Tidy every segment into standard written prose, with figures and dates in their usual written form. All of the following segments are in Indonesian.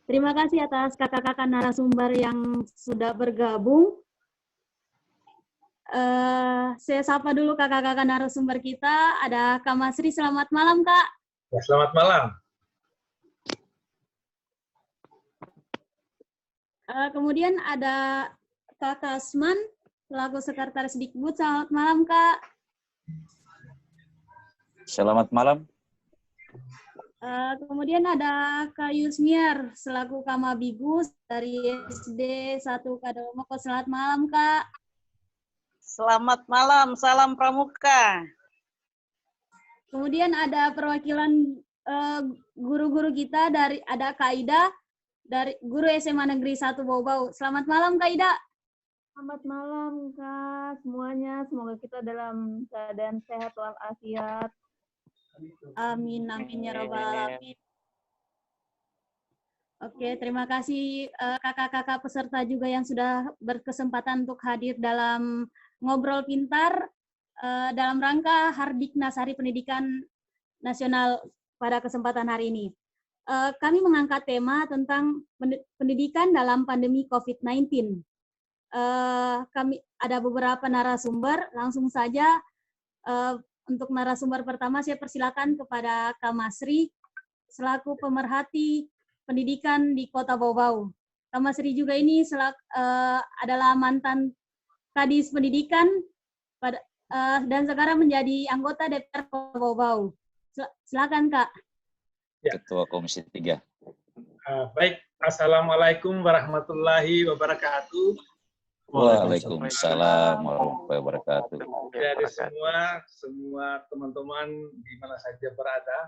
Terima kasih atas kakak-kakak narasumber yang sudah bergabung. Saya sapa dulu kakak-kakak narasumber kita. Ada Kak Masri, selamat malam Kak. Ya, selamat malam. Kemudian ada Kak Kasman, selaku Sekretaris Dikbud. Selamat malam Kak. Selamat malam. Kemudian ada Kak Yusmiar, selaku Kamabigus dari SD 1 Kadomoko. Selamat malam Kak. Selamat malam, salam pramuka. Kemudian ada perwakilan guru-guru kita, ada Kak Ida, dari guru SMA Negeri 1 Bau-Bau. Selamat malam Kak Ida. Selamat malam Kak semuanya, semoga kita dalam keadaan sehat walafiat. Amin, amin ya rabbal alamin. Oke, terima kasih kakak-kakak peserta juga yang sudah berkesempatan untuk hadir dalam Ngobrol Pintar dalam rangka Hardiknas Hari Pendidikan Nasional pada kesempatan hari ini. Kami mengangkat tema tentang pendidikan dalam pandemi COVID-19. Kami ada beberapa narasumber, langsung saja untuk narasumber pertama saya persilakan kepada Kak Masri selaku pemerhati pendidikan di Kota Bau-Bau. Kak Masri juga ini adalah mantan Kadis Pendidikan dan sekarang menjadi anggota DPR Kota Bau-Bau. Silakan Kak. Ya. Ketua Komisi 3. Baik, Assalamualaikum warahmatullahi wabarakatuh. Waalaikumsalam warahmatullahi wabarakatuh. Dari semua teman-teman di mana saja berada.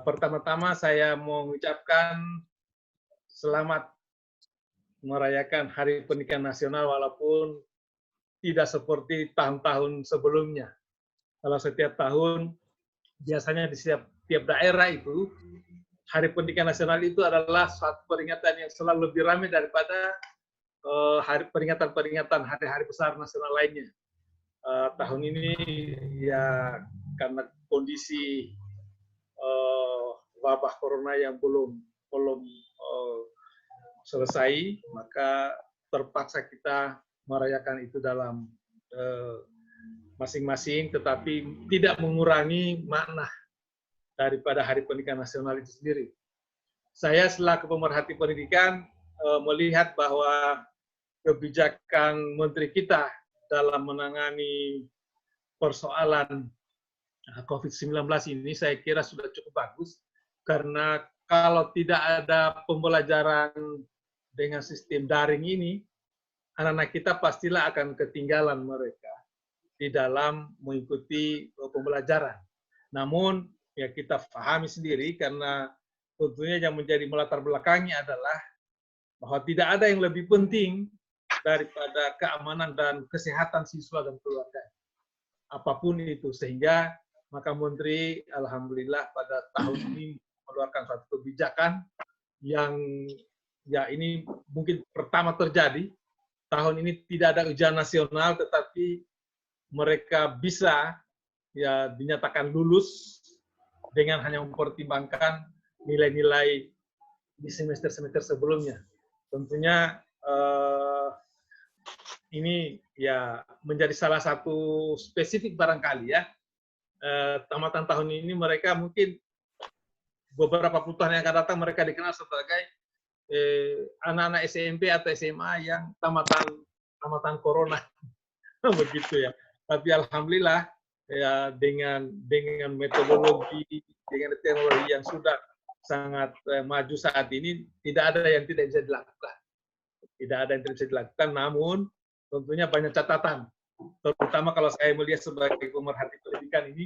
Pertama-tama saya mau mengucapkan selamat merayakan Hari Pendidikan Nasional walaupun tidak seperti tahun-tahun sebelumnya. Kalau setiap tahun biasanya di tiap daerah itu Hari Pendidikan Nasional itu adalah suatu peringatan yang selalu lebih ramai daripada peringatan-peringatan hari-hari besar nasional lainnya. Tahun ini ya karena kondisi wabah corona yang belum selesai, maka terpaksa kita merayakan itu dalam masing-masing, tetapi tidak mengurangi makna daripada Hari Pendidikan Nasional itu sendiri. Saya selaku pemerhati pendidikan melihat bahwa kebijakan menteri kita dalam menangani persoalan COVID-19 ini saya kira sudah cukup bagus, karena kalau tidak ada pembelajaran dengan sistem daring ini, anak-anak kita pastilah akan ketinggalan mereka di dalam mengikuti pembelajaran. Namun ya kita pahami sendiri, karena tentunya yang menjadi melatar belakangnya adalah bahwa tidak ada yang lebih penting daripada keamanan dan kesehatan siswa dan keluarga. Apapun itu, sehingga maka Menteri alhamdulillah pada tahun ini mengeluarkan suatu kebijakan yang ya ini mungkin pertama terjadi. Tahun ini tidak ada ujian nasional, tetapi mereka bisa ya dinyatakan lulus dengan hanya mempertimbangkan nilai-nilai di semester-semester sebelumnya. Tentunya ini ya menjadi salah satu spesifik barangkali ya. Tamatan tahun ini mereka mungkin beberapa puluh tahun yang akan datang mereka dikenal sebagai anak-anak SMP atau SMA yang tamatan corona. Begitu ya. Tapi alhamdulillah ya dengan metodologi, dengan teknologi yang sudah sangat maju saat ini, tidak ada yang tidak bisa dilakukan. Tidak ada yang tidak bisa dilakukan, namun tentunya banyak catatan. Terutama kalau saya melihat sebagai pemerhati pendidikan ini,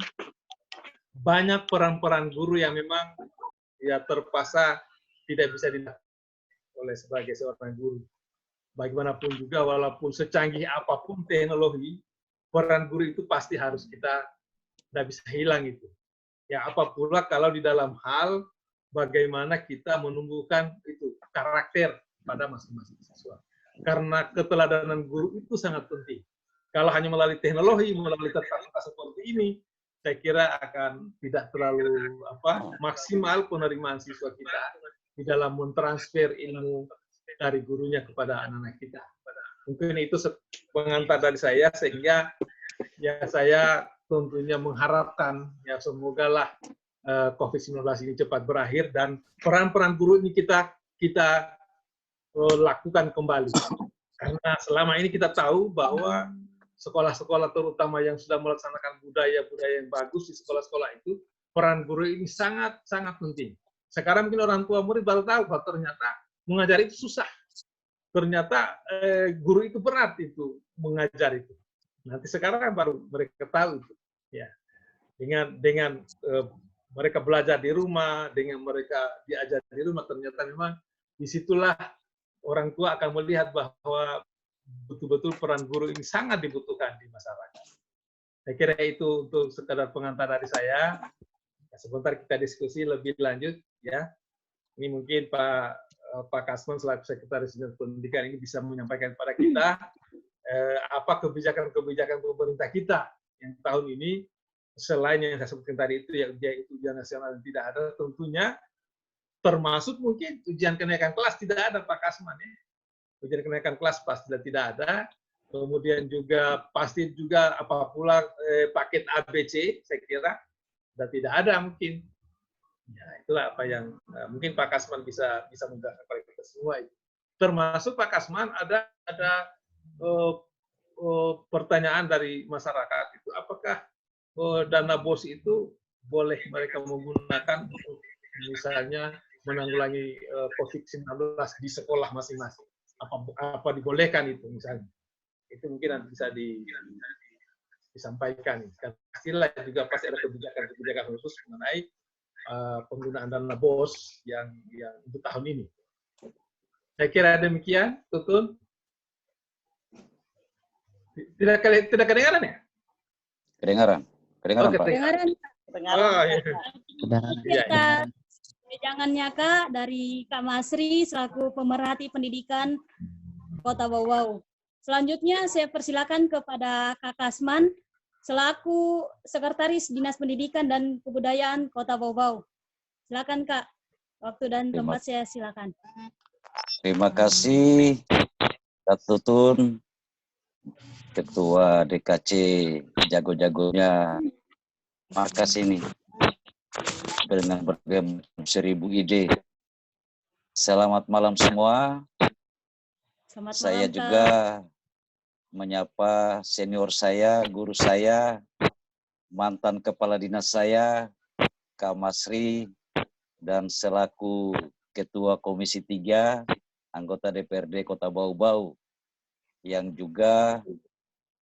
banyak peran-peran guru yang memang ya terpaksa tidak bisa dilakukan oleh sebagai seorang guru. Bagaimanapun juga, walaupun secanggih apapun teknologi, peran guru itu pasti harus kita tidak bisa hilang itu. Ya apa pula kalau di dalam hal bagaimana kita menumbuhkan itu karakter pada masing-masing siswa. Karena keteladanan guru itu sangat penting. Kalau hanya melalui teknologi, melalui tatap seperti ini, saya kira akan tidak terlalu maksimal penerimaan siswa kita di dalam mentransfer ilmu dari gurunya kepada anak-anak kita. Mungkin itu pengantar dari saya, sehingga ya saya tentunya mengharapkan ya semoga lah COVID-19 ini cepat berakhir dan peran-peran guru ini kita lakukan kembali. Karena selama ini kita tahu bahwa sekolah-sekolah terutama yang sudah melaksanakan budaya-budaya yang bagus di sekolah-sekolah itu, peran guru ini sangat-sangat penting. Sekarang mungkin orang tua murid baru tahu bahwa ternyata mengajar itu susah. Ternyata guru itu berat itu mengajar itu. Nanti sekarang baru mereka tahu itu. Ya. Dengan mereka belajar di rumah, dengan mereka diajar di rumah, ternyata memang disitulah orang tua akan melihat bahwa betul-betul peran guru ini sangat dibutuhkan di masyarakat. Saya kira itu untuk sekadar pengantar dari saya. Sebentar kita diskusi lebih lanjut ya. Ini mungkin Pak Kasman selaku Sekretaris Dinas Pendidikan ini bisa menyampaikan kepada kita apa kebijakan-kebijakan pemerintah kita yang tahun ini selain yang saya sebutkan tadi itu ya ujian nasional yang tidak ada, tentunya termasuk mungkin ujian kenaikan kelas tidak ada Pak Kasman ya. Ujian kenaikan kelas pasti tidak ada. Kemudian juga pasti juga apa pula paket ABC saya kira sudah tidak ada mungkin. Ya, itulah apa yang mungkin Pak Kasman bisa menjelaskan kepada kita semua. Termasuk Pak Kasman ada pertanyaan dari masyarakat itu, apakah dana BOS itu boleh mereka menggunakan untuk misalnya menanggulangi COVID-19 di sekolah masing-masing? Apa dibolehkan itu misalnya? Itu mungkin nanti bisa disampaikan. Pastilah juga pasti ada kebijakan khusus mengenai penggunaan dana BOS yang untuk tahun ini. Saya kira demikian, Tutun. Tidak kedengaran ya? Kedengaran. Kedengaran, Pak. Kedengaran. Oh, iya. Kita jangannya Kak dari Kak Masri selaku pemerhati pendidikan Kota Bau-Bau. Selanjutnya saya persilakan kepada Kak Kasman selaku Sekretaris Dinas Pendidikan dan Kebudayaan Kota Bau-Bau. Silakan Kak. Waktu dan tempat saya silakan. Terima kasih Kak Tutun, Ketua DKC jago-jagonya markas ini dengan berbagai 1000 ide. Selamat malam semua. Selamat Saya malam, juga menyapa senior saya, guru saya, mantan kepala dinas saya, Kak Masri, dan selaku Ketua Komisi 3, anggota DPRD Kota Bau-Bau, yang juga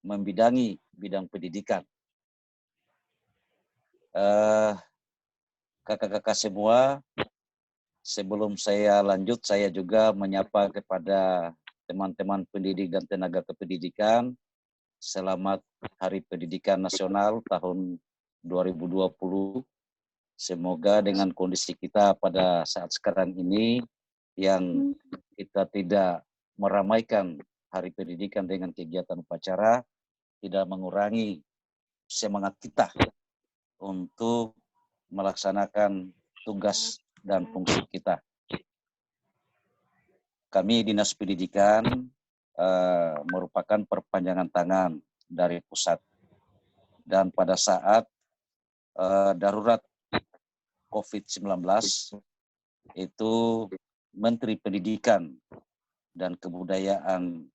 membidangi bidang pendidikan. Kakak-kakak semua, sebelum saya lanjut, saya juga menyapa kepada teman-teman pendidik dan tenaga kependidikan. Selamat Hari Pendidikan Nasional tahun 2020. Semoga dengan kondisi kita pada saat sekarang ini, yang kita tidak meramaikan Hari Pendidikan dengan kegiatan upacara, tidak mengurangi semangat kita untuk melaksanakan tugas dan fungsi kita. Kami Dinas Pendidikan merupakan perpanjangan tangan dari pusat. Dan pada saat darurat COVID-19, itu Menteri Pendidikan dan Kebudayaan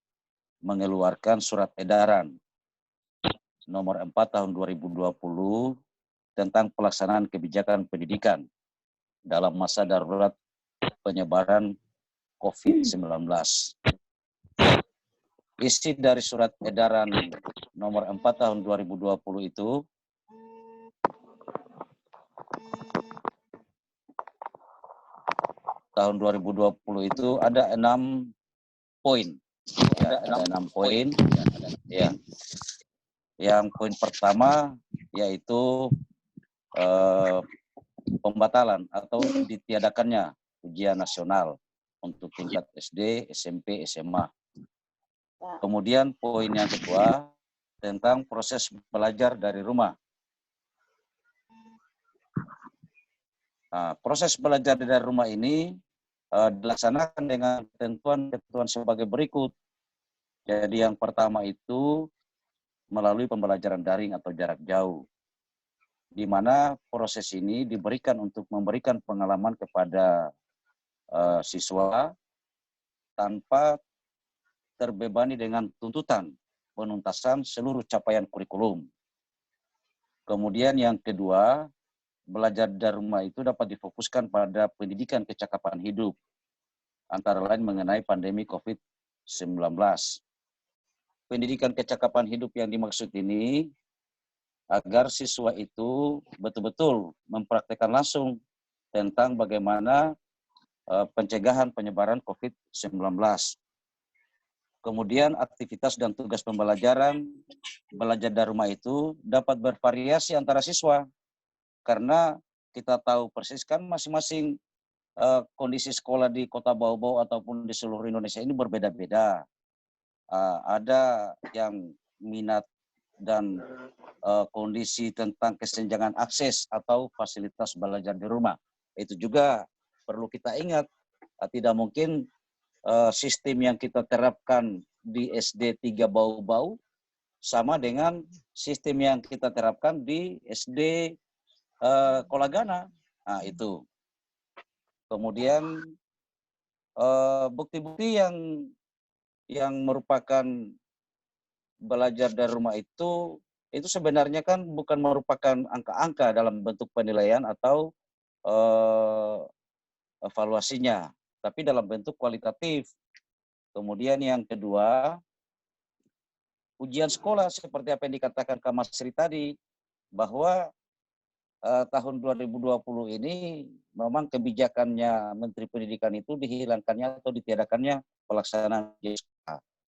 mengeluarkan surat edaran nomor 4 tahun 2020 tentang pelaksanaan kebijakan pendidikan dalam masa darurat penyebaran COVID-19. Isi dari surat edaran nomor 4 tahun 2020 itu tahun 2020 itu ada 6 poin. Ya, ada 6 poin. Ya. Yang poin pertama yaitu pembatalan atau ditiadakannya ujian nasional untuk tingkat SD, SMP, SMA. Kemudian poin yang kedua tentang proses belajar dari rumah. Nah, proses belajar dari rumah ini dilaksanakan dengan ketentuan sebagai berikut. Jadi yang pertama itu melalui pembelajaran daring atau jarak jauh, di mana proses ini diberikan untuk memberikan pengalaman kepada siswa tanpa terbebani dengan tuntutan penuntasan seluruh capaian kurikulum. Kemudian yang kedua, belajar dari rumah itu dapat difokuskan pada pendidikan kecakapan hidup, antara lain mengenai pandemi COVID-19. Pendidikan kecakapan hidup yang dimaksud ini agar siswa itu betul-betul mempraktekkan langsung tentang bagaimana pencegahan penyebaran COVID-19. Kemudian aktivitas dan tugas pembelajaran belajar dari rumah itu dapat bervariasi antara siswa, karena kita tahu persis kan masing-masing kondisi sekolah di Kota Bau-Bau ataupun di seluruh Indonesia ini berbeda-beda. Ada yang minat dan kondisi tentang kesenjangan akses atau fasilitas belajar di rumah. Itu juga perlu kita ingat. Tidak mungkin sistem yang kita terapkan di SD 3 Bau-Bau sama dengan sistem yang kita terapkan di SD Kolagana. Nah, itu. Kemudian bukti-bukti yang merupakan belajar dari rumah itu sebenarnya kan bukan merupakan angka-angka dalam bentuk penilaian atau evaluasinya, tapi dalam bentuk kualitatif. Kemudian yang kedua, ujian sekolah seperti apa yang dikatakan Kak Masri tadi, bahwa tahun 2020 ini memang kebijakannya Menteri Pendidikan itu dihilangkannya atau ditiadakannya pelaksanaan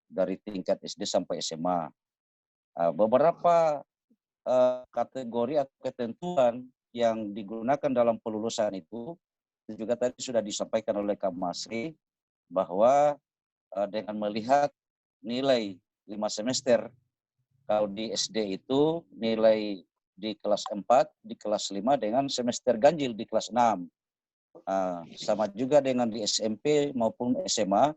dari tingkat SD sampai SMA. Beberapa kategori atau ketentuan yang digunakan dalam pelulusan itu juga tadi sudah disampaikan oleh Kak Masri, bahwa dengan melihat nilai 5 semester, kalau di SD itu nilai di kelas 4, di kelas 5 dengan semester ganjil di kelas 6. Sama juga dengan di SMP maupun SMA,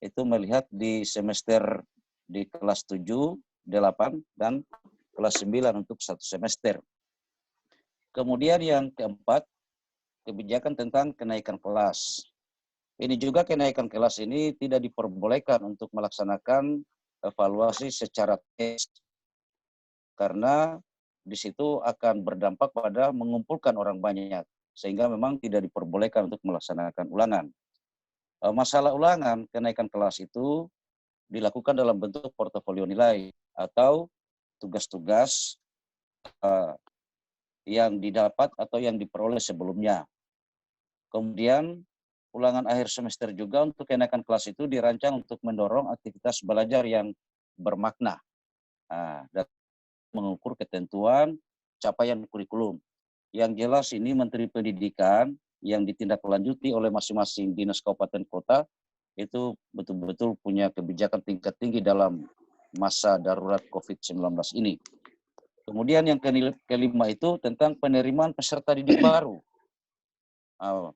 itu melihat di semester di kelas 7, 8, dan kelas 9 untuk 1 semester. Kemudian yang keempat, kebijakan tentang kenaikan kelas. Ini juga kenaikan kelas ini tidak diperbolehkan untuk melaksanakan evaluasi secara tes, karena di situ akan berdampak pada mengumpulkan orang banyak, sehingga memang tidak diperbolehkan untuk melaksanakan ulangan. Masalah ulangan kenaikan kelas itu dilakukan dalam bentuk portofolio nilai atau tugas-tugas yang didapat atau yang diperoleh sebelumnya. Kemudian ulangan akhir semester juga untuk kenaikan kelas itu dirancang untuk mendorong aktivitas belajar yang bermakna dan mengukur ketentuan capaian kurikulum. Yang jelas ini Menteri Pendidikan yang ditindaklanjuti oleh masing-masing dinas kabupaten kota itu betul-betul punya kebijakan tingkat tinggi dalam masa darurat COVID-19 ini. Kemudian yang kelima itu tentang penerimaan peserta didik baru.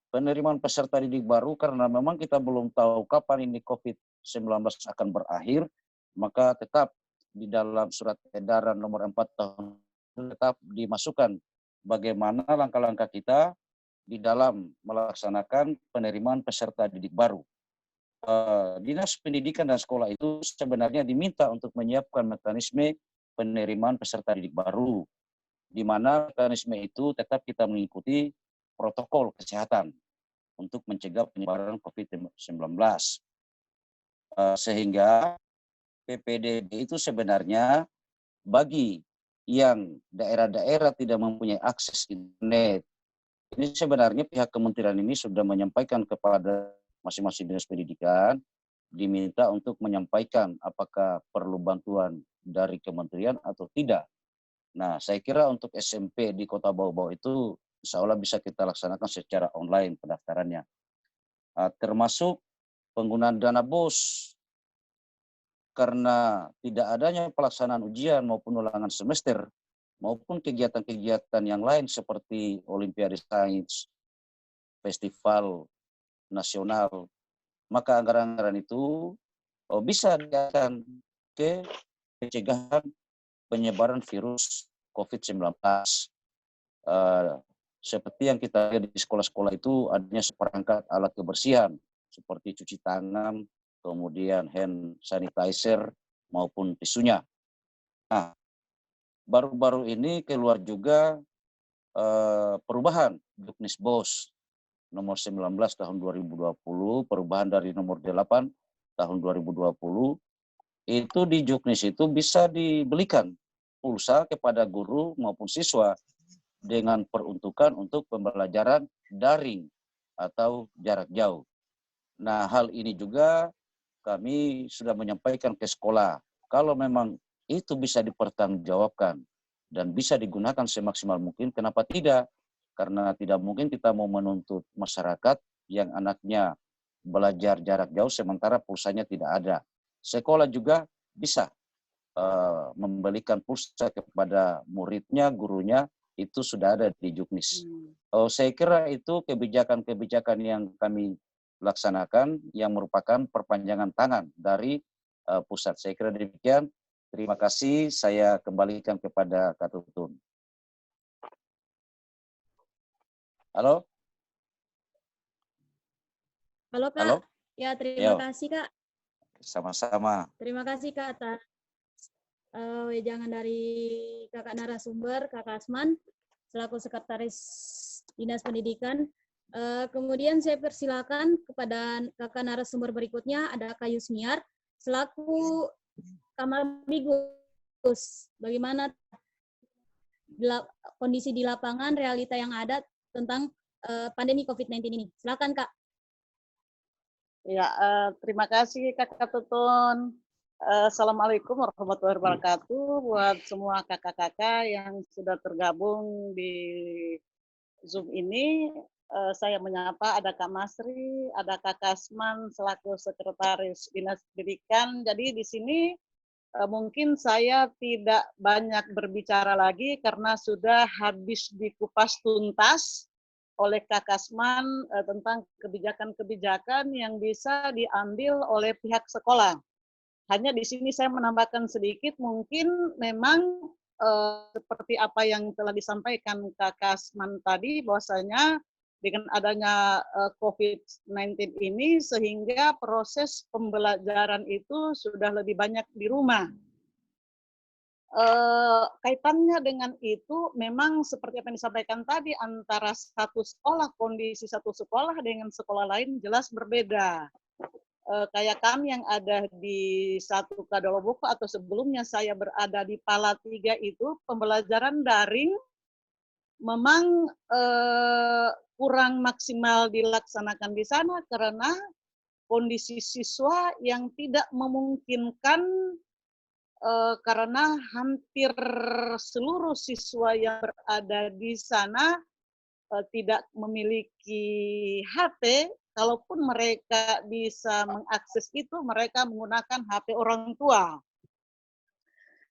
Penerimaan peserta didik baru, karena memang kita belum tahu kapan ini COVID-19 akan berakhir, maka tetap di dalam surat edaran nomor 4 tahun tetap dimasukkan bagaimana langkah-langkah kita di dalam melaksanakan penerimaan peserta didik baru. Dinas Pendidikan dan Sekolah itu sebenarnya diminta untuk menyiapkan mekanisme penerimaan peserta didik baru, di mana mekanisme itu tetap kita mengikuti protokol kesehatan untuk mencegah penyebaran COVID-19. Sehingga PPDB itu sebenarnya bagi yang daerah-daerah tidak mempunyai akses internet, ini sebenarnya pihak kementerian ini sudah menyampaikan kepada masing-masing dinas pendidikan, diminta untuk menyampaikan apakah perlu bantuan dari kementerian atau tidak. Nah, saya kira untuk SMP di Kota Bau-Bau itu insya Allah bisa kita laksanakan secara online pendaftarannya. Termasuk penggunaan dana BOS karena tidak adanya pelaksanaan ujian maupun ulangan semester, maupun kegiatan-kegiatan yang lain seperti Olimpiade Sains, Festival Nasional, maka anggaran-anggaran itu bisa dialihkan ke pencegahan penyebaran virus COVID-19. Seperti yang kita lihat di sekolah-sekolah itu adanya seperangkat alat kebersihan seperti cuci tangan, kemudian hand sanitizer maupun tisunya. Nah, baru-baru ini keluar juga perubahan Juknisbos nomor 19 tahun 2020, perubahan dari nomor 8 tahun 2020, itu di Juknis itu bisa dibelikan pulsa kepada guru maupun siswa dengan peruntukan untuk pembelajaran daring atau jarak jauh. Nah, hal ini juga kami sudah menyampaikan ke sekolah, kalau memang itu bisa dipertanggungjawabkan dan bisa digunakan semaksimal mungkin, kenapa tidak? Karena tidak mungkin kita mau menuntut masyarakat yang anaknya belajar jarak jauh sementara pulsanya tidak ada. Sekolah juga bisa membelikan pulsa kepada muridnya, gurunya, itu sudah ada di Juknis. Saya kira itu kebijakan-kebijakan yang kami laksanakan yang merupakan perpanjangan tangan dari pusat. Saya kira demikian. Terima kasih. Saya kembalikan kepada Kak Tutun. Halo? Halo Kak. Halo? Ya, terima kasih Kak. Sama-sama. Terima kasih Kak atas wejangan dari kakak narasumber, Kak Asman, selaku Sekretaris Dinas Pendidikan. Kemudian saya persilakan kepada kakak narasumber berikutnya, ada Kak Yusniar, selaku Kamar-Bigus. Bagaimana kondisi di lapangan, realita yang ada tentang pandemi COVID-19 ini? Silakan Kak. Ya, terima kasih Kakak Tutun. Assalamualaikum warahmatullahi wabarakatuh buat semua kakak-kakak yang sudah tergabung di Zoom ini. Saya menyapa ada Kak Masri, ada Kak Kasman selaku Sekretaris Dinas Pendidikan. Jadi di sini mungkin saya tidak banyak berbicara lagi karena sudah habis dikupas tuntas oleh Kak Kasman tentang kebijakan-kebijakan yang bisa diambil oleh pihak sekolah. Hanya di sini saya menambahkan sedikit, mungkin memang seperti apa yang telah disampaikan Kak Kasman tadi, bahwasanya dengan adanya COVID-19 ini, sehingga proses pembelajaran itu sudah lebih banyak di rumah. Kaitannya dengan itu, memang seperti apa yang disampaikan tadi, antara satu sekolah, kondisi satu sekolah dengan sekolah lain jelas berbeda. Kayak kami yang ada di satu Kadoloboko atau sebelumnya saya berada di Pala 3 itu, pembelajaran daring memang kurang maksimal dilaksanakan di sana karena kondisi siswa yang tidak memungkinkan, karena hampir seluruh siswa yang berada di sana tidak memiliki HP. Kalaupun mereka bisa mengakses itu, mereka menggunakan HP orang tua.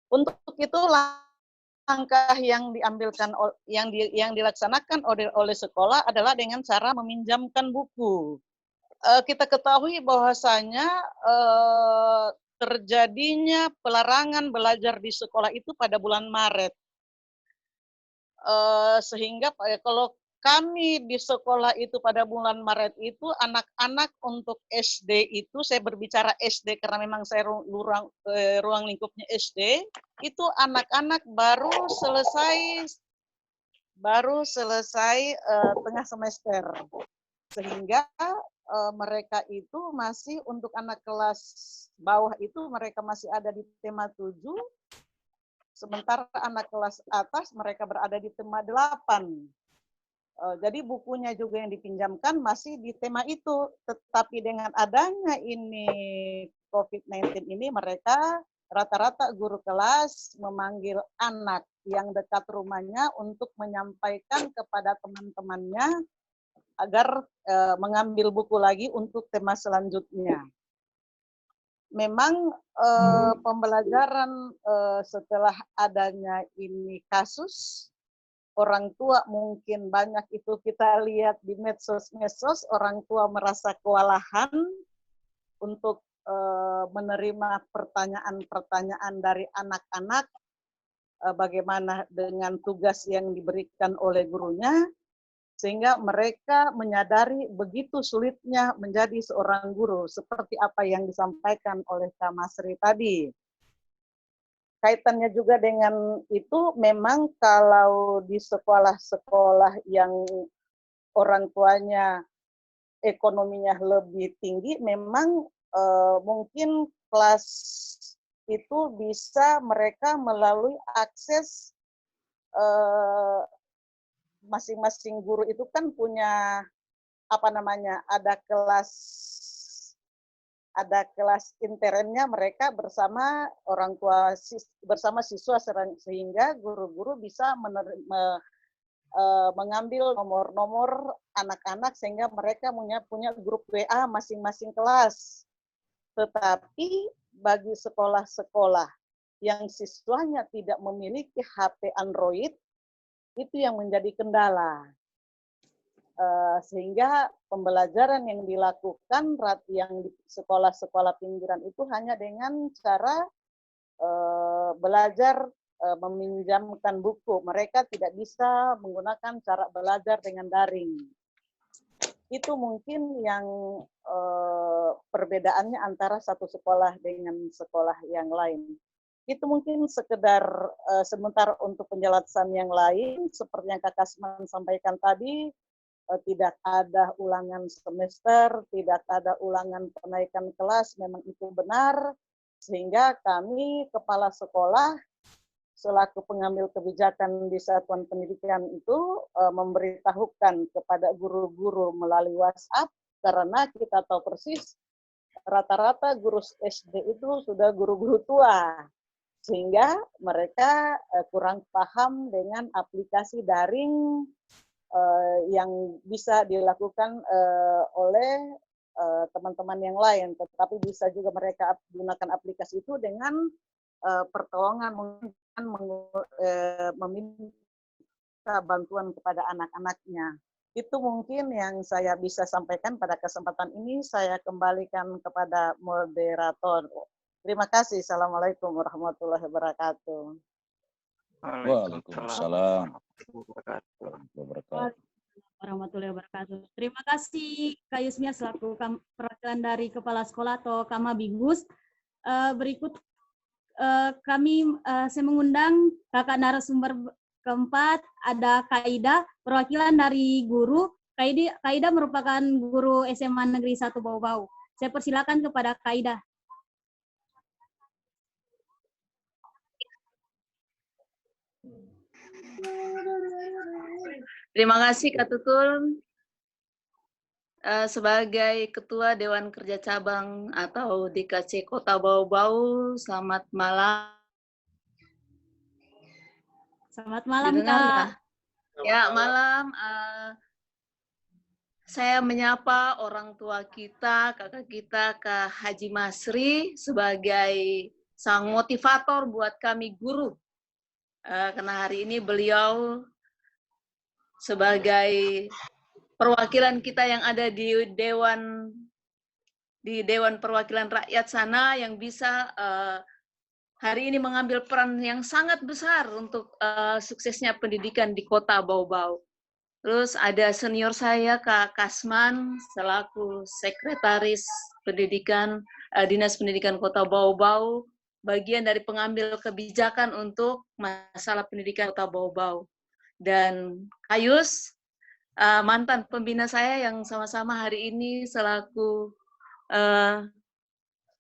Untuk itu langkah yang diambilkan, yang dilaksanakan oleh sekolah adalah dengan cara meminjamkan buku. Kita ketahui bahwasanya terjadinya pelarangan belajar di sekolah itu pada bulan Maret. Sehingga kalau kami di sekolah itu pada bulan Maret itu, anak-anak untuk SD itu, saya berbicara SD karena memang saya ruang lingkupnya SD, itu anak-anak baru selesai tengah semester. Sehingga mereka itu masih, untuk anak kelas bawah itu mereka masih ada di tema 7, sementara anak kelas atas mereka berada di tema 8. Jadi bukunya juga yang dipinjamkan masih di tema itu. Tetapi dengan adanya ini COVID-19 ini, mereka rata-rata guru kelas memanggil anak yang dekat rumahnya untuk menyampaikan kepada teman-temannya agar mengambil buku lagi untuk tema selanjutnya. memang pembelajaran setelah adanya ini kasus, orang tua mungkin banyak itu kita lihat di medsos-medsos, orang tua merasa kewalahan untuk menerima pertanyaan-pertanyaan dari anak-anak, bagaimana dengan tugas yang diberikan oleh gurunya, sehingga mereka menyadari begitu sulitnya menjadi seorang guru, seperti apa yang disampaikan oleh Kak Masri tadi. Kaitannya juga dengan itu, memang kalau di sekolah-sekolah yang orang tuanya ekonominya lebih tinggi, memang mungkin kelas itu bisa mereka melalui akses masing-masing guru itu kan punya apa namanya, ada kelas internnya mereka bersama orang tua bersama siswa, sehingga guru-guru bisa mengambil nomor-nomor anak-anak sehingga mereka punya grup WA masing-masing kelas. Tetapi bagi sekolah-sekolah yang siswanya tidak memiliki HP Android, itu yang menjadi kendala. Sehingga pembelajaran yang dilakukan yang di sekolah-sekolah pinggiran itu hanya dengan cara belajar meminjamkan buku. Mereka tidak bisa menggunakan cara belajar dengan daring. Itu mungkin yang perbedaannya antara satu sekolah dengan sekolah yang lain. Itu mungkin sekedar sebentar untuk penjelasan yang lain, seperti yang Kak Kasman sampaikan tadi, tidak ada ulangan semester, tidak ada ulangan kenaikan kelas, memang itu benar, sehingga kami kepala sekolah selaku pengambil kebijakan di satuan pendidikan itu memberitahukan kepada guru-guru melalui WhatsApp, karena kita tahu persis rata-rata guru SD itu sudah guru-guru tua, sehingga mereka kurang paham dengan aplikasi daring yang bisa dilakukan oleh teman-teman yang lain, tetapi bisa juga mereka gunakan aplikasi itu dengan pertolongan meminta bantuan kepada anak-anaknya. Itu mungkin yang saya bisa sampaikan pada kesempatan ini. Saya kembalikan kepada moderator. Terima kasih. Assalamualaikum warahmatullahi wabarakatuh. Waalaikumsalam warahmatullahi wabarakatuh. Terima kasih Kak Yusmia selaku perwakilan dari Kepala Sekolah atau Kamabigus. Berikut saya mengundang kakak narasumber keempat, ada Kak Ida, perwakilan dari guru. Kak Ida merupakan guru SMA Negeri 1 Bau-Bau. Saya persilakan kepada Kak Ida. Terima kasih Kak Tutul. Sebagai Ketua Dewan Kerja Cabang atau DKC Kota Bau-Bau, selamat malam. Selamat malam, Kak. Ya, malam. Saya menyapa orang tua kita, kakak kita, Kak Haji Masri, sebagai sang motivator buat kami guru. Karena hari ini beliau sebagai perwakilan kita yang ada di Dewan Perwakilan Rakyat sana, yang bisa hari ini mengambil peran yang sangat besar untuk suksesnya pendidikan di Kota Bau-Bau. Terus ada senior saya, Kak Kasman, selaku Sekretaris Pendidikan Dinas Pendidikan Kota Bau-Bau, bagian dari pengambil kebijakan untuk masalah pendidikan Kota Bau-Bau. Dan Kayus, mantan pembina saya yang sama-sama hari ini selaku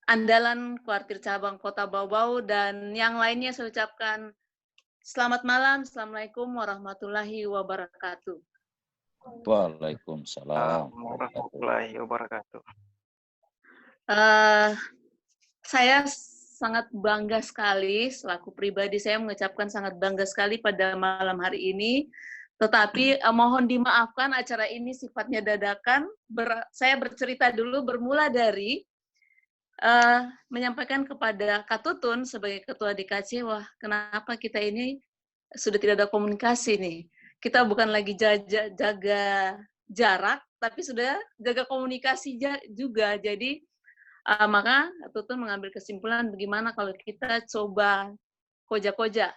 andalan Kuartir Cabang Kota Bau-Bau, dan yang lainnya saya ucapkan selamat malam, Assalamualaikum warahmatullahi wabarakatuh. Waalaikumsalam warahmatullahi wabarakatuh. Saya sangat bangga sekali, selaku pribadi saya mengucapkan sangat bangga sekali pada malam hari ini. Tetapi mohon dimaafkan, acara ini sifatnya dadakan. Saya bercerita dulu, bermula dari menyampaikan kepada Kak Tutun sebagai Ketua DKC, wah kenapa kita ini sudah tidak ada komunikasi nih. Kita bukan lagi jaga jarak, tapi sudah jaga komunikasi juga. Jadi maka Tutun mengambil kesimpulan bagaimana kalau kita coba koja-koja.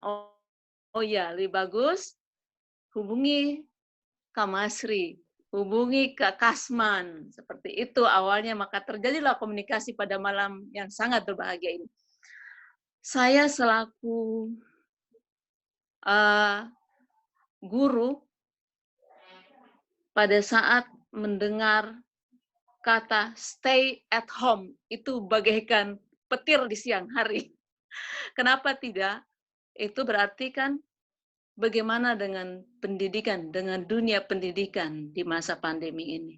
Oh ya, lebih bagus hubungi Kak Masri, hubungi Kak Kasman. Seperti itu awalnya, maka terjadilah komunikasi pada malam yang sangat berbahagia ini. Saya selaku guru, pada saat mendengar kata stay at home, itu bagaikan petir di siang hari. Kenapa tidak? Itu berarti kan bagaimana dengan pendidikan, dengan dunia pendidikan di masa pandemi ini.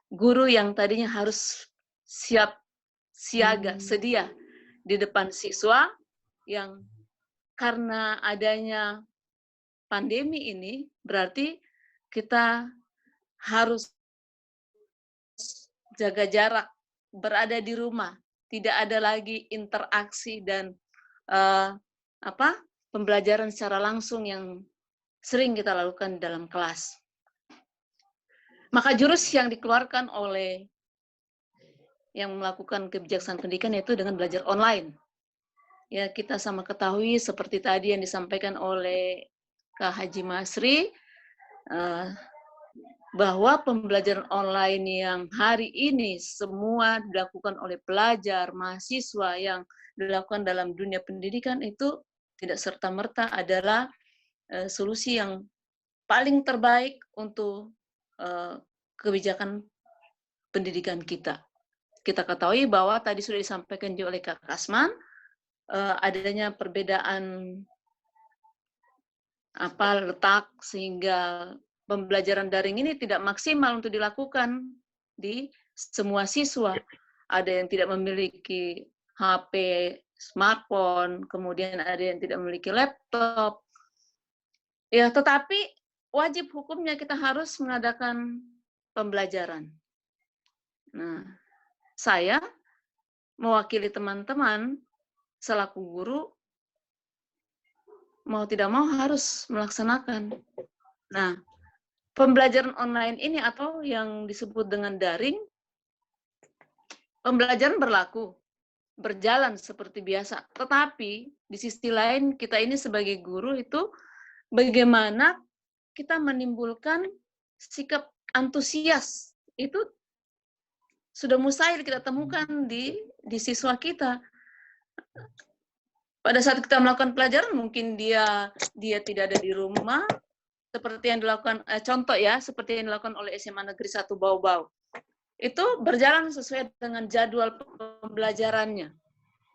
Guru yang tadinya harus siap, siaga, sedia di depan siswa, yang karena adanya pandemi ini, berarti kita harus jaga jarak, berada di rumah, tidak ada lagi interaksi dan pembelajaran secara langsung yang sering kita lakukan dalam kelas. Maka jurus yang dikeluarkan oleh yang melakukan kebijaksanaan pendidikan yaitu dengan belajar online. Ya, kita sama ketahui seperti tadi yang disampaikan oleh Kak Haji Masri, bahwa pembelajaran online yang hari ini semua dilakukan oleh pelajar, mahasiswa yang dilakukan dalam dunia pendidikan itu tidak serta-merta adalah solusi yang paling terbaik untuk kebijakan pendidikan kita. Kita ketahui bahwa tadi sudah disampaikan juga oleh Kak Kasman, adanya perbedaan letak sehingga pembelajaran daring ini tidak maksimal untuk dilakukan di semua siswa. Ada yang tidak memiliki HP, smartphone, kemudian ada yang tidak memiliki laptop. Ya, tetapi wajib hukumnya kita harus mengadakan pembelajaran. Nah, saya mewakili teman-teman selaku guru mau tidak mau harus melaksanakan. Nah, pembelajaran online ini atau yang disebut dengan daring, pembelajaran berlaku, berjalan seperti biasa. Tetapi di sisi lain kita ini sebagai guru itu bagaimana kita menimbulkan sikap antusias. Itu sudah mustahil kita temukan di siswa kita. Pada saat kita melakukan pelajaran mungkin dia tidak ada di rumah, seperti yang dilakukan, contoh ya, seperti yang dilakukan oleh SMA Negeri 1 Bau-Bau. Itu berjalan sesuai dengan jadwal pembelajarannya.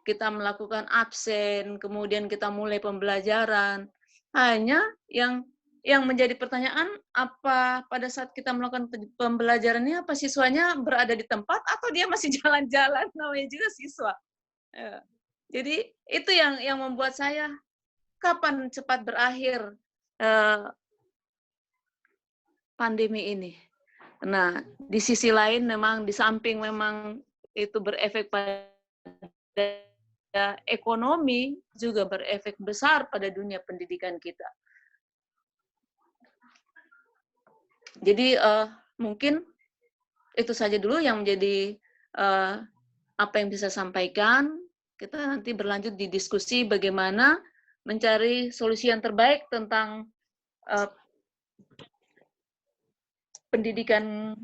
Kita melakukan absen, kemudian kita mulai pembelajaran. Hanya yang menjadi pertanyaan, apa pada saat kita melakukan pembelajarannya, apa siswanya berada di tempat atau dia masih jalan-jalan, namanya juga siswa. Jadi itu yang membuat saya, kapan cepat berakhir pandemi ini. Nah, di sisi lain memang di samping memang itu berefek pada ekonomi, juga berefek besar pada dunia pendidikan kita. Jadi mungkin itu saja dulu yang menjadi apa yang bisa sampaikan. Kita nanti berlanjut di diskusi bagaimana mencari solusi yang terbaik tentang pendidikan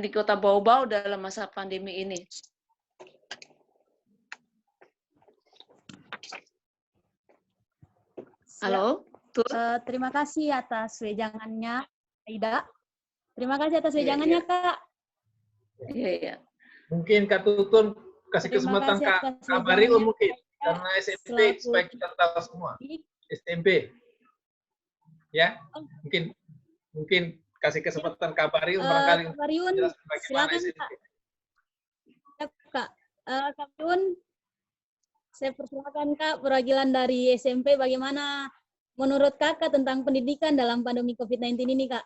di Kota Bau-Bau dalam masa pandemi ini. Halo, terima kasih atas wejangannya, Aida. Terima kasih atas wejangannya, Kak. Iya. Mungkin Kak Tutun kasih kesempatan Kak Bariun mungkin, karena SMP supaya kita tahu semua. SMP. Ya, mungkin kasih kesempatan Kak Bariun barangkali Kak Bariun, silakan SMP. Kak Bariun, saya persilakan Kak, perwakilan dari SMP, bagaimana menurut Kakak tentang pendidikan dalam pandemi COVID-19 ini, Kak?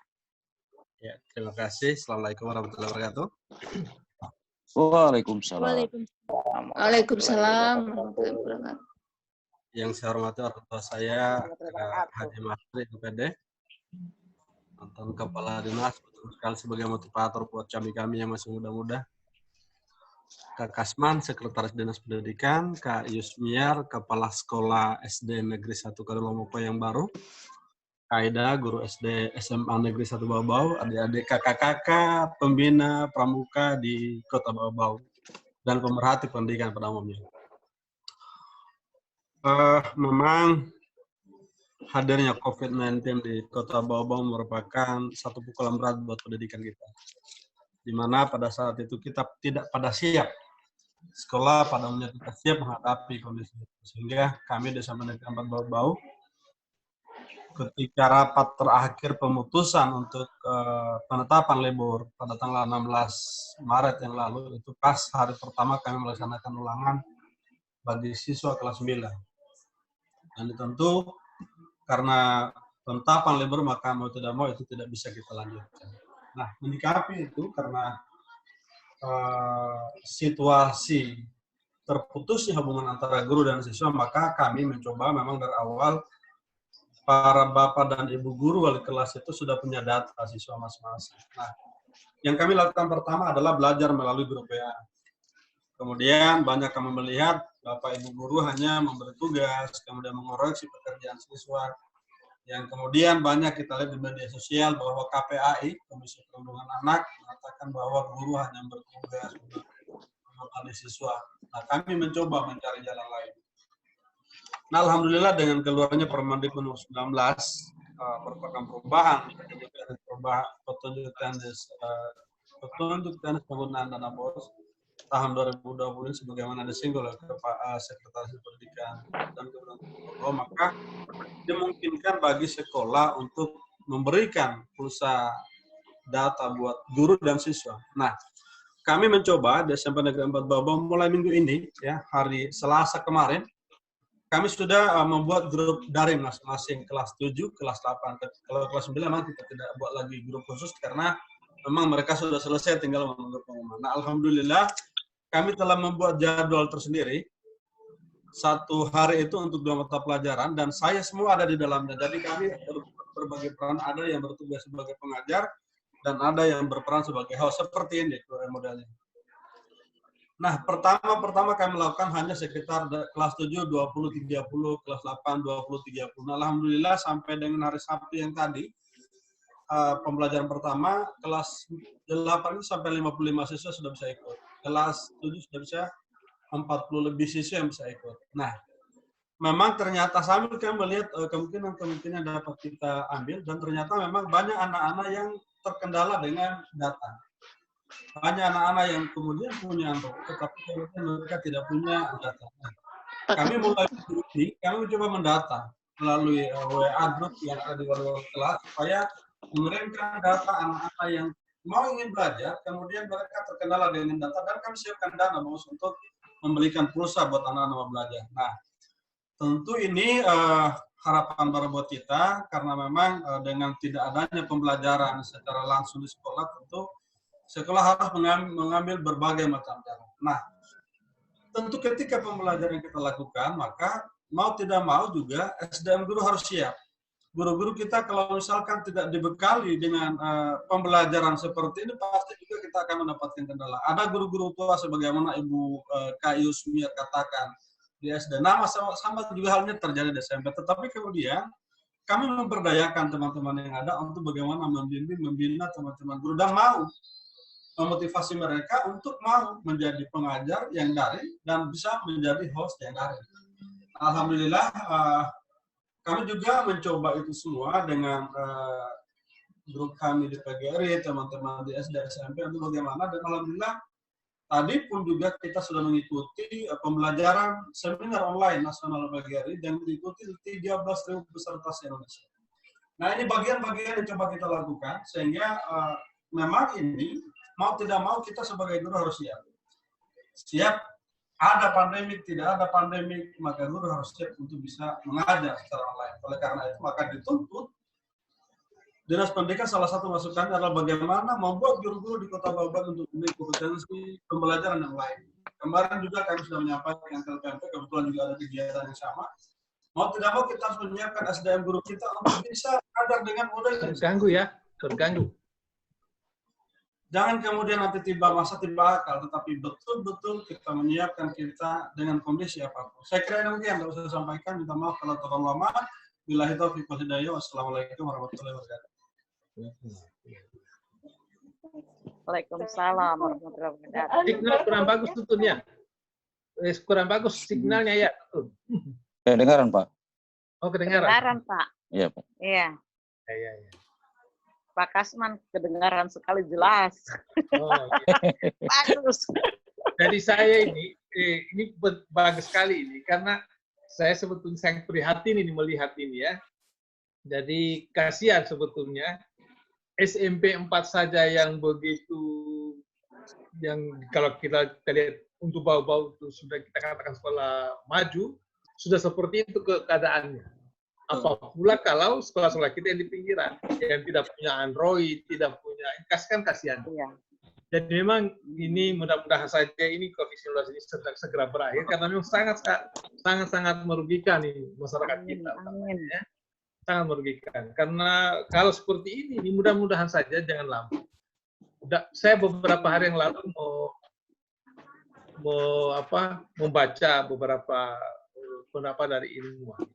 Ya, terima kasih. Assalamualaikum warahmatullahi wabarakatuh. Waalaikumsalam. Waalaikumsalam warahmatullahi wabarakatuh. Yang saya hormati orang tua saya, Haji Masri MPD, mantan Kepala Dinas, betul sekali sebagai motivator buat kami yang masih muda-muda. Kak Kasman, Sekretaris Dinas Pendidikan, Kak Yusmiar, Kepala Sekolah SD Negeri 1 Kalilomopo yang baru, Kak Aida, Guru SD SMA Negeri 1 Bau-Bau, adik-adik kakak-kakak, pembina, pramuka di Kota Bau-Bau, dan pemerhati pendidikan pada umumnya. Memang hadirnya COVID-19 di Kota Bau-Bau merupakan satu pukulan berat buat pendidikan kita. Di mana pada saat itu kita tidak pada siap. Sekolah pada umumnya tidak siap menghadapi kondisi itu. Sehingga kami di SMA Negeri 4 Bau-Bau, ketika rapat terakhir pemutusan untuk penetapan libur pada tanggal 16 Maret yang lalu, itu pas hari pertama kami melaksanakan ulangan bagi siswa kelas 9. Dan tentu karena penetapan libur maka mau tidak mau itu tidak bisa kita lanjutkan. Nah, menyikapi itu karena situasi terputusnya hubungan antara guru dan siswa, maka kami mencoba memang dari awal para bapak dan ibu guru wali kelas itu sudah punya data siswa masing-masing. Nah, yang kami lakukan pertama adalah belajar melalui grup WA. Kemudian banyak kami melihat bapak ibu guru hanya memberi tugas, kemudian mengoreksi pekerjaan siswa. Yang kemudian banyak kita lihat di media sosial bahwa KPAI, Komisi Perlindungan Anak, mengatakan bahwa guru hanya bertugas untuk membebani siswa. Nah, kami mencoba mencari jalan lain. Nah, alhamdulillah dengan keluarnya Permendikbud nomor 19 merupakan perubahan petunjuk teknis penggunaan dana BOS tahun 2020 ini sebagaimana disinggung oleh Pak Sekretaris Pendidikan dan Kebudayaan, maka dimungkinkan bagi sekolah untuk memberikan pulsa data buat guru dan siswa. Nah, kami mencoba di SMP Negeri 4 Bau-Bau mulai minggu ini, ya, hari Selasa kemarin, kami sudah membuat grup daring masing-masing kelas 7, kelas 8. Kalau kelas 9 memang kita tidak buat lagi grup khusus karena memang mereka sudah selesai tinggal menunggu pengumuman. Nah, alhamdulillah kami telah membuat jadwal tersendiri. Satu hari itu untuk 2 mata pelajaran dan saya semua ada di dalamnya. Jadi kami berbagai peran, ada yang bertugas sebagai pengajar dan ada yang berperan sebagai host. Seperti ini modelnya. Nah, pertama kami lakukan hanya sekitar kelas 7 20-30, kelas 8 20-30. Nah, alhamdulillah sampai dengan hari Sabtu yang tadi, pembelajaran pertama, kelas 8 sampai 55 siswa sudah bisa ikut. Kelas 7 sudah bisa 40 lebih siswa yang bisa ikut. Nah, memang ternyata sambil kami melihat kemungkinan dapat kita ambil, dan ternyata memang banyak anak-anak yang terkendala dengan data. Banyak anak-anak yang kemudian punya Android, tetapi mereka tidak punya data. Nah, kami mulai ini, kami mencoba mendata melalui WA group yang ada di luar kelas, supaya mengirimkan data anak-anak yang mau ingin belajar, kemudian mereka terkendala dengan data, dan kami siapkan dana untuk memberikan pulsa buat anak-anak mau belajar. Nah, tentu ini harapan baru buat kita, karena memang dengan tidak adanya pembelajaran secara langsung di sekolah, tentu sekolah harus mengambil berbagai macam cara. Nah, tentu ketika pembelajaran kita lakukan, maka mau tidak mau juga SDM guru harus siap. Guru-guru kita kalau misalkan tidak dibekali dengan pembelajaran seperti ini, pasti juga kita akan mendapatkan kendala. Ada guru-guru tua sebagaimana Ibu Kak Yusmiar katakan di SD. Nah, sama juga halnya terjadi di SMP. Tetapi kemudian kami memperdayakan teman-teman yang ada untuk bagaimana membina teman-teman guru dan mau memotivasi mereka untuk mau menjadi pengajar yang daring dan bisa menjadi host yang daring. Alhamdulillah, kami juga mencoba itu semua dengan grup kami di PGRI, teman-teman di SD, SMP, untuk bagaimana, dan alhamdulillah tadi pun juga kita sudah mengikuti pembelajaran seminar online nasional PGRI dan diikuti 13.000 peserta se-Indonesia. Nah, ini bagian-bagian yang coba kita lakukan, sehingga memang ini mau tidak mau kita sebagai guru harus siap. Siap, ada pandemik, tidak ada pandemik, maka guru harus siap untuk bisa mengajar secara online. Oleh karena itu, maka dituntut Dinas Pendidikan salah satu masukan adalah bagaimana membuat guru-guru di Kota Babat untuk memiliki kompetensi pembelajaran yang lain. Kemarin juga kami sudah menyampaikan ke LPMP, kebetulan juga ada kegiatan yang sama. Mau tidak mau kita harus menyiapkan SDM guru kita untuk bisa sadar dengan model ini. Terganggu ya, terganggu. Jangan kemudian nanti tiba masa tiba akal, tetapi betul-betul kita menyiapkan kita dengan kondisi apapun. Saya kira demikian yang saya sampaikan. Minta maaf kalau terlalu lama. Billahi taufiq wal hidayah. Wassalamualaikum warahmatullahi wabarakatuh. Waalaikumsalam warahmatullahi wabarakatuh. Signal kurang bagus tutupnya. Kurang bagus signalnya ya. Kedengaran, Pak? Oh, kedengaran. Kedengaran, Pak. Iya, Pak. Iya. Iya. Pak Kasman kedengaran sekali jelas. Oh, iya. Bagus. Jadi saya ini bagus sekali ini karena saya sebetulnya sangat prihatin ini melihat ini ya. Jadi kasihan sebetulnya SMP 4 saja yang begitu, yang kalau kita lihat untuk bau-bau itu sudah kita katakan sekolah maju, sudah seperti itu keadaannya. Apa pula kalau sekolah-sekolah kita yang di pinggiran, yang tidak punya Android, tidak punya, kan kasihan. Iya. Jadi memang ini mudah-mudahan saja ini COVID-19 ini segera berakhir karena memang sangat saya merugikan ini masyarakat kita. Amin. Ya. Sangat merugikan. Karena kalau seperti ini mudah-mudahan saja jangan lama. Saya beberapa hari yang lalu membaca beberapa pendapat dari ilmuwan.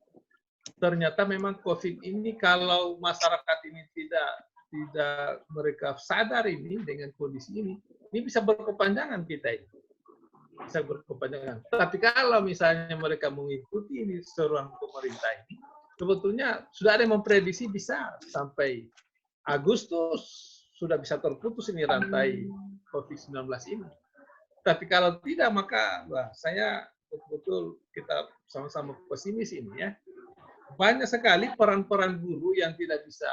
Ternyata memang COVID ini kalau masyarakat ini tidak mereka sadar ini dengan kondisi ini bisa berkepanjangan kita ini. Bisa berkepanjangan. Tapi kalau misalnya mereka mengikuti ini seruan pemerintah ini, sebetulnya sudah ada yang memprediksi bisa sampai Agustus sudah bisa terputus ini rantai COVID-19 ini. Tapi kalau tidak maka saya betul-betul kita sama-sama pesimis ini ya. Banyak sekali peran-peran guru yang tidak bisa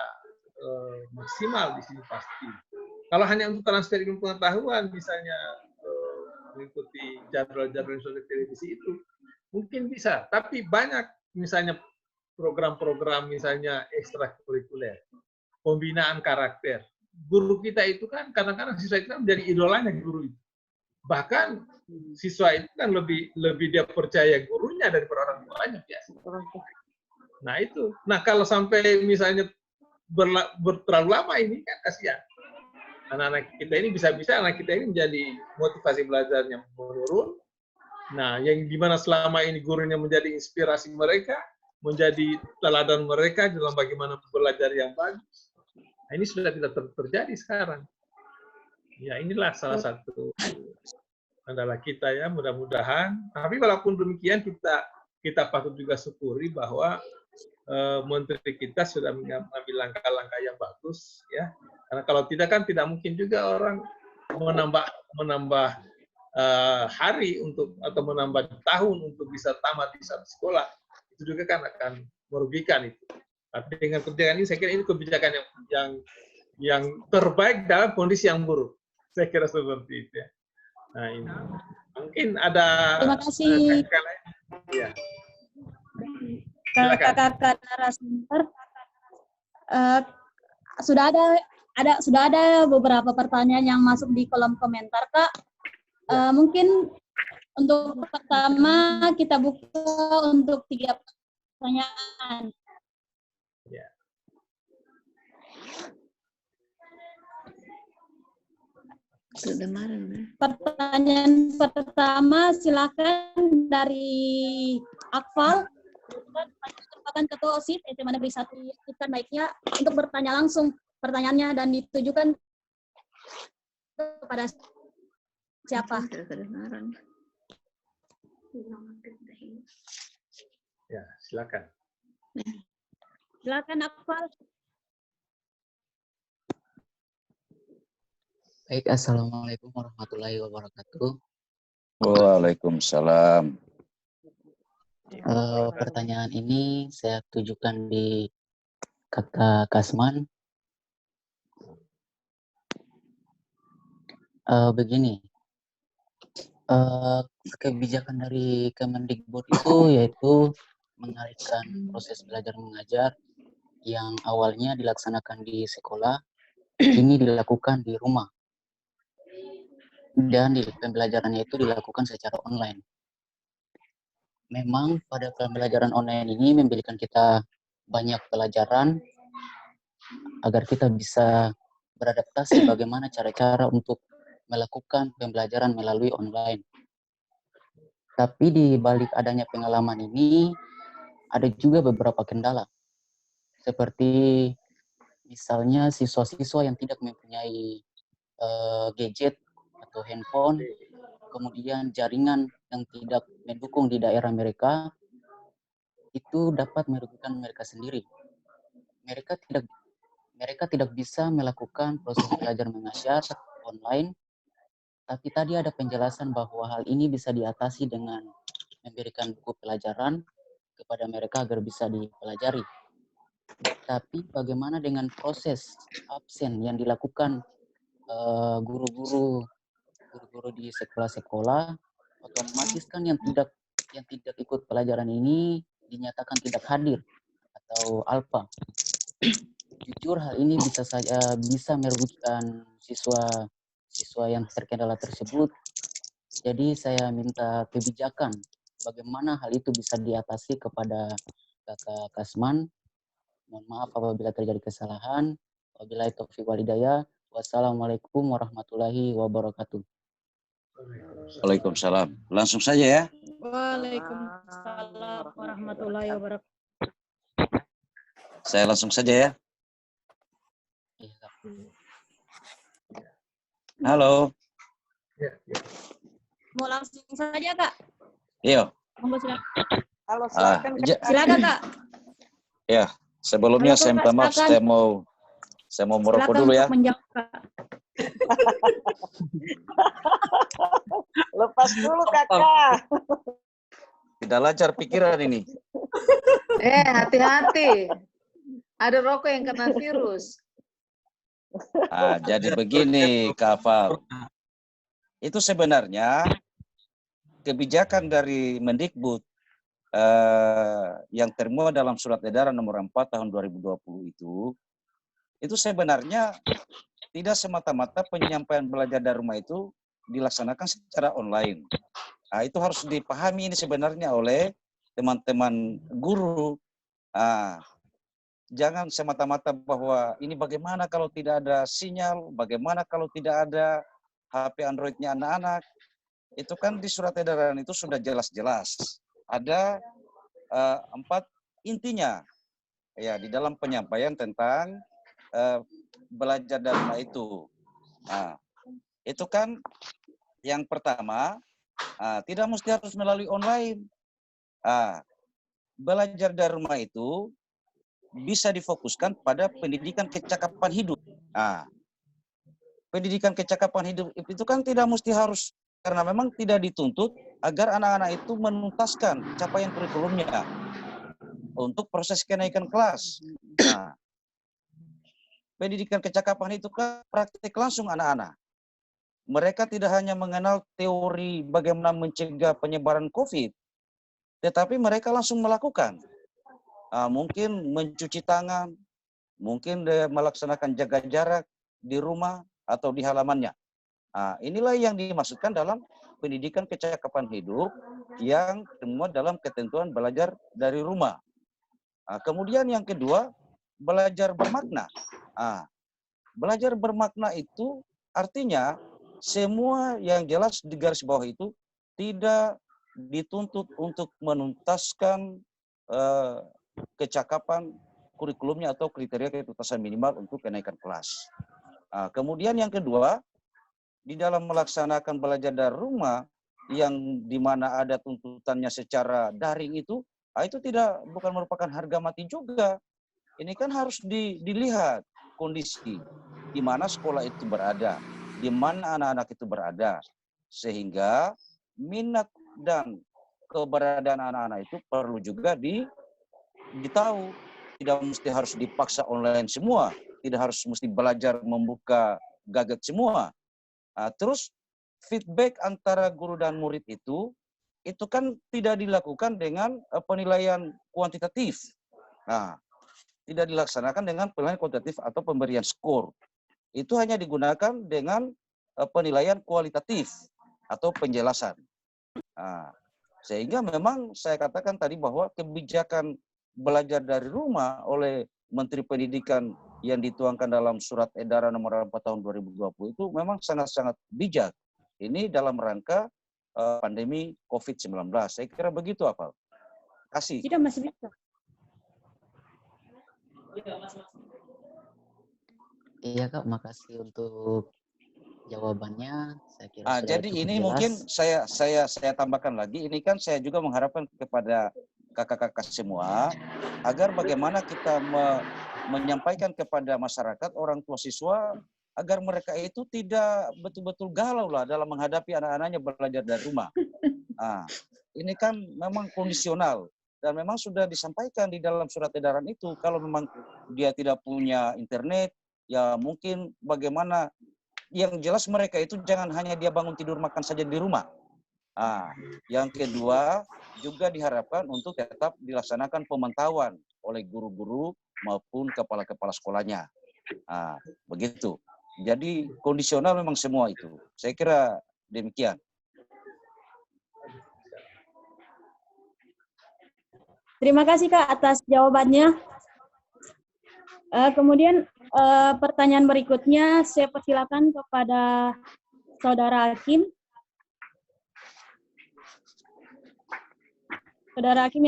maksimal di sini pasti. Kalau hanya untuk transfer ilmu pengetahuan, misalnya mengikuti jadwal-jadwal yang sudah televisi itu, mungkin bisa. Tapi banyak misalnya program-program misalnya ekstrakurikuler, pembinaan karakter. Guru kita itu kan kadang-kadang siswa itu kan menjadi idolanya guru itu. Bahkan siswa itu kan lebih dia percaya gurunya daripada orang tuanya biasa. Nah itu. Nah kalau sampai misalnya terlalu lama ini kan kasihan. Anak-anak kita ini bisa-bisa anak kita ini menjadi motivasi belajarnya menurun. Nah yang dimana selama ini gurunya menjadi inspirasi mereka, menjadi teladan mereka dalam bagaimana belajar yang bagus. Nah ini sudah tidak terjadi sekarang. Ya inilah salah satu adalah kita ya mudah-mudahan. Tapi walaupun demikian kita patut juga syukuri bahwa menteri kita sudah mengambil langkah-langkah yang bagus ya. Karena kalau tidak kan tidak mungkin juga orang menambah hari untuk atau menambah tahun untuk bisa tamat di satu sekolah. Itu juga kan akan merugikan itu. Tapi dengan kebijakan ini saya kira ini kebijakan yang terbaik dalam kondisi yang buruk. Saya kira seperti itu ya. Nah ini mungkin ada. Terima kasih. Ya. Kakak narasumber, sudah ada beberapa pertanyaan yang masuk di kolom komentar, Kak. Mungkin untuk pertama kita buka untuk 3 pertanyaan. Ya. Pertanyaan pertama silakan dari Akval. Merupakan ketua OSIS SMA Negeri 1 Ikan baiknya untuk bertanya langsung pertanyaannya dan ditujukan kepada siapa? Ya, silakan. Silakan Akval. Baik, assalamualaikum warahmatullahi wabarakatuh. Waalaikumsalam. Pertanyaan ini saya tujukan di Kakak Kasman. Begini, kebijakan dari Kemendikbud itu yaitu mengalihkan proses belajar mengajar yang awalnya dilaksanakan di sekolah, kini dilakukan di rumah. Dan pembelajarannya itu dilakukan secara online. Memang pada pembelajaran online ini memberikan kita banyak pelajaran agar kita bisa beradaptasi bagaimana cara-cara untuk melakukan pembelajaran melalui online. Tapi di balik adanya pengalaman ini, ada juga beberapa kendala. Seperti misalnya siswa-siswa yang tidak mempunyai gadget atau handphone, kemudian jaringan yang tidak mendukung di daerah mereka, itu dapat merugikan mereka sendiri. Mereka tidak bisa melakukan proses belajar mengajar online, tapi tadi ada penjelasan bahwa hal ini bisa diatasi dengan memberikan buku pelajaran kepada mereka agar bisa dipelajari. Tapi bagaimana dengan proses absen yang dilakukan guru-guru di sekolah-sekolah, otomatis kan yang tidak ikut pelajaran ini dinyatakan tidak hadir atau alfa. Jujur hal ini bisa merugikan siswa yang terkendala tersebut. Jadi saya minta kebijakan bagaimana hal itu bisa diatasi kepada Kakak Kasman. Mohon maaf apabila terjadi kesalahan. Wabillahi taufiq wal hidayah. Wassalamualaikum warahmatullahi wabarakatuh. Waalaikumsalam. Langsung saja ya. Waalaikumsalam warahmatullahi wabarakatuh. Saya langsung saja ya. Halo. Mau langsung saja, Kak? Iya. Monggo silakan. Halo, silakan. Silakan, Kak. Ya, sebelumnya Halo, saya minta maaf, saya mau merokok dulu ya. Menjawab, Kak. Lepas dulu, Kakak. Tidak lancar pikiran ini. Hati-hati. Ada rokok yang kena virus. Jadi begini, Kak Fal. Itu sebenarnya kebijakan dari Mendikbud yang termuat dalam Surat Edaran nomor 4 tahun 2020 itu sebenarnya tidak semata-mata penyampaian belajar dari rumah itu dilaksanakan secara online. Itu harus dipahami ini sebenarnya oleh teman-teman guru. Jangan semata-mata bahwa ini bagaimana kalau tidak ada sinyal, bagaimana kalau tidak ada HP Android-nya anak-anak. Itu kan di surat edaran itu sudah jelas-jelas. Ada 4 intinya ya di dalam penyampaian tentang belajar dari rumah itu. Itu kan yang pertama, tidak mesti harus melalui online. Belajar dari rumah itu bisa difokuskan pada pendidikan kecakapan hidup. Pendidikan kecakapan hidup itu kan tidak mesti harus, karena memang tidak dituntut agar anak-anak itu menuntaskan capaian kurikulumnya untuk proses kenaikan kelas. Pendidikan kecakapan itu kan praktik langsung anak-anak. Mereka tidak hanya mengenal teori bagaimana mencegah penyebaran COVID, tetapi mereka langsung melakukan. Mungkin mencuci tangan, mungkin melaksanakan jaga jarak di rumah atau di halamannya. Inilah yang dimaksudkan dalam pendidikan kecakapan hidup yang termuat dalam ketentuan belajar dari rumah. Kemudian yang kedua, belajar bermakna. Belajar bermakna itu artinya semua yang jelas di garis bawah itu tidak dituntut untuk menuntaskan kecakapan kurikulumnya atau kriteria ketuntasan minimal untuk kenaikan kelas. Kemudian yang kedua, di dalam melaksanakan belajar dari rumah yang dimana ada tuntutannya secara daring itu bukan merupakan harga mati juga. Ini kan harus dilihat kondisi di mana sekolah itu berada, di mana anak-anak itu berada, sehingga minat dan keberadaan anak-anak itu perlu juga ditahu. Tidak mesti harus dipaksa online semua, tidak harus mesti belajar membuka gadget semua. Terus feedback antara guru dan murid itu kan tidak dilakukan dengan penilaian kuantitatif. tidak dilaksanakan dengan penilaian kuantitatif atau pemberian skor. Itu hanya digunakan dengan penilaian kualitatif atau penjelasan. Nah, sehingga memang saya katakan tadi bahwa kebijakan belajar dari rumah oleh Menteri Pendidikan yang dituangkan dalam surat edaran nomor 4 tahun 2020 itu memang sangat-sangat bijak. Ini dalam rangka pandemi COVID-19. Saya kira begitu, Apal. Kasih. Tidak, masih bisa. Iya Kak, makasih untuk jawabannya. Saya kira sudah Jadi cukup ini jelas. mungkin saya tambahkan lagi. Ini kan saya juga mengharapkan kepada kakak-kakak semua agar bagaimana kita menyampaikan kepada masyarakat, orang tua siswa, agar mereka itu tidak betul-betul galau lah dalam menghadapi anak-anaknya belajar dari rumah. Nah, ini kan memang kondisional dan memang sudah disampaikan di dalam surat edaran itu. Kalau memang dia tidak punya internet, ya mungkin bagaimana. Yang jelas mereka itu jangan hanya dia bangun tidur makan saja di rumah. Yang kedua juga diharapkan untuk tetap dilaksanakan pemantauan oleh guru-guru maupun kepala-kepala sekolahnya. Begitu. Jadi kondisional memang semua itu. Saya kira demikian. Terima kasih Kak atas jawabannya. Kemudian pertanyaan berikutnya saya persilakan kepada Saudara Hakim. Saudara Hakim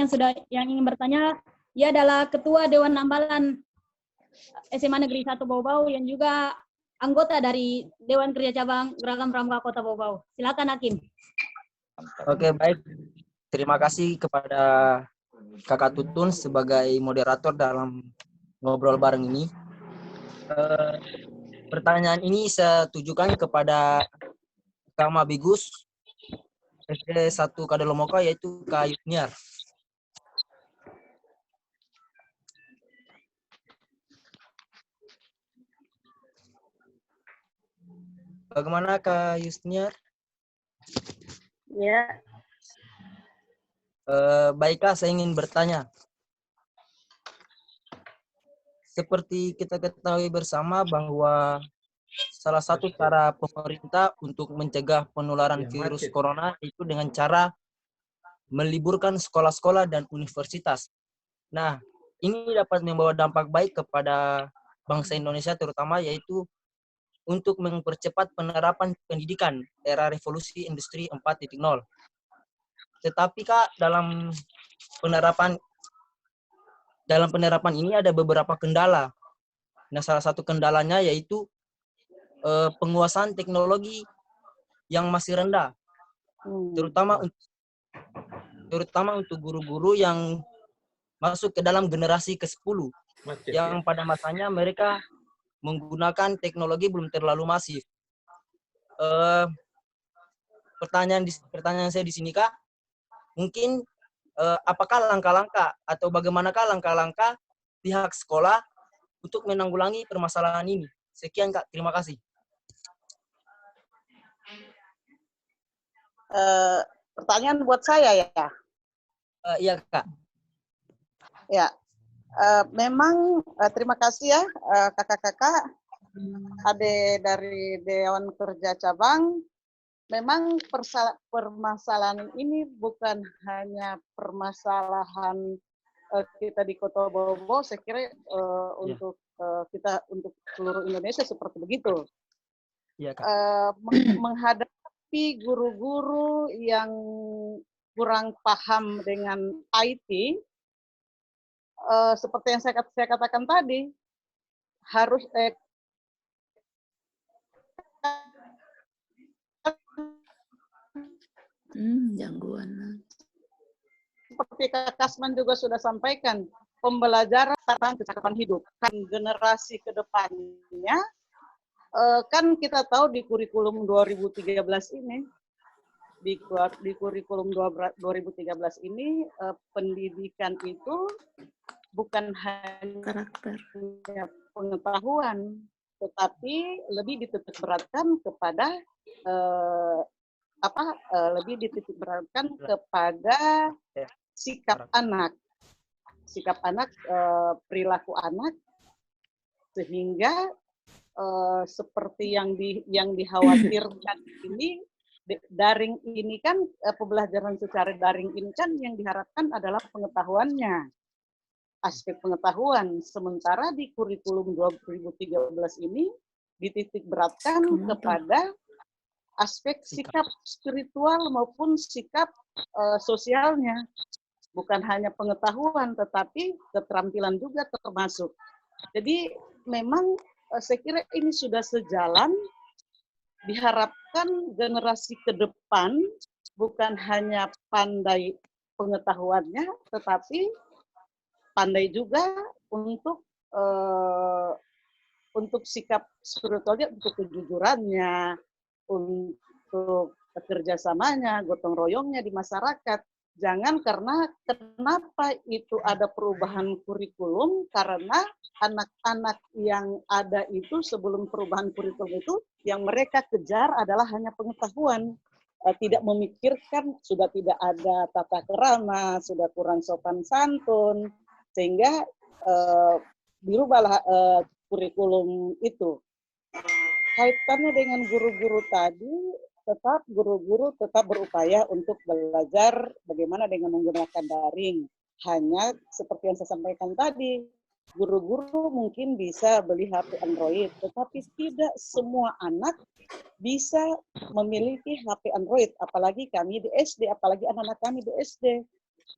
yang ingin bertanya, ia adalah Ketua Dewan Ambalan SMA Negeri 1 Bau-Bau yang juga anggota dari Dewan Kerja Cabang Gerakan Pramuka Kota Bau-Bau. Silakan Hakim. Oke, baik. Terima kasih kepada Kakak Tutun sebagai moderator dalam ngobrol bareng ini. Pertanyaan ini saya tujukan kepada Kak Mabigus SD 1 Kadelomoka, yaitu Kak Yusniar. Bagaimana Kak Yusniar? Ya. Baik Kak, saya ingin bertanya. Seperti kita ketahui bersama bahwa salah satu cara pemerintah untuk mencegah penularan virus corona itu dengan cara meliburkan sekolah-sekolah dan universitas. Nah, ini dapat membawa dampak baik kepada bangsa Indonesia terutama, yaitu untuk mempercepat penerapan pendidikan era revolusi industri 4.0. Tetapi Kak, dalam penerapan ini ada beberapa kendala. Nah, salah satu kendalanya yaitu penguasaan teknologi yang masih rendah, terutama untuk guru-guru yang masuk ke dalam generasi ke-10, yang pada masanya mereka menggunakan teknologi belum terlalu masif. Pertanyaan saya di sini Kak, mungkin apakah langkah-langkah atau bagaimanakah langkah-langkah pihak sekolah untuk menanggulangi permasalahan ini? Sekian Kak, terima kasih. Pertanyaan buat saya ya? Iya Kak. Ya, memang terima kasih ya kakak-kakak, adik dari Dewan Kerja Cabang. Memang permasalahan ini bukan hanya permasalahan kita di Kota Bau-Bau, saya kira untuk kita untuk seluruh Indonesia seperti begitu. Ya, Kak. Menghadapi guru-guru yang kurang paham dengan IT, seperti yang saya katakan tadi, harus gangguan. Seperti Kak Kasman juga sudah sampaikan, pembelajaran tentang kecakapan hidup. Kan generasi ke depannya, kan kita tahu di kurikulum 2013 ini, di kurikulum 2013 ini, pendidikan itu bukan hanya pengetahuan, tetapi lebih dititik beratkan kepada sikap anak. sikap anak, perilaku anak, sehingga seperti yang dikhawatirkan ini, daring ini kan, pembelajaran secara daring ini kan yang diharapkan adalah pengetahuannya, aspek pengetahuan. Sementara di kurikulum 2013 ini dititik beratkan kepada aspek sikap spiritual maupun sikap sosialnya. Bukan hanya pengetahuan, tetapi keterampilan juga termasuk. Jadi memang saya kira ini sudah sejalan. Diharapkan generasi ke depan bukan hanya pandai pengetahuannya, tetapi pandai juga untuk sikap spiritualnya, untuk kejujurannya, untuk kerjasamanya, gotong royongnya di masyarakat. Jangan karena kenapa itu ada perubahan kurikulum, karena anak-anak yang ada itu sebelum perubahan kurikulum itu yang mereka kejar adalah hanya pengetahuan, tidak memikirkan, sudah tidak ada tata krama, sudah kurang sopan santun, sehingga dirubahlah kurikulum itu. Kaitannya dengan guru-guru tadi, guru-guru tetap berupaya untuk belajar bagaimana dengan menggunakan daring. Hanya seperti yang saya sampaikan tadi, guru-guru mungkin bisa beli HP Android, tetapi tidak semua anak bisa memiliki HP Android, apalagi kami di SD, apalagi anak-anak kami di SD.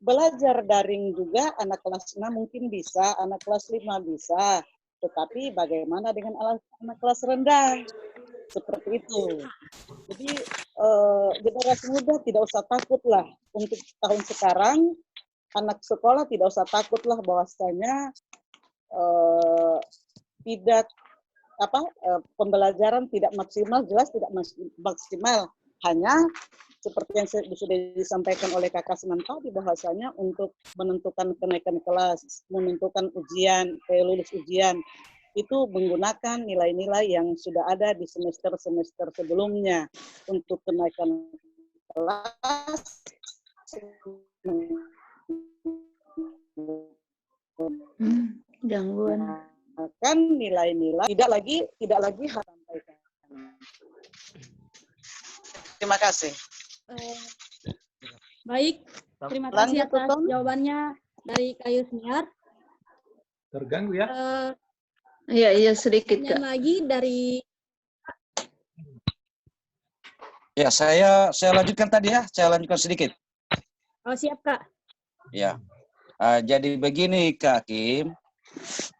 Belajar daring juga anak kelas 6 mungkin bisa, anak kelas 5 bisa, tetapi bagaimana dengan anak kelas rendah? Seperti itu. Jadi generasi muda tidak usah takutlah untuk tahun sekarang, anak sekolah tidak usah takutlah bahwasanya tidak pembelajaran tidak maksimal, jelas tidak maksimal. Hanya seperti yang sudah disampaikan oleh Kakak Senan tadi, bahwasanya untuk menentukan kenaikan kelas, menentukan ujian, lulus ujian, itu menggunakan nilai-nilai yang sudah ada di semester-semester sebelumnya. Untuk kenaikan kelas, gangguan. Kan nilai-nilai tidak lagi harus sampaikan. Terima kasih. Baik, terima kasih atas jawabannya dari Kak Yusniar. Terganggu ya? Iya sedikit Kak. Lagi dari Ya, saya lanjutkan tadi ya, saya lanjutkan sedikit. Oh, siap Kak. Ya, jadi begini Kak Kim,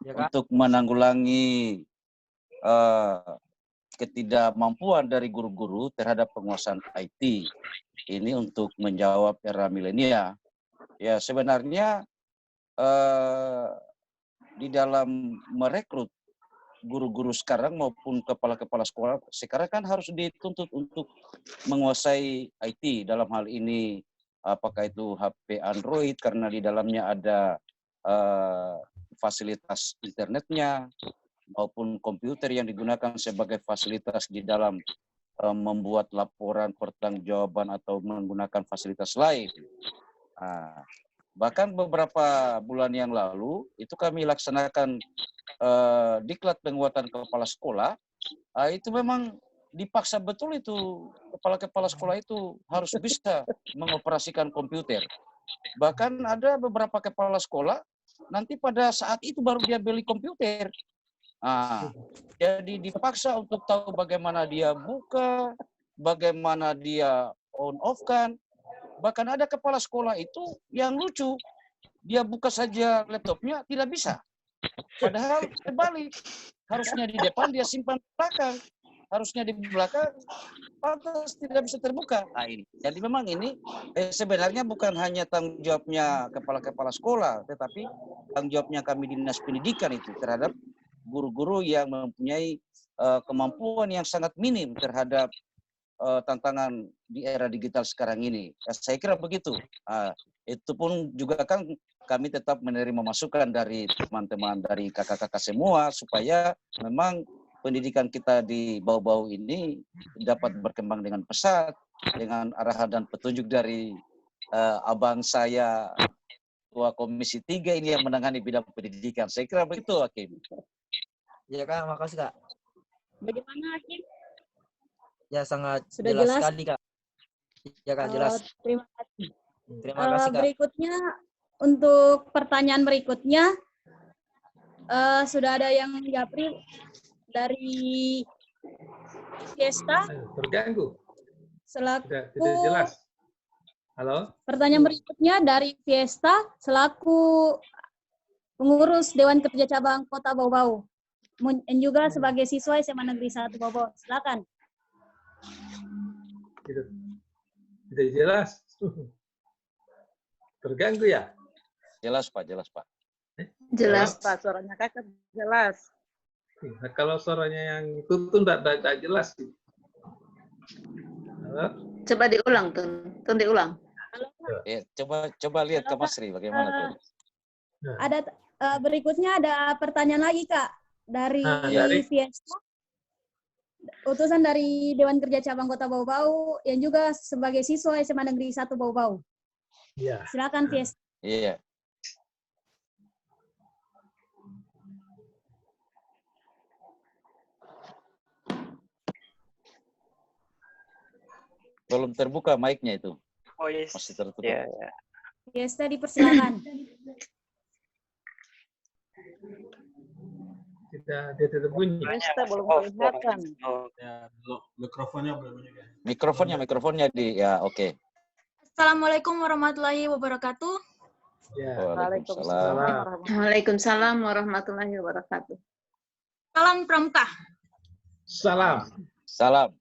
ya, Kak? Untuk menanggulangi ketidakmampuan dari guru-guru terhadap penguasaan IT, ini untuk menjawab era milenial. Ya, sebenarnya di dalam merekrut guru-guru sekarang maupun kepala-kepala sekolah sekarang kan harus dituntut untuk menguasai IT, dalam hal ini apakah itu HP Android karena di dalamnya ada fasilitas internetnya maupun komputer yang digunakan sebagai fasilitas di dalam membuat laporan pertanggungjawaban atau menggunakan fasilitas lain. Bahkan beberapa bulan yang lalu itu kami laksanakan diklat penguatan kepala sekolah. Itu memang dipaksa betul itu kepala-kepala sekolah itu harus bisa mengoperasikan komputer. Bahkan ada beberapa kepala sekolah nanti pada saat itu baru dia beli komputer. Jadi dipaksa untuk tahu bagaimana dia buka, bagaimana dia on off kan. Bahkan ada kepala sekolah itu yang lucu, dia buka saja laptopnya tidak bisa. Padahal terbalik, harusnya di depan dia simpan di belakang, harusnya di belakang pantas tidak bisa terbuka. Ini. Jadi memang ini sebenarnya bukan hanya tanggung jawabnya kepala-kepala sekolah, tetapi tanggung jawabnya kami di Dinas Pendidikan itu terhadap guru-guru yang mempunyai kemampuan yang sangat minim terhadap tantangan di era digital sekarang ini. Saya kira begitu. Itu pun juga kan kami tetap menerima masukan dari teman-teman dari kakak-kakak semua supaya memang pendidikan kita di Bau-Bau ini dapat berkembang dengan pesat dengan arahan dan petunjuk dari abang saya Ketua Komisi 3 ini yang menangani bidang pendidikan. Saya kira begitu, Hakim. Ya Kak, makasih Kak. Bagaimana, Hakim? Ya sangat Sudah jelas jelas? sekali Kak. Ya Kak, jelas. Terima kasih. Terima kasih Kak. Berikutnya, untuk pertanyaan berikutnya, sudah ada yang japri dari Fiesta. Terganggu. Selaku Tidak jelas. Halo? pertanyaan berikutnya dari Fiesta selaku pengurus Dewan Kerja Cabang Kota Bau-Bau dan juga sebagai siswa SMA Negeri 1 Bau-Bau. Silakan. Tidak jelas. Terganggu ya? Jelas Pak, jelas Pak. Jelas. Pak, suaranya Kakak jelas. Nah, kalau suaranya yang itu tuh tidak jelas. Halo? Coba diulang, Tun diulang. Ya, coba lihat Kak Masri bagaimana tuh. Ada berikutnya ada pertanyaan lagi Kak dari Fiesta, utusan dari Dewan Kerja Cabang Kota Bau-Bau yang juga sebagai siswa SMA Negeri 1 Bau-Bau. Iya. Silakan Fiesta. Iya. Belum terbuka mic-nya itu. Oh yes. Masih tertutup. Ya, ya. Fiesta dipersilakan. Dia tidak bunyi. Fiesta belum kelihatan. Ya, mikrofonnya belum bunyi. Mikrofonnya di ya oke. Assalamualaikum warahmatullahi wabarakatuh. Ya. Waalaikumsalam warahmatullahi wabarakatuh. Salam Pramuka. Salam. Salam.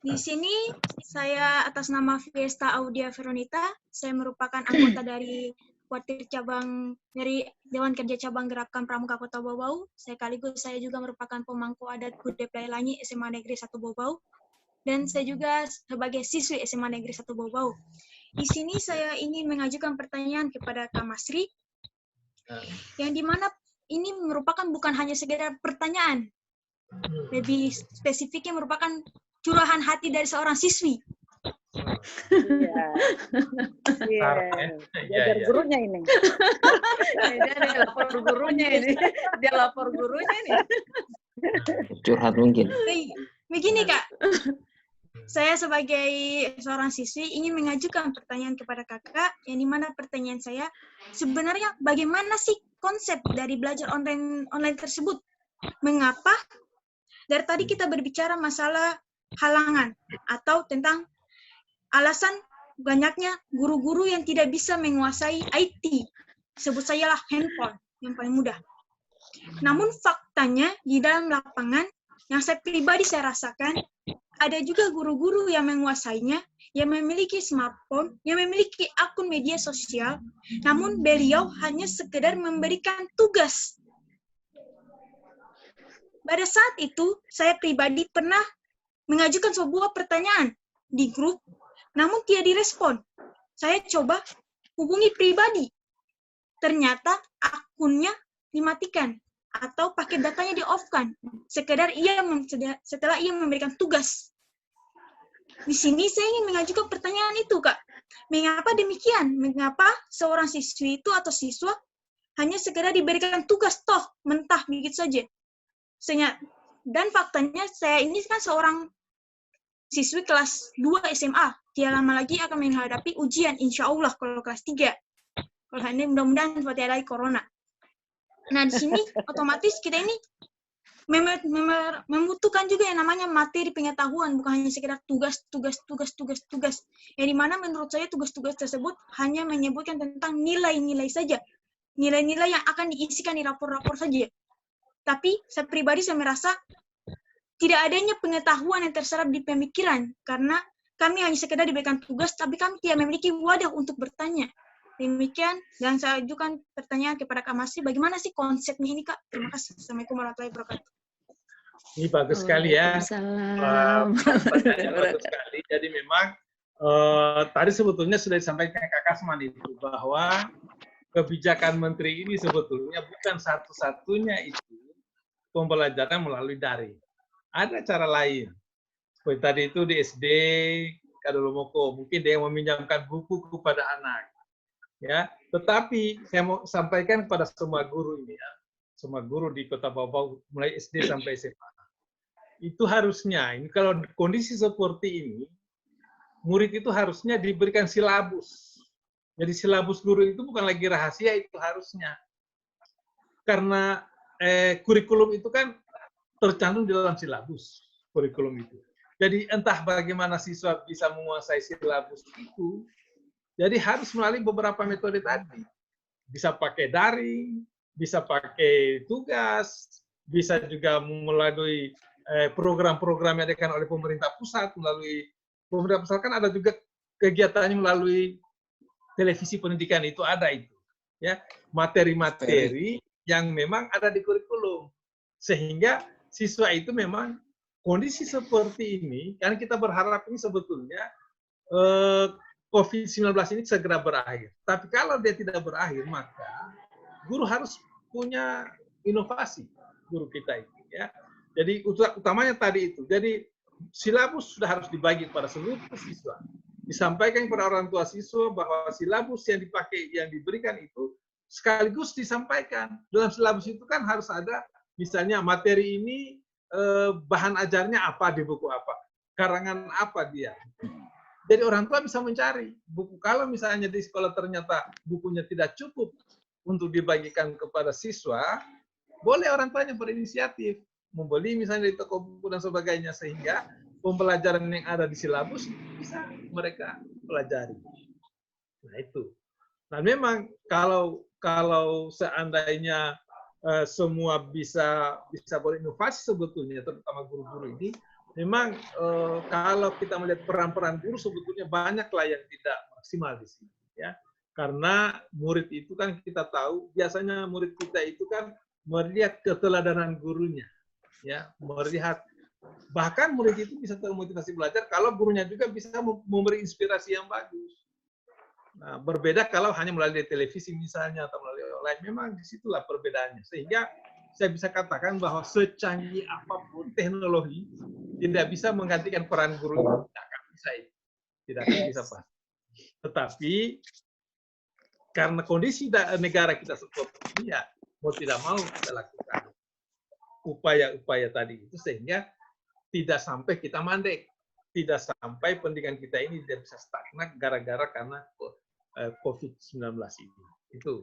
Di sini saya atas nama Fiesta Audia Veronita, saya merupakan anggota dari Kuartir Cabang dari Dewan Kerja Cabang Gerakan Pramuka Kota Bau-Bau. Sekaligus saya juga merupakan pemangku adat Gudep Lailangi SMA Negeri 1 Bau-Bau. Dan saya juga sebagai siswi SMA Negeri 1 Bau-Bau. Di sini saya ingin mengajukan pertanyaan kepada Kak Masri, yang dimana ini merupakan bukan hanya sekedar pertanyaan, lebih spesifiknya merupakan curahan hati dari seorang siswi. Iya. Belajar gurunya ini. Dia lapor gurunya ini. Dia lapor gurunya ini. Curhat mungkin. Begini Kak, saya sebagai seorang siswi ingin mengajukan pertanyaan kepada kakak, yang dimana pertanyaan saya, sebenarnya bagaimana sih konsep dari belajar online tersebut? Mengapa? Dari tadi kita berbicara masalah halangan atau tentang alasan banyaknya guru-guru yang tidak bisa menguasai IT. Sebut sajalah handphone yang paling mudah. Namun faktanya di dalam lapangan yang saya pribadi saya rasakan, ada juga guru-guru yang menguasainya, yang memiliki smartphone, yang memiliki akun media sosial, namun beliau hanya sekedar memberikan tugas. Pada saat itu, saya pribadi pernah mengajukan sebuah pertanyaan di grup, namun tidak direspon. Saya coba hubungi pribadi. Ternyata akunnya dimatikan atau paket datanya di-off-kan. Setelah ia memberikan tugas. Di sini saya ingin mengajukan pertanyaan itu, Kak. Mengapa demikian? Mengapa seorang siswi itu atau siswa hanya sekedar diberikan tugas toh mentah begitu saja? Dan faktanya saya ini kan seorang siswi kelas 2 SMA. Tidak lama lagi akan menghadapi ujian, insya Allah kalau kelas 3. Kalau ini mudah-mudahan seperti ada corona. Nah, di sini otomatis kita ini membutuhkan juga yang namanya materi pengetahuan, bukan hanya sekedar tugas. Yang dimana menurut saya tugas-tugas tersebut hanya menyebutkan tentang nilai-nilai saja. Nilai-nilai yang akan diisikan di rapor-rapor saja. Tapi saya pribadi saya merasa tidak adanya pengetahuan yang terserap di pemikiran, karena kami hanya sekedar diberikan tugas, tapi kami tidak memiliki wadah untuk bertanya. Demikian, dan saya ajukan pertanyaan kepada Kak Masri, bagaimana sih konsepnya ini, Kak? Terima kasih. Assalamualaikum warahmatullahi wabarakatuh. Ini bagus sekali ya. Pertanyaannya bagus sekali. Jadi memang tadi sebetulnya sudah disampaikan Kak Kasman itu, bahwa kebijakan Menteri ini sebetulnya bukan satu-satunya itu pembelajaran melalui daring. Ada cara lain. Seperti tadi itu di SD, Kadolomoko, mungkin dia yang meminjamkan buku kepada anak. Ya, tetapi saya mau sampaikan kepada semua guru ini ya, semua guru di Kota Bau-Bau mulai SD sampai SMA. Itu harusnya ini kalau kondisi seperti ini, murid itu harusnya diberikan silabus. Jadi silabus guru itu bukan lagi rahasia, itu harusnya. Karena kurikulum itu kan tercantum di dalam silabus kurikulum itu. Jadi entah bagaimana siswa bisa menguasai silabus itu, jadi harus melalui beberapa metode tadi. Bisa pakai daring, bisa pakai tugas, bisa juga melalui program-program yang diadakan oleh pemerintah pusat, melalui pemerintah pusat kan ada juga kegiatannya melalui televisi pendidikan itu ada itu. Ya, materi-materi yang memang ada di kurikulum. Sehingga siswa itu memang kondisi seperti ini, karena kita berharap ini sebetulnya COVID-19 ini segera berakhir. Tapi kalau dia tidak berakhir, maka guru harus punya inovasi, guru kita itu. Ya. Jadi utamanya tadi itu. Jadi silabus sudah harus dibagi kepada seluruh siswa. Disampaikan kepada orang tua siswa bahwa silabus yang dipakai, yang diberikan itu sekaligus disampaikan. Dalam silabus itu kan harus ada, misalnya materi ini bahan ajarnya apa di buku apa, karangan apa dia. Jadi orang tua bisa mencari buku. Kalau misalnya di sekolah ternyata bukunya tidak cukup untuk dibagikan kepada siswa, boleh orang tuanya berinisiatif membeli misalnya di toko buku dan sebagainya, sehingga pembelajaran yang ada di silabus bisa mereka pelajari. Nah itu. Nah memang kalau seandainya semua bisa berinovasi sebetulnya, terutama guru-guru ini, memang kalau kita melihat peran-peran guru sebetulnya banyaklah yang tidak maksimal di sini, ya. Karena murid itu kan kita tahu biasanya murid kita itu kan melihat keteladanan gurunya, ya, melihat bahkan murid itu bisa termotivasi belajar kalau gurunya juga bisa memberi inspirasi yang bagus. Nah, berbeda kalau hanya melalui televisi misalnya atau melalui online, memang disitulah perbedaannya. Sehingga saya bisa katakan bahwa secanggih apapun teknologi tidak bisa menggantikan peran guru itu. Tidak akan bisa itu. Tidak akan bisa pasti. Tetapi karena kondisi negara kita seperti ini, ya mau tidak mau kita lakukan upaya-upaya tadi itu sehingga tidak sampai kita mandek, tidak sampai pendidikan kita ini tidak bisa stagnan gara-gara karena COVID-19 ini. Itu.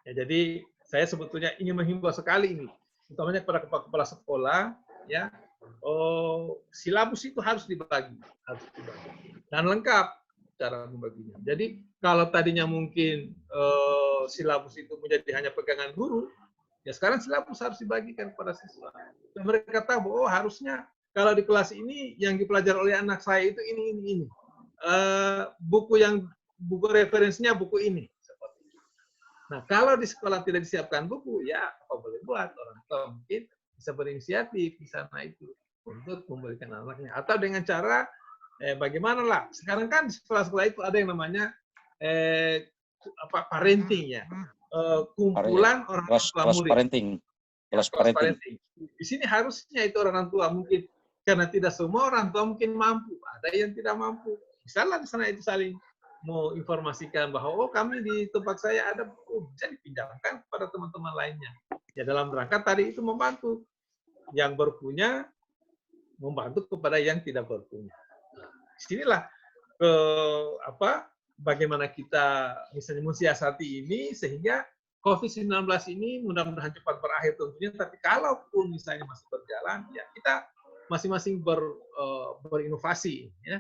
Ya, jadi saya sebetulnya ingin menghimbau sekali ini, utamanya kepada kepala sekolah, ya, silabus itu harus dibagi, dan lengkap cara membaginya. Jadi kalau tadinya mungkin silabus itu menjadi hanya pegangan guru, ya sekarang silabus harus dibagikan kepada siswa. Dan mereka tahu, oh harusnya kalau di kelas ini yang dipelajari oleh anak saya itu ini. Buku referensinya buku ini. Nah, kalau di sekolah tidak disiapkan buku, ya apa boleh buat, orang tua mungkin bisa berinisiatif di sana itu untuk memberikan anaknya. Atau dengan cara bagaimana lah. Sekarang kan di sekolah-sekolah itu ada yang namanya parenting ya. Kumpulan orang tua murid. Kelas parenting. Di sini harusnya itu orang tua mungkin karena tidak semua orang tua mungkin mampu, ada yang tidak mampu. Misalnya di sana itu saling mau informasikan bahwa oh kami di tempat saya ada buku, bisa dipinjamkan kepada teman-teman lainnya. Ya dalam rangka tadi itu membantu yang berpunya, membantu kepada yang tidak berpunya. Nah, disinilah bagaimana kita misalnya mensiasati ini sehingga COVID-19 ini mudah-mudahan cepat berakhir tentunya. Tapi kalaupun misalnya masih berjalan, ya kita masing-masing berinovasi, ya.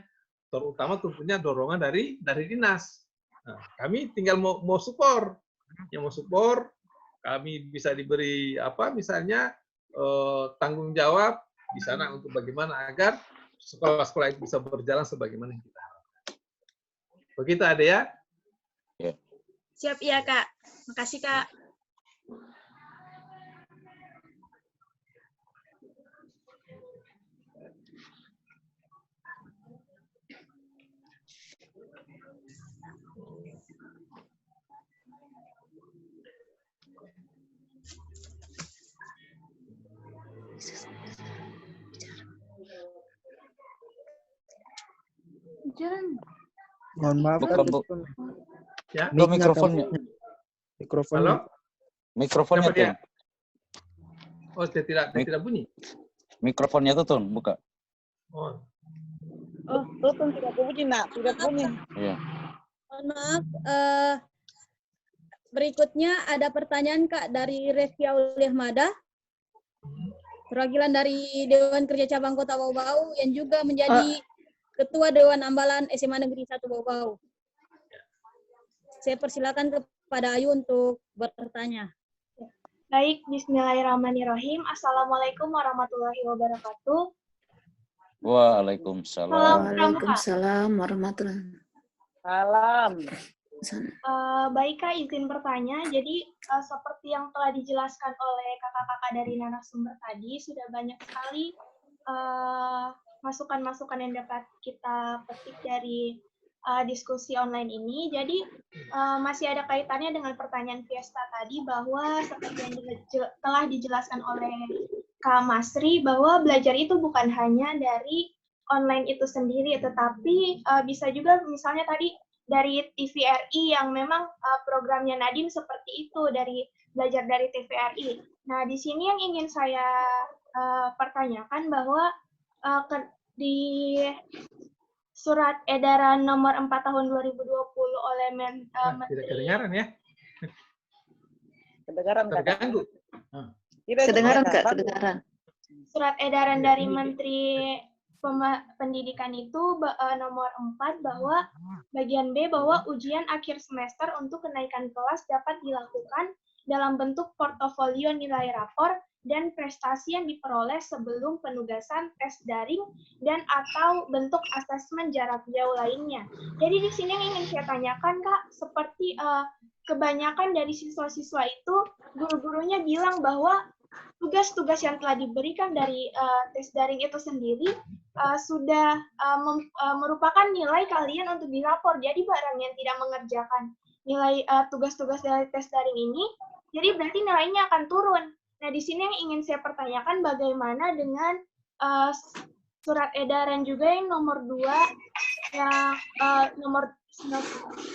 Terutama tentunya dorongan dari dinas. Nah, kami tinggal mau support, yang mau support, kami bisa diberi misalnya tanggung jawab di sana untuk bagaimana agar sekolah-sekolah itu bisa berjalan sebagaimana yang kita harapkan. Begitu ada ya? Siap ya Kak, makasih Kak. Mohon maaf, Bukan, Bu. Ya. Tuh mikrofonnya. Halo? Mikrofonnya Dapat tuh. ya? Oh, tidak bunyi. Mikrofonnya tuh buka. Oh. Oh, tuh tidak bunyi, nak, tidak bunyi. Iya. Mohon maaf, berikutnya ada pertanyaan Kak dari Revia Uliahmada, perwakilan dari Dewan Kerja Cabang Kota Bau-Bau yang juga menjadi Ketua Dewan Ambalan SMA Negeri 1 Bau-Bau. Saya persilakan kepada Ayu untuk bertanya. Baik, bismillahirrahmanirrahim. Assalamualaikum warahmatullahi wabarakatuh. Waalaikumsalam. Waalaikumsalam warahmatullahi wabarakatuh. Baik Kak, izin bertanya. Jadi seperti yang telah dijelaskan oleh kakak-kakak dari narasumber tadi, sudah banyak sekali masukan-masukan yang dapat kita petik dari diskusi online ini. Jadi masih ada kaitannya dengan pertanyaan Fiesta tadi, bahwa seperti yang telah dijelaskan oleh Kak Masri, bahwa belajar itu bukan hanya dari online itu sendiri, tetapi bisa juga misalnya tadi dari TVRI yang memang programnya Nadiem seperti itu, dari belajar dari TVRI. Nah, di sini yang ingin saya pertanyakan bahwa di Surat Edaran Nomor 4 Tahun 2020 oleh Tidak kedengaran ya? Kedengaran, terganggu. Kedengaran, Kak, kedengaran. Surat Edaran dari Menteri Pendidikan itu nomor 4 bahwa bagian B bahwa ujian akhir semester untuk kenaikan kelas dapat dilakukan dalam bentuk portofolio nilai rapor dan prestasi yang diperoleh sebelum penugasan tes daring dan atau bentuk asesmen jarak jauh lainnya. Jadi di sini yang ingin saya tanyakan Kak, seperti kebanyakan dari siswa-siswa itu guru-gurunya bilang bahwa tugas-tugas yang telah diberikan dari tes daring itu sendiri sudah merupakan nilai kalian untuk dirapor. Jadi barang yang tidak mengerjakan nilai tugas-tugas dari tes daring ini, jadi berarti nilainya akan turun. Nah, di sini yang ingin saya pertanyakan bagaimana dengan surat edaran juga yang nomor 2, yang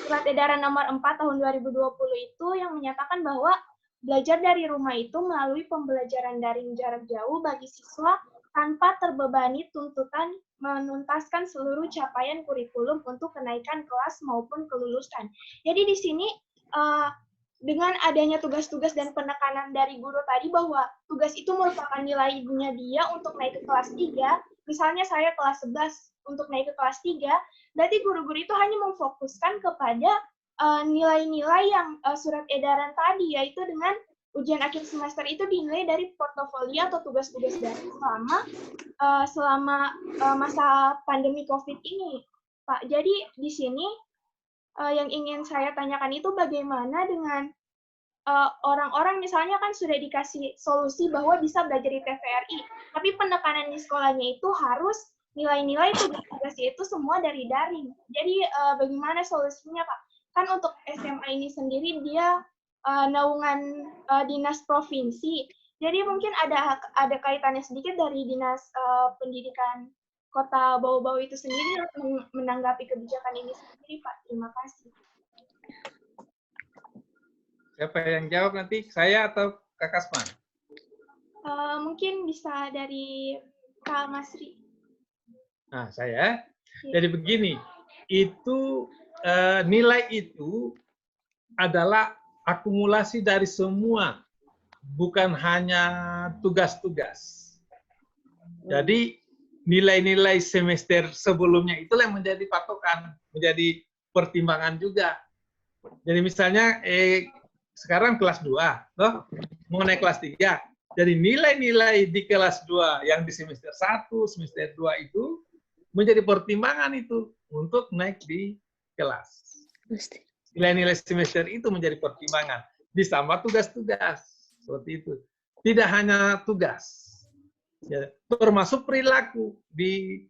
surat edaran nomor 4 tahun 2020 itu yang menyatakan bahwa belajar dari rumah itu melalui pembelajaran daring jarak jauh bagi siswa tanpa terbebani tuntutan menuntaskan seluruh capaian kurikulum untuk kenaikan kelas maupun kelulusan. Jadi di sini dengan adanya tugas-tugas dan penekanan dari guru tadi bahwa tugas itu merupakan nilai ibunya dia untuk naik ke kelas 3, misalnya saya kelas 11 untuk naik ke kelas 3, berarti guru-guru itu hanya memfokuskan kepada nilai-nilai yang surat edaran tadi, yaitu dengan ujian akhir semester itu dinilai dari portofolio atau tugas-tugas dari selama masa pandemi COVID ini, Pak. Jadi di sini yang ingin saya tanyakan itu bagaimana dengan orang-orang misalnya kan sudah dikasih solusi bahwa bisa belajar di TVRI, tapi penekanan di sekolahnya itu harus nilai-nilai tugas-tugas itu semua dari daring. Jadi bagaimana solusinya, Pak? Kan untuk SMA ini sendiri dia naungan dinas provinsi. Jadi mungkin ada kaitannya sedikit dari dinas pendidikan Kota Bau-Bau itu sendiri menanggapi kebijakan ini sendiri, Pak. Terima kasih. Siapa yang jawab nanti? Saya atau Kak Kasman? Mungkin bisa dari Kak Masri. Nah, saya. Jadi begini, itu nilai itu adalah akumulasi dari semua, bukan hanya tugas-tugas. Jadi nilai-nilai semester sebelumnya itulah yang menjadi patokan, menjadi pertimbangan juga. Jadi misalnya sekarang kelas 2, loh, mau naik kelas 3. Jadi nilai-nilai di kelas 2 yang di semester 1, semester 2 itu menjadi pertimbangan itu untuk naik di kelas. Nilai-nilai semester itu menjadi pertimbangan. Ditambah tugas-tugas. Seperti itu. Tidak hanya tugas. Ya, termasuk perilaku di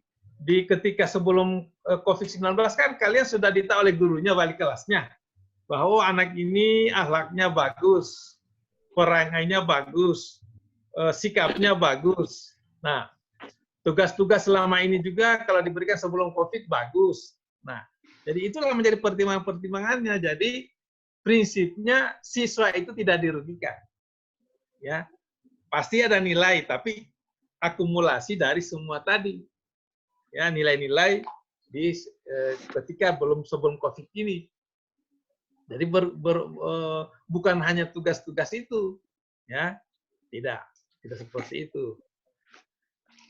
ketika sebelum COVID-19 kan kalian sudah ditahu oleh gurunya wali kelasnya bahwa anak ini akhlaknya bagus, perangainya bagus, sikapnya bagus. Nah, tugas-tugas selama ini juga kalau diberikan sebelum COVID bagus. Nah, Jadi itulah menjadi pertimbangan-pertimbangannya. Jadi prinsipnya siswa itu tidak dirugikan. Ya, pasti ada nilai, tapi akumulasi dari semua tadi. Ya, nilai-nilai di ketika sebelum COVID ini. Jadi bukan hanya tugas-tugas itu, ya, tidak seperti itu.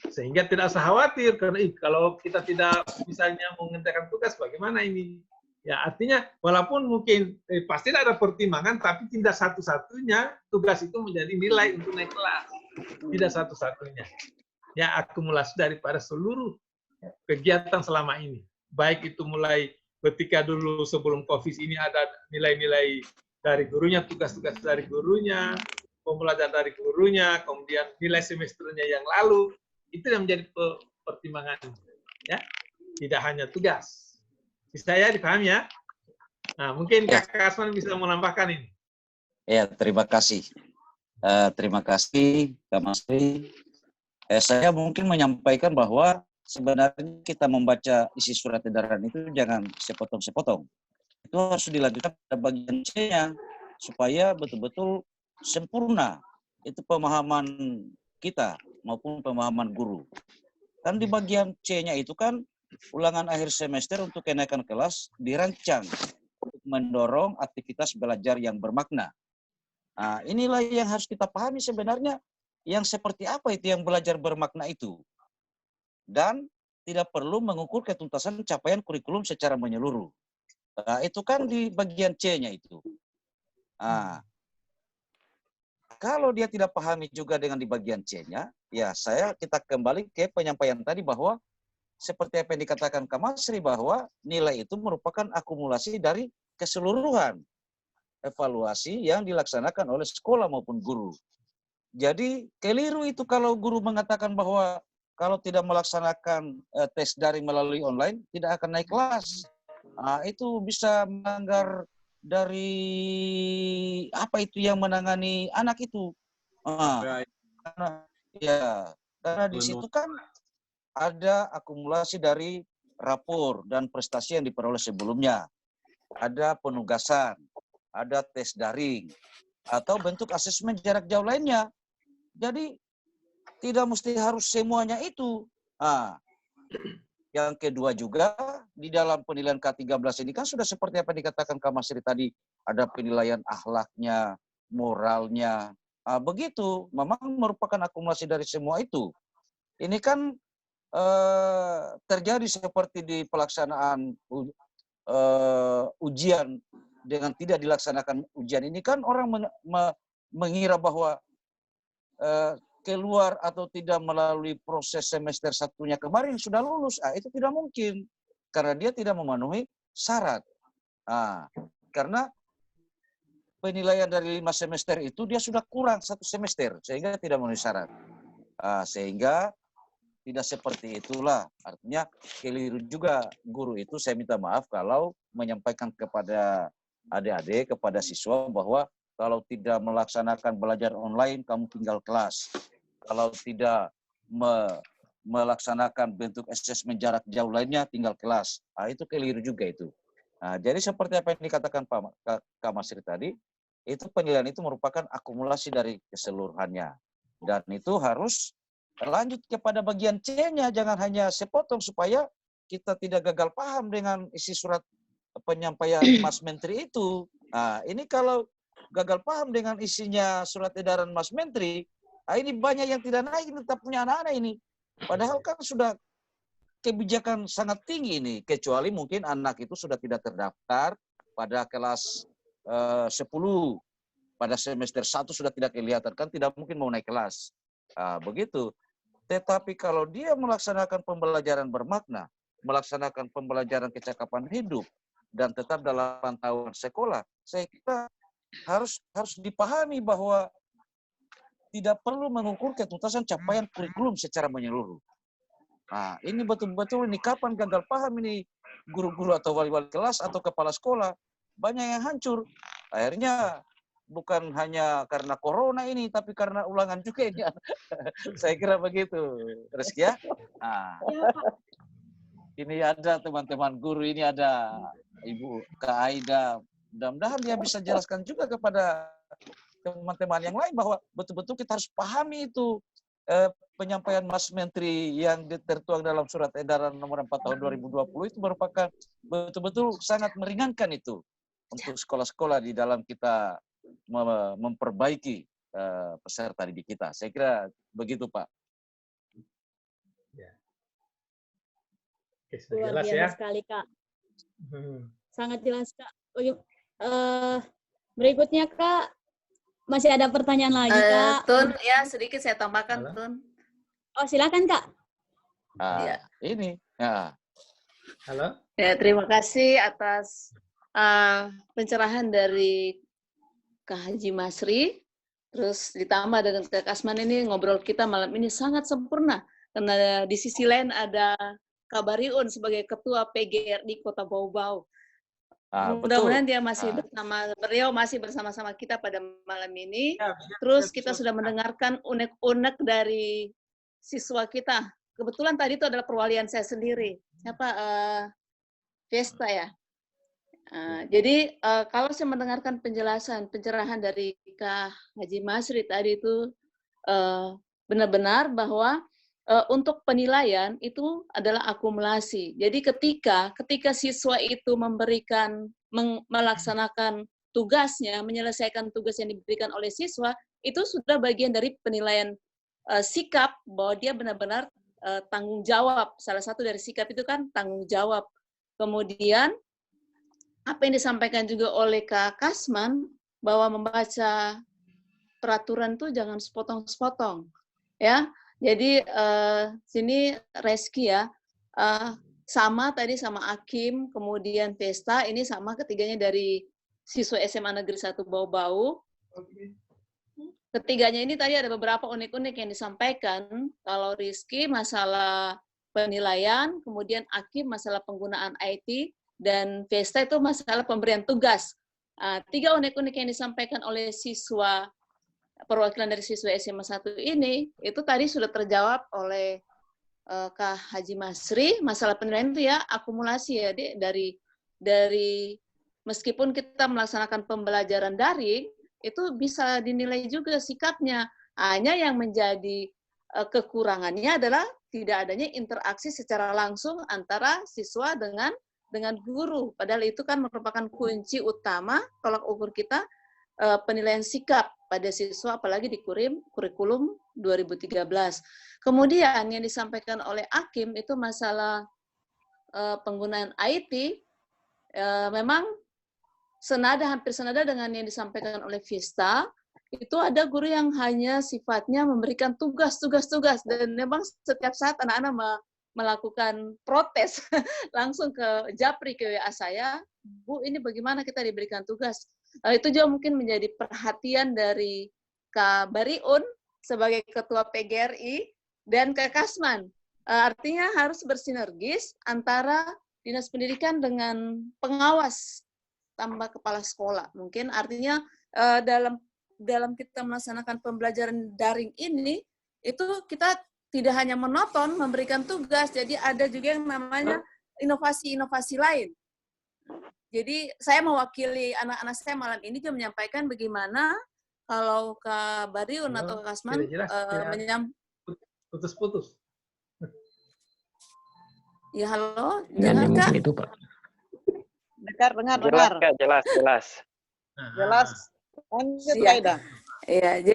Sehingga tidak usah khawatir karena kalau kita tidak misalnya mengerjakan tugas bagaimana ini? Ya artinya walaupun mungkin pasti ada pertimbangan, tapi tidak satu-satunya tugas itu menjadi nilai untuk naik kelas. Tidak satu-satunya. Ya akumulasi daripada seluruh kegiatan selama ini. Baik itu mulai ketika dulu sebelum COVID ini ada nilai-nilai dari gurunya, tugas-tugas dari gurunya, pembelajaran dari gurunya, kemudian nilai semesternya yang lalu, itu yang menjadi pertimbangan, ya, tidak hanya tugas. Saya dipahami ya. Nah, mungkin Kakak Asman bisa menambahkan ini. Ya, terima kasih. Terima kasih, Kak Masri. Saya mungkin menyampaikan bahwa sebenarnya kita membaca isi surat edaran itu jangan sepotong-sepotong. Itu harus dilanjutkan pada bagian C-nya supaya betul-betul sempurna. Itu pemahaman kita maupun pemahaman guru. Kan di bagian C-nya itu kan ulangan akhir semester untuk kenaikan kelas dirancang untuk mendorong aktivitas belajar yang bermakna. Nah, inilah yang harus kita pahami sebenarnya yang seperti apa itu yang belajar bermakna itu. Dan tidak perlu mengukur ketuntasan capaian kurikulum secara menyeluruh. Nah, itu kan di bagian C-nya itu. Nah, kalau dia tidak pahami juga dengan di bagian C-nya, ya kita kembali ke penyampaian tadi bahwa seperti apa yang dikatakan Kak Masri bahwa nilai itu merupakan akumulasi dari keseluruhan evaluasi yang dilaksanakan oleh sekolah maupun guru. Jadi keliru itu kalau guru mengatakan bahwa kalau tidak melaksanakan tes daring melalui online tidak akan naik kelas. Nah, itu bisa melanggar dari apa itu yang menangani anak itu. Karena di situ kan ada akumulasi dari rapor dan prestasi yang diperoleh sebelumnya. Ada penugasan, ada tes daring, atau bentuk asesmen jarak jauh lainnya. Jadi tidak mesti harus semuanya itu. Nah, yang kedua juga, di dalam penilaian K13 ini kan sudah seperti apa dikatakan Kak Masri tadi, ada penilaian akhlaknya, moralnya. Begitu, memang merupakan akumulasi dari semua itu. Ini kan terjadi seperti di pelaksanaan ujian dengan tidak dilaksanakan ujian ini kan orang mengira bahwa keluar atau tidak melalui proses semester satunya kemarin sudah lulus. Itu tidak mungkin karena dia tidak memenuhi syarat. Karena penilaian dari 5 semester itu dia sudah kurang 1 semester sehingga tidak memenuhi syarat. Sehingga tidak seperti itulah. Artinya keliru juga guru itu, saya minta maaf kalau menyampaikan kepada adik-adik, kepada siswa bahwa kalau tidak melaksanakan belajar online, kamu tinggal kelas. Kalau tidak melaksanakan bentuk asesmen jarak jauh lainnya, tinggal kelas. Itu keliru juga itu. Jadi seperti apa yang dikatakan Kak Masri tadi, itu penilaian itu merupakan akumulasi dari keseluruhannya. Dan itu harus lanjut kepada bagian C-nya, jangan hanya sepotong supaya kita tidak gagal paham dengan isi surat penyampaian Mas Menteri itu. Ini kalau gagal paham dengan isinya surat edaran Mas Menteri, ini banyak yang tidak naik tetap punya anak-anak ini. Padahal kan sudah kebijakan sangat tinggi ini, kecuali mungkin anak itu sudah tidak terdaftar pada kelas 10, pada semester 1 sudah tidak kelihatan, kan tidak mungkin mau naik kelas. Begitu. Tetapi kalau dia melaksanakan pembelajaran bermakna, melaksanakan pembelajaran kecakapan hidup, dan tetap dalam pantauan sekolah, saya kira harus dipahami bahwa tidak perlu mengukur ketuntasan capaian kurikulum secara menyeluruh. Ini betul-betul ini kapan gagal paham ini guru-guru atau wali-wali kelas atau kepala sekolah, banyak yang hancur. Akhirnya bukan hanya karena corona ini, tapi karena ulangan juga ini. Saya kira begitu, Rizky ya. Ini ada teman-teman guru, ini ada Ibu Kak Aida. Mudah-mudahan dia bisa jelaskan juga kepada teman-teman yang lain bahwa betul-betul kita harus pahami itu penyampaian Mas Menteri yang tertuang dalam surat edaran nomor 4 tahun 2020 itu merupakan betul-betul sangat meringankan itu untuk sekolah-sekolah di dalam kita memperbaiki peserta didik kita. Saya kira begitu, Pak. Ya. Oke, sudah Luar jelas biasa ya. sekali, Kak. Sangat jelas, Kak. Berikutnya, Kak, masih ada pertanyaan lagi, Kak. Tun, ya sedikit saya tambahkan, Tun. Oh, silakan, Kak. Ya. Ini. Ya. Halo. Ya, terima kasih atas pencerahan dari Kak Haji Masri. Terus ditambah dengan Kak Kasman, ini ngobrol kita malam ini sangat sempurna. Karena di sisi lain ada Kak Bariun sebagai Ketua PGRI Kota Bau-Bau. Mudah-mudahan dia masih beliau masih bersama-sama kita pada malam ini. Terus kita sudah mendengarkan unek-unek dari siswa kita. Kebetulan tadi itu adalah perwalian saya sendiri. Siapa? Fiesta ya. Jadi kalau saya mendengarkan pencerahan dari Kak Haji Masri tadi itu benar-benar bahwa untuk penilaian itu adalah akumulasi. Jadi ketika siswa itu melaksanakan tugasnya, menyelesaikan tugas yang diberikan oleh siswa, itu sudah bagian dari penilaian sikap bahwa dia benar-benar tanggung jawab. Salah satu dari sikap itu kan tanggung jawab. Kemudian apa yang disampaikan juga oleh Kak Kasman bahwa membaca peraturan itu jangan sepotong-sepotong, ya. Jadi sini Reski ya, sama tadi sama Akim, kemudian Pesta, ini sama ketiganya dari siswa SMA Negeri 1 Bau-Bau. Ketiganya ini tadi ada beberapa unik-unik yang disampaikan. Kalau Rizky masalah penilaian, kemudian Akim masalah penggunaan IT, dan Pesta itu masalah pemberian tugas. 3 unik-unik yang disampaikan oleh siswa perwakilan dari siswa SMA 1 ini, itu tadi sudah terjawab oleh Kak Haji Masri. Masalah penilaian itu ya akumulasi ya, dari meskipun kita melaksanakan pembelajaran daring, itu bisa dinilai juga sikapnya. Hanya yang menjadi kekurangannya adalah tidak adanya interaksi secara langsung antara siswa dengan guru. Padahal itu kan merupakan kunci utama tolak ukur kita penilaian sikap pada siswa, apalagi di kurikulum 2013. Kemudian yang disampaikan oleh Akim itu masalah penggunaan IT, memang hampir senada dengan yang disampaikan oleh Vista. Itu ada guru yang hanya sifatnya memberikan tugas, dan memang setiap saat anak-anak melakukan protes langsung ke Japri, ke WA saya, Bu, ini bagaimana kita diberikan tugas? Itu juga mungkin menjadi perhatian dari Kak Bariun sebagai Ketua PGRI dan Kak Kasman. Artinya harus bersinergis antara Dinas Pendidikan dengan pengawas tambah kepala sekolah. Mungkin artinya dalam kita melaksanakan pembelajaran daring ini, itu kita tidak hanya menonton, memberikan tugas, jadi ada juga yang namanya inovasi-inovasi lain. Jadi saya mewakili anak-anak saya malam ini juga menyampaikan bagaimana kalau Kak Bariun atau Kak Kasman putus-putus. Ya halo, dengar Kak? Itu Pak. Dengar. Jelas. Jelas. Lanjut Aida. Iya,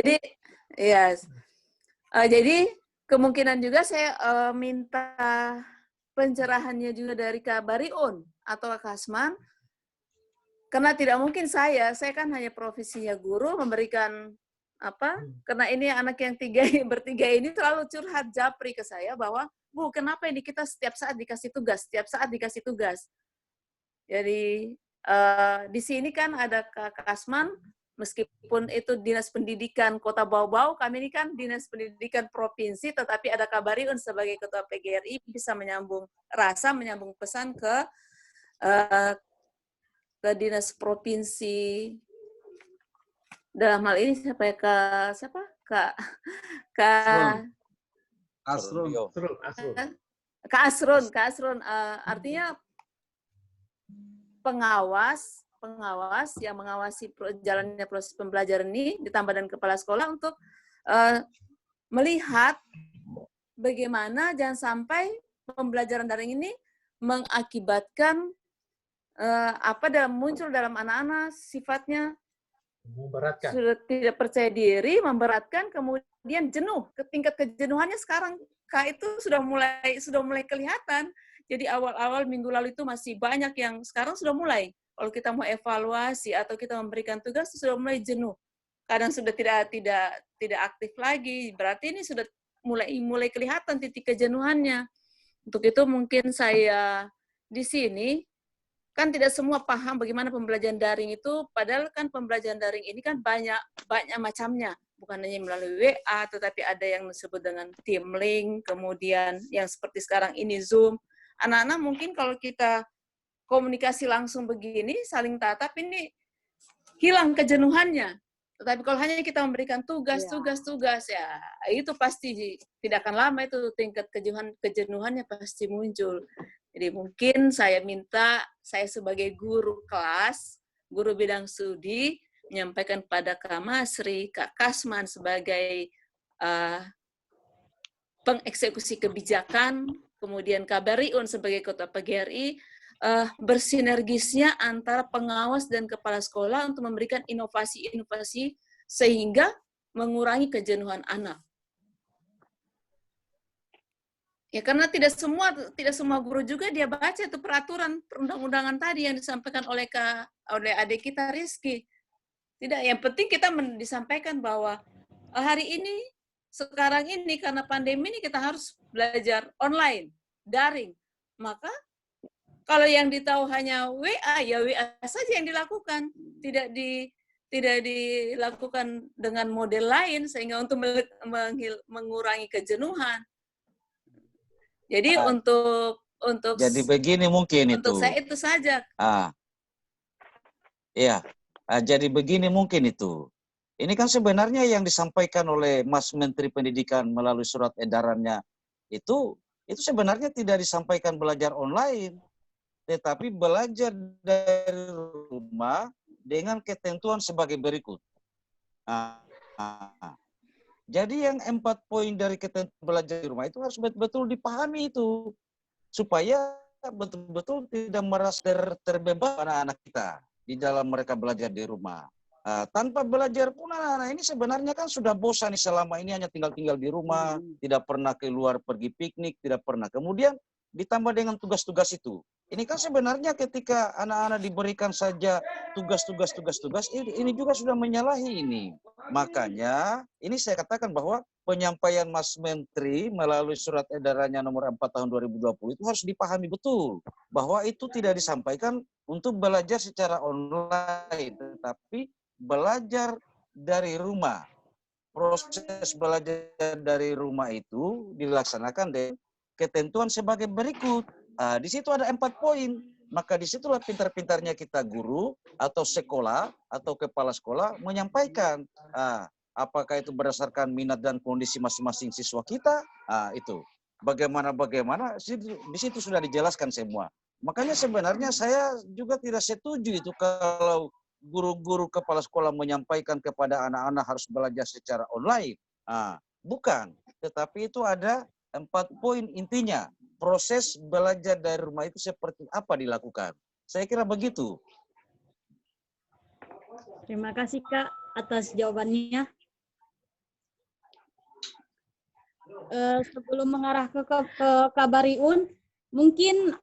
jadi kemungkinan juga saya minta pencerahannya juga dari Kak Bariun atau Kak Kasman. Karena tidak mungkin saya kan hanya profesinya guru memberikan karena ini anak yang bertiga ini selalu curhat Japri ke saya bahwa, Bu, kenapa ini kita setiap saat dikasih tugas. Jadi di sini kan ada Kak Kasman, meskipun itu Dinas Pendidikan Kota Bau-Bau, kami ini kan Dinas Pendidikan Provinsi, tetapi ada Kak Bariun sebagai Ketua PGRI bisa menyambung pesan ke Dinas Provinsi, dalam hal ini Kak Asrul. Kak Asrun, artinya pengawas yang mengawasi jalannya proses pembelajaran ini ditambah dengan kepala sekolah untuk melihat bagaimana jangan sampai pembelajaran daring ini mengakibatkan muncul dalam anak-anak sifatnya memberatkan, sudah tidak percaya diri, memberatkan, kemudian jenuh. Tingkat kejenuhannya sekarang Kak itu sudah mulai kelihatan. Jadi awal-awal minggu lalu itu masih banyak yang sekarang sudah mulai. Kalau kita mau evaluasi atau kita memberikan tugas sudah mulai jenuh. Kadang sudah tidak aktif lagi. Berarti ini sudah mulai kelihatan titik kejenuhannya. Untuk itu mungkin saya di sini kan tidak semua paham bagaimana pembelajaran daring itu, padahal kan pembelajaran daring ini kan banyak macamnya. Bukan hanya melalui WA, tetapi ada yang disebut dengan Team Link, kemudian yang seperti sekarang ini Zoom. Anak-anak mungkin kalau kita komunikasi langsung begini, saling tatap, ini hilang kejenuhannya. Tetapi kalau hanya kita memberikan tugas, ya itu pasti tidak akan lama itu tingkat kejenuhannya pasti muncul. Jadi mungkin saya minta saya sebagai guru kelas, guru bidang studi, menyampaikan pada Kak Masri, Kak Kasman sebagai pengeksekusi kebijakan, kemudian Kak Bariun sebagai Ketua PGRI, bersinergisnya antara pengawas dan kepala sekolah untuk memberikan inovasi-inovasi sehingga mengurangi kejenuhan anak. Ya karena tidak semua guru juga dia baca itu peraturan perundang-undangan tadi yang disampaikan oleh adik kita Rizky. Tidak, yang penting kita disampaikan bahwa hari ini, sekarang ini karena pandemi ini kita harus belajar online, daring. Maka kalau yang ditahu hanya WA, ya WA saja yang dilakukan. Tidak dilakukan dengan model lain sehingga untuk mengurangi kejenuhan. Jadi untuk jadi begini mungkin untuk itu. saya itu saja. Iya. Jadi begini mungkin itu. Ini kan sebenarnya yang disampaikan oleh Mas Menteri Pendidikan melalui surat edarannya itu sebenarnya tidak disampaikan belajar online, tetapi belajar dari rumah dengan ketentuan sebagai berikut. Jadi yang 4 poin dari ketentuan belajar di rumah itu harus betul-betul dipahami itu. Supaya betul-betul tidak merasa terbebas anak-anak kita di dalam mereka belajar di rumah. Tanpa belajar pun anak-anak ini sebenarnya kan sudah bosan nih selama ini hanya tinggal di rumah, tidak pernah keluar pergi piknik, tidak pernah. Kemudian ditambah dengan tugas-tugas itu. Ini kan sebenarnya ketika anak-anak diberikan saja tugas-tugas, ini juga sudah menyalahi ini. Makanya ini saya katakan bahwa penyampaian Mas Menteri melalui surat edarannya nomor 4 tahun 2020 itu harus dipahami betul. Bahwa itu tidak disampaikan untuk belajar secara online, tetapi belajar dari rumah. Proses belajar dari rumah itu dilaksanakan dengan ketentuan sebagai berikut. Di situ ada 4 poin. Maka disitulah pintar-pintarnya kita guru atau sekolah atau kepala sekolah menyampaikan apakah itu berdasarkan minat dan kondisi masing-masing siswa kita. Itu bagaimana di situ sudah dijelaskan semua. Makanya sebenarnya saya juga tidak setuju itu kalau guru-guru kepala sekolah menyampaikan kepada anak-anak harus belajar secara online. Bukan, tetapi itu ada 4 poin intinya. Proses belajar dari rumah itu seperti apa dilakukan. Saya kira begitu. Terima kasih Kak atas jawabannya. Sebelum mengarah ke Kak Bariun, mungkin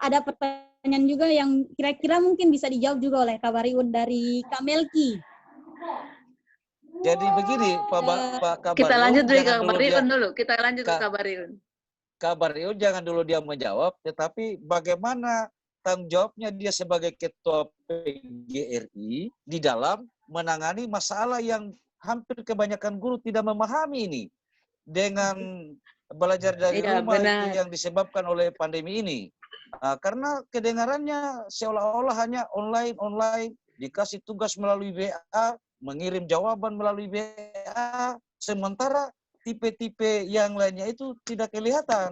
ada pertanyaan juga yang kira-kira mungkin bisa dijawab juga oleh Kak Bariun dari Kak Melki. Jadi begini, Pak Kak Bariun. Kita lanjut dulu ke Kak Bariun dulu. Kita lanjut ke Kak Bariun. Kak Bariun jangan dulu dia menjawab, tetapi bagaimana tanggung jawabnya dia sebagai Ketua PGRI di dalam menangani masalah yang hampir kebanyakan guru tidak memahami ini dengan belajar dari rumah itu yang disebabkan oleh pandemi ini. Karena kedengarannya seolah-olah hanya online, dikasih tugas melalui WA, mengirim jawaban melalui WA, sementara tipe-tipe yang lainnya itu tidak kelihatan.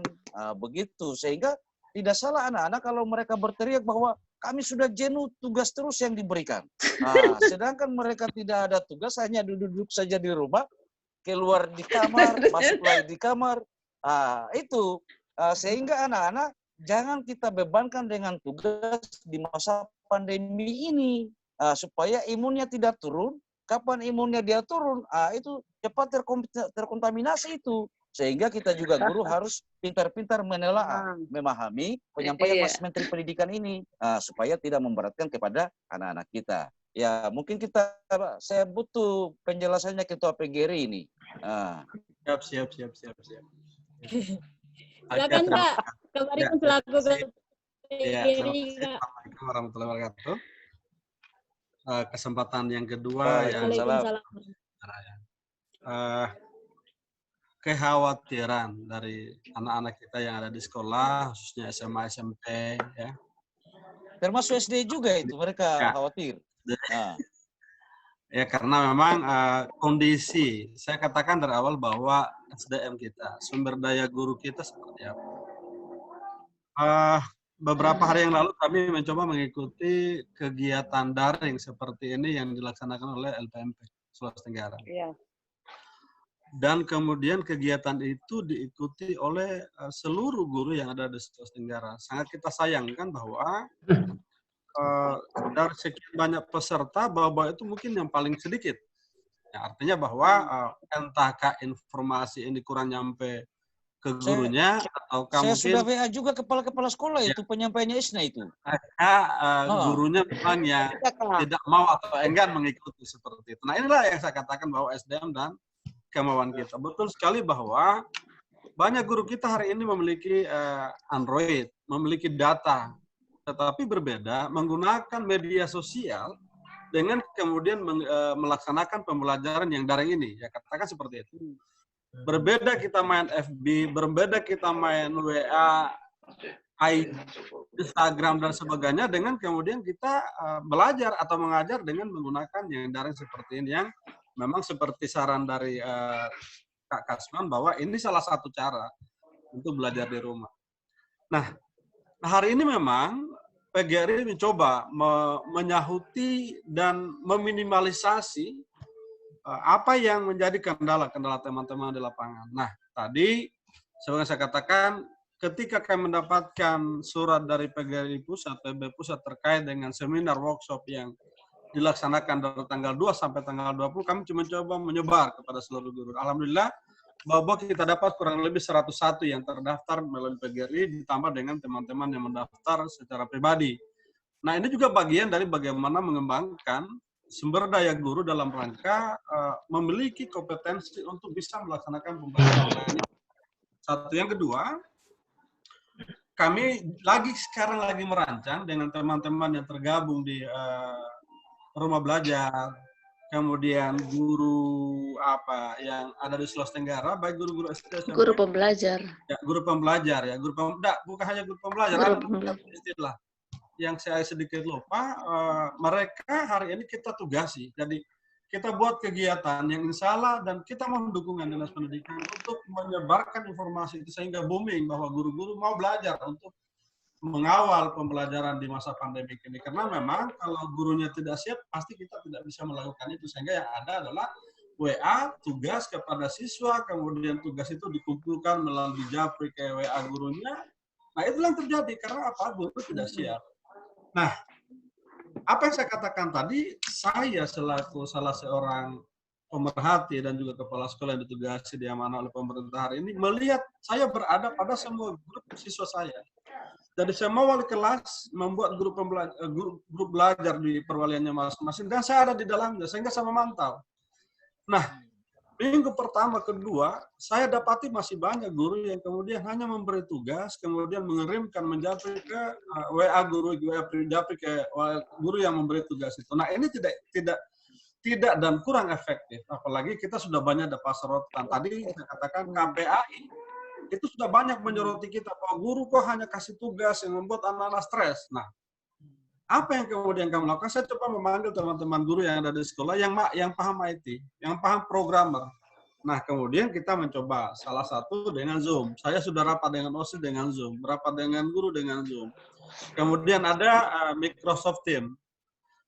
Begitu, sehingga tidak salah anak-anak kalau mereka berteriak bahwa kami sudah jenuh tugas terus yang diberikan. Sedangkan mereka tidak ada tugas, hanya duduk-duduk saja di rumah, keluar di kamar, masuk lagi di kamar. Itu sehingga anak-anak jangan kita bebankan dengan tugas di masa pandemi ini, supaya imunnya tidak turun. Kapan imunnya dia turun, itu cepat terkontaminasi itu. Sehingga kita juga guru harus pintar-pintar menelaah, memahami penyampaian Mas Menteri Pendidikan ini, supaya tidak memberatkan kepada anak-anak kita. Ya, mungkin saya butuh penjelasannya Ketua PGRI ini. Siap. Silakan Kak, Kabaripun selaku Ketua PGRI. Assalamualaikum warahmatullahi wabarakatuh. Kesempatan yang kedua yang kekhawatiran dari anak-anak kita yang ada di sekolah, khususnya SMA, SMP, ya. Termasuk SD juga itu mereka khawatir. Ya, karena memang kondisi, saya katakan dari awal bahwa SDM kita, sumber daya guru kita seperti apa. Beberapa hari yang lalu kami mencoba mengikuti kegiatan daring seperti ini yang dilaksanakan oleh LPMP Sulawesi Tenggara. Iya. Dan kemudian kegiatan itu diikuti oleh seluruh guru yang ada di Sulawesi Tenggara. Sangat kita sayangkan bahwa dari sekian banyak peserta, bahwa itu mungkin yang paling sedikit. Ya, artinya bahwa entahkah informasi ini kurang nyampe ke gurunya, atau mungkin... Saya sudah WA juga kepala-kepala sekolah itu, penyampaiannya ISNA itu. Gurunya memang yang tidak mau atau enggan mengikuti seperti itu. Nah, inilah yang saya katakan bahwa SDM dan kemauan kita. Betul sekali bahwa banyak guru kita hari ini memiliki Android, memiliki data, tetapi berbeda menggunakan media sosial dengan kemudian melaksanakan pembelajaran yang daring ini. Ya, katakan seperti itu. Berbeda kita main FB, berbeda kita main WA, Instagram dan sebagainya, dengan kemudian kita belajar atau mengajar dengan menggunakan yang daring seperti ini, yang memang seperti saran dari Kak Kasman bahwa ini salah satu cara untuk belajar di rumah. Nah, hari ini memang PGRI mencoba menyahuti dan meminimalisasi apa yang menjadi kendala teman-teman di lapangan. Nah, tadi seperti saya katakan, ketika kami mendapatkan surat dari PGRI Pusat, PB Pusat terkait dengan seminar workshop yang dilaksanakan dari tanggal 2 sampai tanggal 20, kami cuma coba menyebar kepada seluruh guru. Alhamdulillah, bahwa kita dapat kurang lebih 101 yang terdaftar melalui PGRI, ditambah dengan teman-teman yang mendaftar secara pribadi. Nah, ini juga bagian dari bagaimana mengembangkan sumber daya guru dalam rangka memiliki kompetensi untuk bisa melaksanakan pembelajaran online. Satu. Yang kedua, kami sekarang lagi merancang dengan teman-teman yang tergabung di rumah belajar, kemudian guru yang ada di Sulawesi Tenggara, baik guru-guru SD, guru pembelajar. Ya, guru pembelajar ya, bukan hanya guru pembelajar, istilah yang saya sedikit lupa, mereka hari ini kita tugasi. Jadi kita buat kegiatan yang insya Allah, dan kita mohon dukungan Dinas Pendidikan untuk menyebarkan informasi itu sehingga booming bahwa guru-guru mau belajar untuk mengawal pembelajaran di masa pandemi ini. Karena memang kalau gurunya tidak siap, pasti kita tidak bisa melakukan itu. Sehingga yang ada adalah WA, tugas kepada siswa, kemudian tugas itu dikumpulkan melalui japri ke WA gurunya. Nah, itulah yang terjadi. Karena apa? Guru tidak siap. Nah, apa yang saya katakan tadi, saya selaku salah seorang pemerhati dan juga kepala sekolah yang ditugasi diamanah oleh pemerintah hari ini, melihat saya berada pada semua grup siswa saya. Jadi semua wali kelas membuat grup belajar di perwaliannya masing-masing, dan saya ada di dalamnya, sehingga saya memantau. Nah, minggu pertama, kedua, saya dapati masih banyak guru yang kemudian hanya memberi tugas, kemudian mengirimkan menjapri ke WA guru, japri ke guru yang memberi tugas itu. Nah, ini tidak dan kurang efektif. Apalagi kita sudah banyak dapat sorotan. Tadi saya katakan KPAI itu sudah banyak menyoroti kita bahwa guru kok hanya kasih tugas yang membuat anak-anak stres. Nah, apa yang kemudian kami lakukan? Saya coba memanggil teman-teman guru yang ada di sekolah yang paham IT, yang paham programmer. Nah, kemudian kita mencoba salah satu dengan Zoom. Saya sudah rapat dengan OSIS dengan Zoom, rapat dengan guru dengan Zoom. Kemudian ada Microsoft Teams.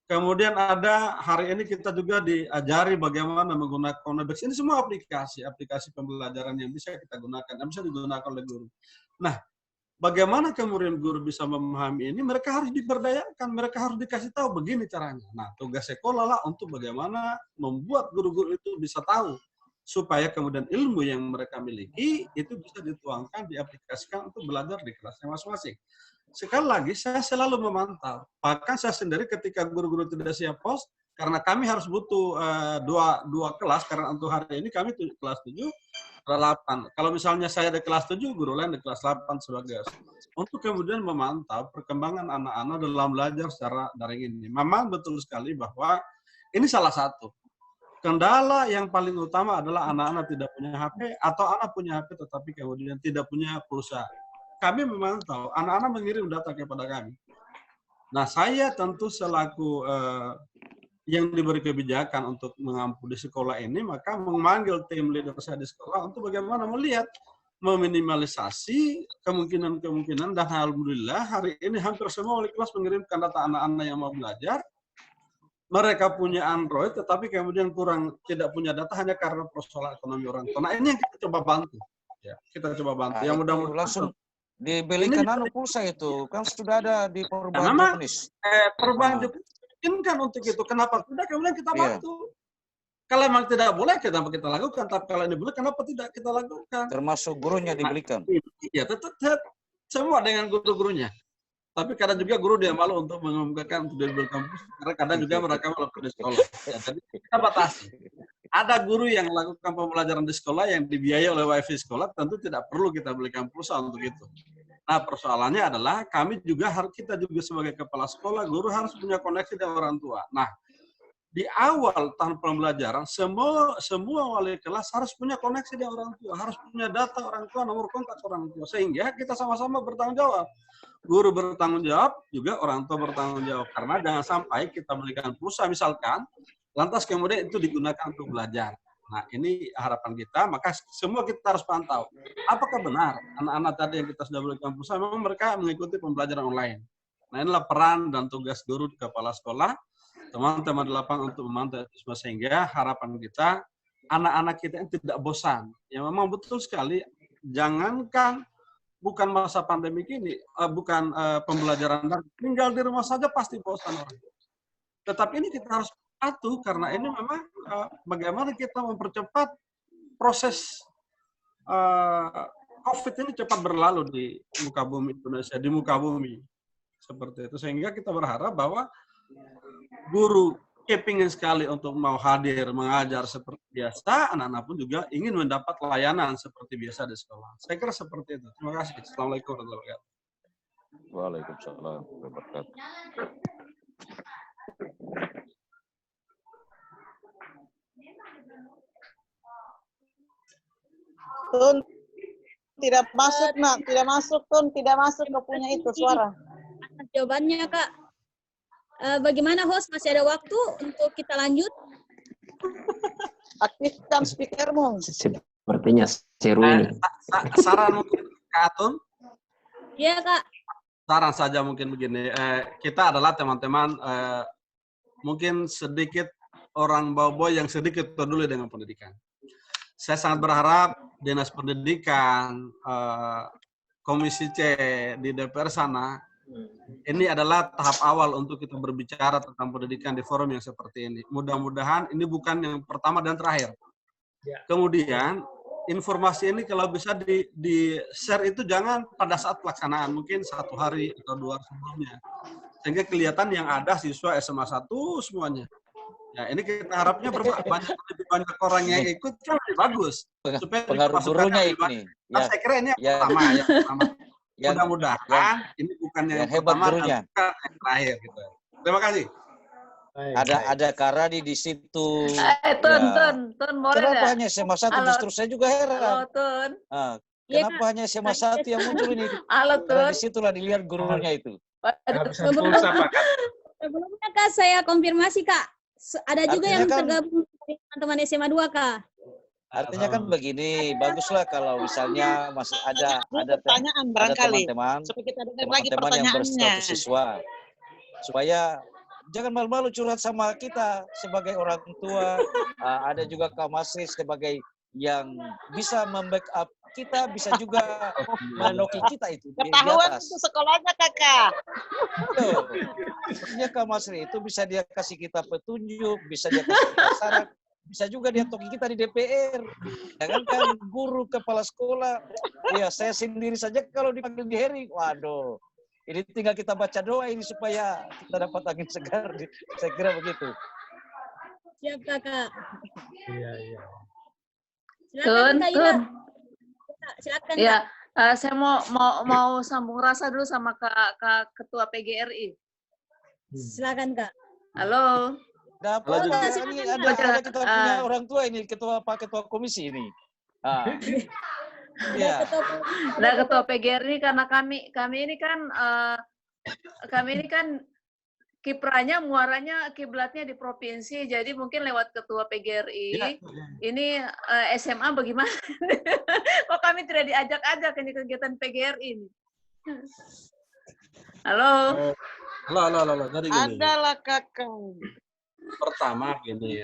Kemudian ada hari ini kita juga diajari bagaimana menggunakan Konex. Ini semua aplikasi pembelajaran yang bisa kita gunakan, yang bisa digunakan oleh guru. Nah, bagaimana kemudian guru bisa memahami ini? Mereka harus diberdayakan, mereka harus dikasih tahu begini caranya. Nah, tugas sekolah lah untuk bagaimana membuat guru-guru itu bisa tahu, supaya kemudian ilmu yang mereka miliki itu bisa dituangkan, diaplikasikan untuk belajar di kelasnya masing-masing. Sekali lagi, saya selalu memantau. Bahkan saya sendiri ketika guru-guru tidak siap pos, karena kami harus butuh dua kelas, karena untuk hari ini kami kelas 7, 8. Kalau misalnya saya di kelas 7, guru lain di kelas 8 sebagai untuk kemudian memantau perkembangan anak-anak dalam belajar secara daring ini. Memang betul sekali bahwa ini salah satu. Kendala yang paling utama adalah anak-anak tidak punya HP, atau anak punya HP tetapi kemudian tidak punya pulsa. Kami memantau, anak-anak mengirim data kepada kami. Nah, saya tentu selaku yang diberi kebijakan untuk mengampu di sekolah ini, maka memanggil tim leader saya di sekolah untuk bagaimana melihat, meminimalisasi kemungkinan-kemungkinan, dan alhamdulillah hari ini hampir semua wali kelas mengirimkan data anak-anak yang mau belajar. Mereka punya Android, tetapi kemudian tidak punya data hanya karena persoalan ekonomi orang tua. Nah, ini yang kita coba bantu. Ya, kita coba bantu. Yang mudah-mudahan langsung dibelikan pulsa itu, kan sudah ada di perubahan Japanese. Perubahan dimungkinkan untuk itu. Kenapa tidak? Kemudian kita bantu. Kalau memang tidak boleh, kenapa kita lakukan? Tapi kalau ini boleh, kenapa tidak kita lakukan? Termasuk gurunya dibelikan. Iya, tetap semua dengan guru-gurunya. Tapi kadang juga guru dia malu untuk mengumumkan untuk dibelikan pulsa, karena kadang juga mereka melakukan di sekolah. Ya, jadi kita batasi. Ada guru yang melakukan pembelajaran di sekolah yang dibiayai oleh WiFi sekolah, tentu tidak perlu kita belikan pulsa untuk itu. Nah, persoalannya adalah kita juga sebagai kepala sekolah, guru harus punya koneksi dengan orang tua. Nah, di awal tahun pembelajaran, semua wali kelas harus punya koneksi dengan orang tua, harus punya data orang tua, nomor kontak orang tua, sehingga kita sama-sama bertanggung jawab. Guru bertanggung jawab, juga orang tua bertanggung jawab. Karena jangan sampai kita belikan pulsa misalkan, lantas kemudian itu digunakan untuk belajar. Nah, ini harapan kita, maka semua kita harus pantau. Apakah benar anak-anak tadi yang kita sudah belikan pulsa, memang mereka mengikuti pembelajaran online. Nah, inilah peran dan tugas guru di kepala sekolah, teman-teman di lapangan untuk memantau itu semua, sehingga harapan kita, anak-anak kita yang tidak bosan. Ya memang betul sekali, jangankan bukan masa pandemi ini, bukan pembelajaran, tinggal di rumah saja pasti bosan orang. Tetapi ini kita harus patuh, karena ini memang bagaimana kita mempercepat proses COVID ini cepat berlalu di muka bumi Indonesia, di muka bumi. Seperti itu. Sehingga kita berharap bahwa guru kepingin sekali untuk mau hadir, mengajar seperti biasa, anak-anak pun juga ingin mendapat layanan seperti biasa di sekolah. Saya kira seperti itu. Terima kasih. Assalamualaikum warahmatullahi wabarakatuh. Waalaikumsalam warahmatullahi wabarakatuh. Tun, tidak masuk, nak. Tidak masuk, Tun. Tidak masuk ke punya itu suara. Jawabannya, Kak. Bagaimana host? Masih ada waktu untuk kita lanjut? Aktifkan speakermu. Sepertinya seru ini. Saran mungkin, Kak Atun? Iya, Kak. Saran saja mungkin begini. Kita adalah teman-teman mungkin sedikit orang bawah yang sedikit peduli dengan pendidikan. Saya sangat berharap Dinas Pendidikan, Komisi C di DPR sana, ini adalah tahap awal untuk kita berbicara tentang pendidikan di forum yang seperti ini. Mudah-mudahan ini bukan yang pertama dan terakhir. Kemudian, informasi ini kalau bisa di-share itu jangan pada saat pelaksanaan, mungkin 1 hari atau 2 hari sebelumnya. Sehingga kelihatan yang ada siswa SMA 1 semuanya. Ya, ini kita harapnya lebih banyak orang yang ikut kan lebih bagus. Supaya pengaruh gurunya ini. Nah, saya kira ini yang pertama. Mudah-mudahan ini bukan yang hebat pertama gurunya. dan bukan yang terakhir. Gitu. Terima kasih. Ada Karadi di situ. Tun, boleh kenapa dah? hanya SMA 1? Justru saya juga heran. Halo, Tun. Kenapa hanya SMA 1 yang muncul ini? Halo, Tun. Karena di situlah dilihat gurunya itu. Sebelumnya, Kak, saya konfirmasi, Kak. Ada juga Artinya yang kan, tergabung dari teman-teman SMA 2, Kak. Artinya kan begini, baguslah kalau misalnya masih ada pertanyaan barangkali teman-teman supaya kita dengar lagi yang pertanyaannya. berstatus siswa, supaya jangan malu-malu curhat sama kita sebagai orang tua. Ada juga Kak Masri sebagai yang bisa membackup kita, bisa juga menoki kita itu di Ketahuan atas. itu sekolahnya kakak. Artinya Kak Masri itu bisa dia kasih kita petunjuk, bisa dia kasih kita saran, bisa juga dia toki kita di DPR. Jangankan guru, kepala sekolah. Ya, saya sendiri saja kalau dipanggil di hearing, waduh. Ini tinggal kita baca doa ini supaya kita dapat angin segar. Saya kira begitu. Siap, Kakak. Iya. Silakan, Kak Ida. Silakan, Kak. Ya, saya mau sambung rasa dulu sama Kak Ketua PGRI. Silakan, Kak. Halo. Dapat ini ada kita punya orang tua ini, ketua komisi ini. Ya. Nah, Ketua PGRI karena kami ini kan kiprahnya, muaranya, kiblatnya di provinsi, jadi mungkin lewat Ketua PGRI ini SMA bagaimana? Kok kami tidak diajak-ajak ke kegiatan PGRI ini? Halo. Halo. Jadi gini. Adalah kakak. Pertama gini,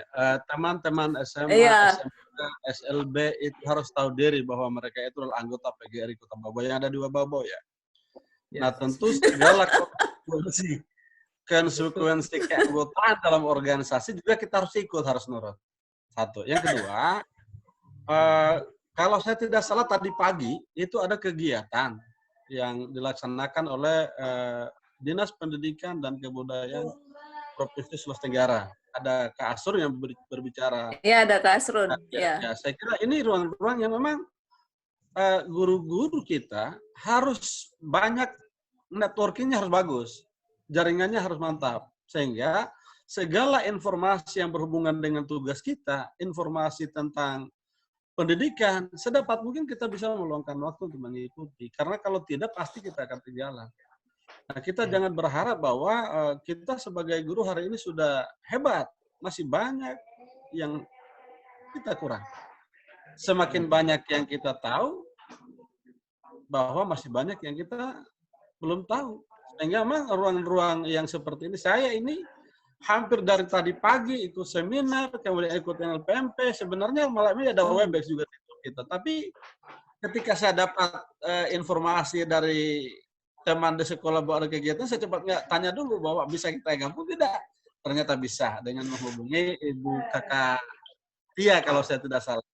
teman-teman SMA, SMK, SLB itu harus tahu diri bahwa mereka itu adalah anggota PGRI Kota Bau yang ada di Bau ya. Nah tentu segala konsekuensi keanggotaan dalam organisasi juga kita harus ikut, harus nurut. Satu. Yang kedua, kalau saya tidak salah tadi pagi itu ada kegiatan yang dilaksanakan oleh Dinas Pendidikan dan Kebudayaan Provinsi Sulawesi Tenggara. Ada Kak Asrun yang berbicara. Iya, ada Kak Asrun. Ya, saya kira ini ruang-ruang yang memang guru-guru kita harus banyak, networking-nya harus bagus, jaringannya harus mantap, sehingga segala informasi yang berhubungan dengan tugas kita, informasi tentang pendidikan, sedapat mungkin kita bisa meluangkan waktu untuk mengikuti. Karena kalau tidak, pasti kita akan ketinggalan. Nah, kita jangan berharap bahwa kita sebagai guru hari ini sudah hebat. Masih banyak yang kita kurang. Semakin banyak yang kita tahu, bahwa masih banyak yang kita belum tahu. Sehingga memang ruang-ruang yang seperti ini, saya ini hampir dari tadi pagi ikut seminar, kemudian ikut LPMP, sebenarnya malam ini ada Webex juga kita. Tapi ketika saya dapat informasi dari teman di sekolah bahwa ada kegiatan, saya cepat nggak tanya dulu bahwa bisa kita gabung tidak. Ternyata bisa dengan menghubungi Ibu Kakak Tia kalau saya tidak salah.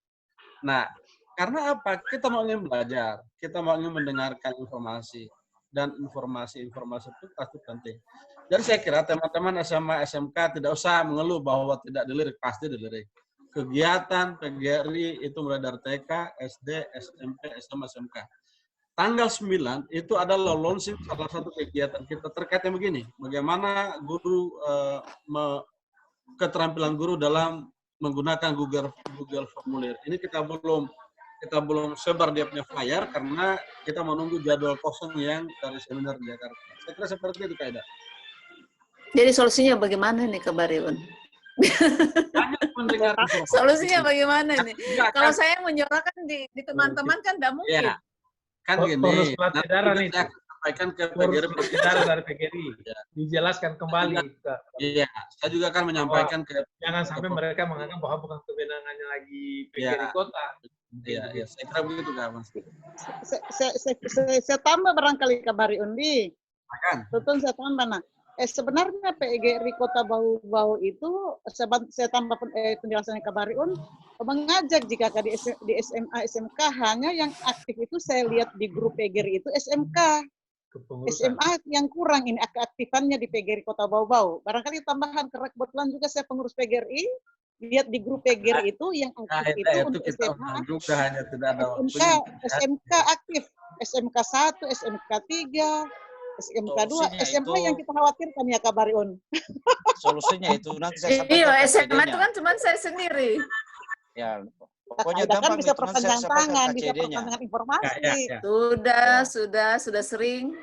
Nah, karena apa? Kita mau ingin belajar, kita mau ingin mendengarkan informasi, dan informasi-informasi itu pasti penting. Dan saya kira teman-teman SMA, SMK tidak usah mengeluh bahwa tidak dilirik, pasti dilirik. Kegiatan PGRI itu mulai dari TK, SD, SMP, SMA, SMK. Tanggal 9 itu adalah launching salah satu kegiatan kita terkait yang begini. Bagaimana guru, keterampilan guru dalam menggunakan Google Formulir. Ini kita belum sebar dia punya flyer karena kita menunggu jadwal kosong yang dari seminar di Jakarta. Saya kira seperti itu, Kak Ida. Jadi solusinya bagaimana nih, Kak Bariun? Solusinya bagaimana nih? Kalau saya menyuarakan di teman-teman kan tidak mungkin. Ya. Kan gini, nanti nih, saya sampaikan ke PGRI dari PGRI, dijelaskan kembali. Iya, saya juga akan menyampaikan ke. Jangan sampai mereka menganggap bahwa bukan kewenangannya lagi PGRI Kota. Iya, saya kira begitu, Kak Mas. Saya tambah barangkali Kak Bariundi. Betul, saya tambah. Nah, sebenarnya PGRI Kota Bau itu, saya tambah penjelasannya Kak Bariun, mengajak jika di SMA, SMK, hanya yang aktif itu saya lihat di grup PGRI itu SMK. SMA yang kurang ini keaktifannya di PGRI Kota Bau. Barangkali tambahan, karena kebetulan juga saya pengurus PGRI, lihat di grup PGRI itu yang aktif itu untuk SMA, juga hanya tidak ada SMK aktif, SMK 1, SMK 3, SMK 2, SMA itu yang kita khawatirkan ya Kak Bariun. Solusinya itu nanti saya sampaikan. Iya, SMA itu kan cuma saya sendiri. Ya, pokoknya gampang bisa perpanjang tangan, bisa perpanjangan informasi. Sudah sering.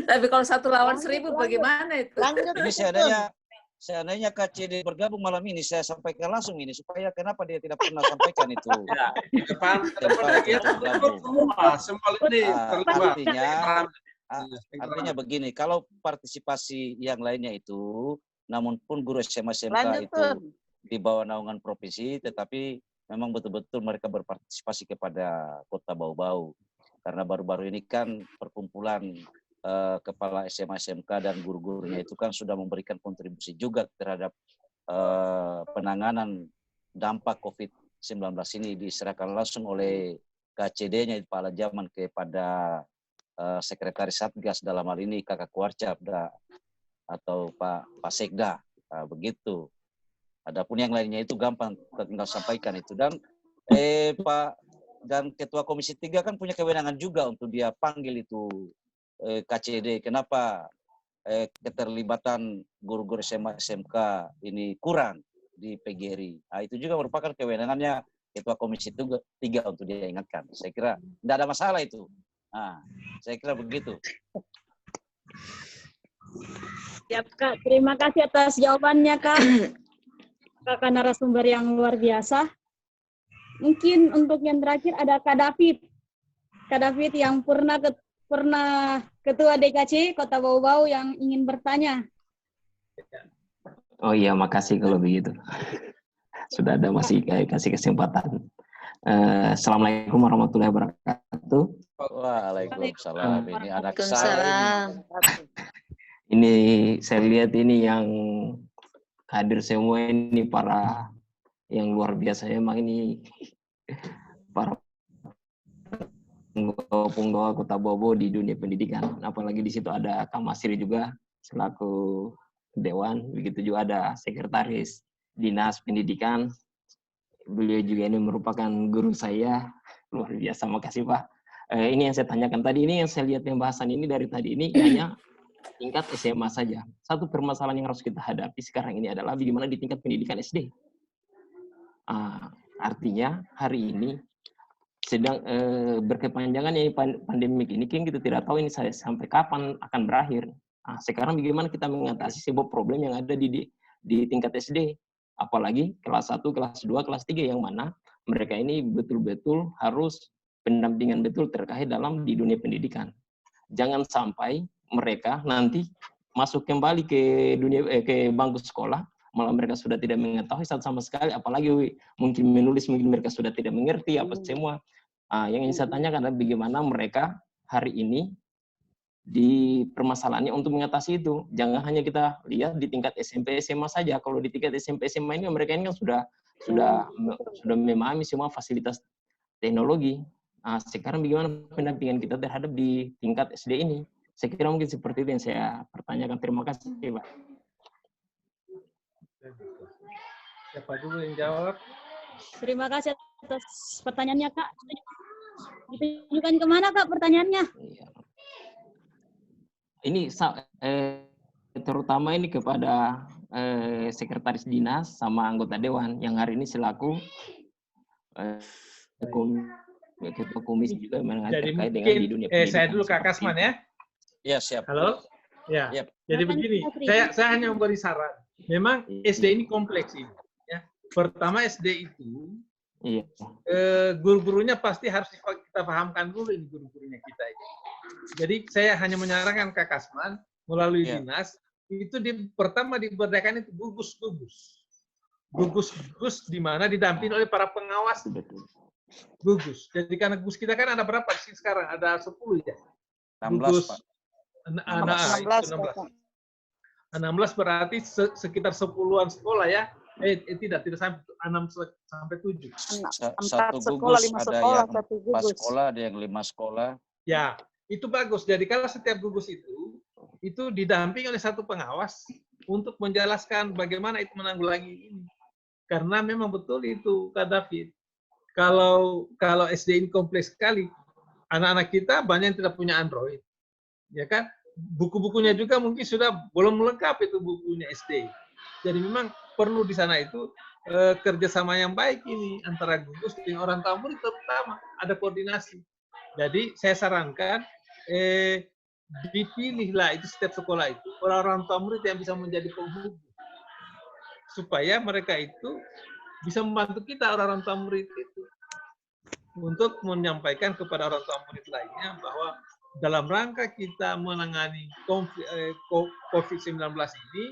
Tapi kalau 1 lawan 1000 bagaimana itu? Ini seandainya KCD bergabung malam ini, saya sampaikan langsung ini supaya kenapa dia tidak pernah sampaikan itu. Ya, di depan lagi semua ini artinya begini, kalau partisipasi yang lainnya itu, namun pun guru SMA SMK itu di bawah naungan provinsi, tetapi memang betul-betul mereka berpartisipasi kepada Kota Bau-Bau. Karena baru-baru ini kan perkumpulan kepala SMA SMK dan guru-gurunya itu kan sudah memberikan kontribusi juga terhadap penanganan dampak COVID-19 ini, diserahkan langsung oleh KCD-nya Kepala Zaman kepada Sekretaris Satgas, dalam hal ini Kakak Kuarcap atau Pak Sekda, begitu. Adapun yang lainnya itu gampang, tinggal sampaikan itu. Dan Pak dan Ketua Komisi 3 kan punya kewenangan juga untuk dia panggil itu KCD, kenapa keterlibatan guru-guru SMA SMK ini kurang di PGRI. Nah, itu juga merupakan kewenangannya Ketua Komisi 3 untuk dia ingatkan. Saya kira tidak ada masalah itu. Nah, saya kira begitu. Siap, Kak. Terima kasih atas jawabannya, Kak. Kakak narasumber yang luar biasa. Mungkin untuk yang terakhir ada Kak David. Kak David yang pernah Ketua DKC Kota Bau-Bau yang ingin bertanya. Oh iya, makasih kalau begitu. Sudah ada masih kasih kesempatan. Assalamualaikum warahmatullahi wabarakatuh. Waalaikumsalam. Ini anak saya. Ini saya lihat ini yang hadir semua ini para yang luar biasa, emang ini para penggawa Kota Bau-Bau di dunia pendidikan. Apalagi di situ ada Kak Masri juga selaku Dewan, begitu juga ada Sekretaris Dinas Pendidikan. Beliau juga ini merupakan guru saya, luar biasa. Makasih Pak. Ini yang saya tanyakan tadi, ini yang saya lihat pembahasan ini dari tadi ini hanya tingkat SMA saja. Satu permasalahan yang harus kita hadapi sekarang ini adalah bagaimana di tingkat pendidikan SD. Artinya hari ini sedang berkepanjangan ya pandemik ini, kan kita tidak tahu ini sampai kapan akan berakhir. Sekarang bagaimana kita mengatasi sebuah problem yang ada di tingkat SD, apalagi kelas 1, kelas 2, kelas 3 yang mana mereka ini betul-betul harus pendampingan betul terkait dalam di dunia pendidikan. Jangan sampai mereka nanti masuk kembali ke dunia ke bangku sekolah, malah mereka sudah tidak mengetahui sama sekali, apalagi mungkin menulis mungkin mereka sudah tidak mengerti apa semua. Yang ingin saya tanyakan adalah bagaimana mereka hari ini di permasalahannya untuk mengatasi itu. Jangan hanya kita lihat di tingkat SMP SMA saja. Kalau di tingkat SMP SMA ini mereka ini kan sudah memahami semua fasilitas teknologi. Sekarang bagaimana pendampingan kita terhadap di tingkat SD ini? Saya kira mungkin seperti itu yang saya pertanyakan. Terima kasih, Pak. Siapa dulu yang jawab? Terima kasih atas pertanyaannya, Kak. Ditunjukkan kemana, Kak, pertanyaannya? Ini terutama ini kepada sekretaris dinas sama anggota dewan yang hari ini selaku ketua komisi juga terkait dengan di dunia pendidikan. Saya dulu Kak Kasman ya. Ya, siap. Halo. Ya. Yep. Jadi begini, saya hanya memberi saran. Memang SD ini kompleks ini. Ya. Pertama SD itu, guru-gurunya pasti harus kita pahamkan dulu ini guru-gurunya kita ini. Jadi saya hanya menyarankan Kak Kasman melalui dinas itu pertama diberdayakan itu gugus-gugus. Gugus-gugus di mana didampingi oleh para pengawas. Gugus. Jadi karena gugus kita kan ada berapa sih sekarang? Ada 10 ya. 16, gugus, Pak. 16 berarti sekitar 10-an sekolah ya. Tidak sampai 6 sampai 7. Satu gugus, ada yang 4 sekolah, ada yang 5 sekolah. Ya, itu bagus. Jadi kalau setiap gugus itu didampingi oleh satu pengawas untuk menjelaskan bagaimana itu menanggulangi ini. Karena memang betul itu Kak David. Kalau SD ini kompleks sekali, anak-anak kita banyak yang tidak punya Android. Ya kan? Buku-bukunya juga mungkin sudah belum lengkap itu bukunya SD. Jadi memang perlu di sana itu kerjasama yang baik ini antara gugus dengan orang tua murid, terutama ada koordinasi. Jadi saya sarankan dipilihlah itu setiap sekolah itu orang-orang tua murid yang bisa menjadi penghubung supaya mereka itu bisa membantu kita orang tua murid itu untuk menyampaikan kepada orang tua murid lainnya bahwa dalam rangka kita menangani COVID-19 ini,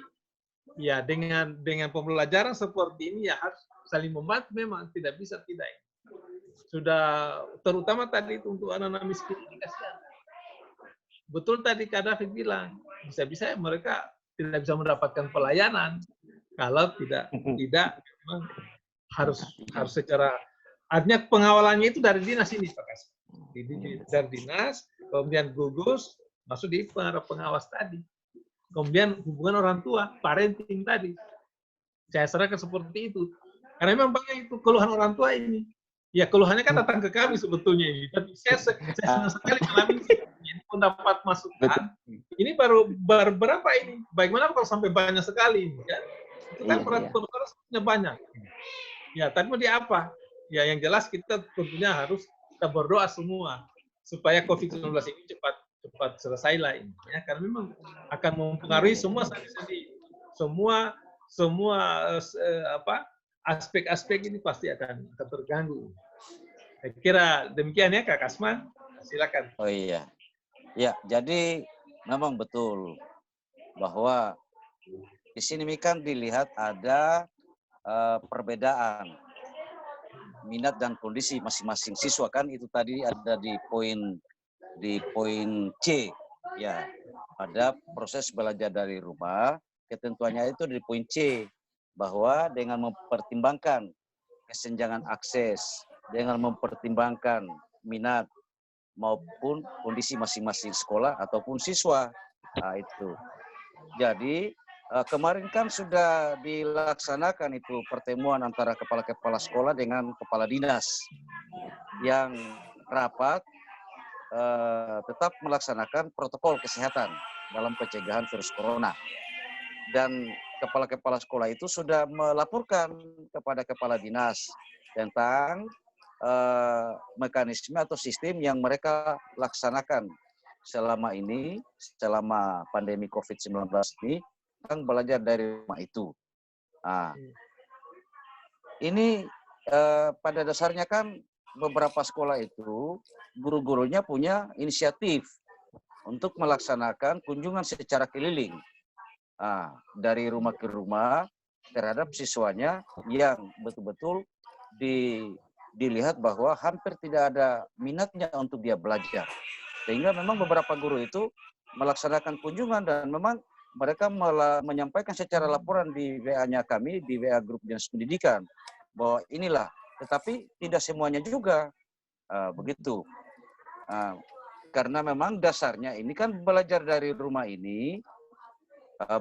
ya dengan pembelajaran seperti ini ya harus saling membantu, memang tidak bisa tidak. Sudah terutama tadi itu untuk anak-anak miskin ini kasihan. Betul tadi Kak David bilang, bisa-bisa mereka tidak bisa mendapatkan pelayanan kalau tidak memang harus secara, artinya pengawalannya itu dari dinas ini Pak Kas. Dari dinas, kemudian gugus masuk di pengawas tadi. Kemudian hubungan orang tua, parenting tadi. Saya serahkan seperti itu. Karena memang banyak itu keluhan orang tua ini. Ya keluhannya kan datang ke kami sebetulnya ini. Tapi saya senang sekali malam ini mendapat masukan. Ini baru berapa ini? Bagaimana kalau sampai banyak sekali? Ya, itu kan persoalannya banyak. Ya, tadi mau di apa? Ya yang jelas kita tentunya harus kita berdoa semua supaya COVID-19 ini cepat selesai lah ini. Ya, karena memang akan mempengaruhi semua aspek-aspek ini pasti akan terganggu. Saya kira demikian ya Kak Kasman. Silakan. Oh iya. Ya, jadi memang betul bahwa di sini kan dilihat ada perbedaan minat dan kondisi masing-masing siswa, kan itu tadi ada di poin C ya, ada proses belajar dari rumah, ketentuannya itu di poin C bahwa dengan mempertimbangkan kesenjangan akses, dengan mempertimbangkan minat maupun kondisi masing-masing sekolah ataupun siswa. Nah, itu. Jadi kemarin kan sudah dilaksanakan itu pertemuan antara kepala-kepala sekolah dengan kepala dinas yang rapat tetap melaksanakan protokol kesehatan dalam pencegahan virus corona. Dan kepala-kepala sekolah itu sudah melaporkan kepada kepala dinas tentang mekanisme atau sistem yang mereka laksanakan selama ini, selama pandemi COVID-19 ini, tentang belajar dari rumah itu. Nah, ini pada dasarnya kan beberapa sekolah itu guru-gurunya punya inisiatif untuk melaksanakan kunjungan secara keliling dari rumah ke rumah terhadap siswanya yang betul-betul dilihat bahwa hampir tidak ada minatnya untuk dia belajar. Sehingga memang beberapa guru itu melaksanakan kunjungan dan memang mereka menyampaikan secara laporan di WA-nya kami, di WA grup dinas pendidikan, bahwa inilah, tetapi tidak semuanya juga begitu. Karena memang dasarnya ini kan belajar dari rumah ini,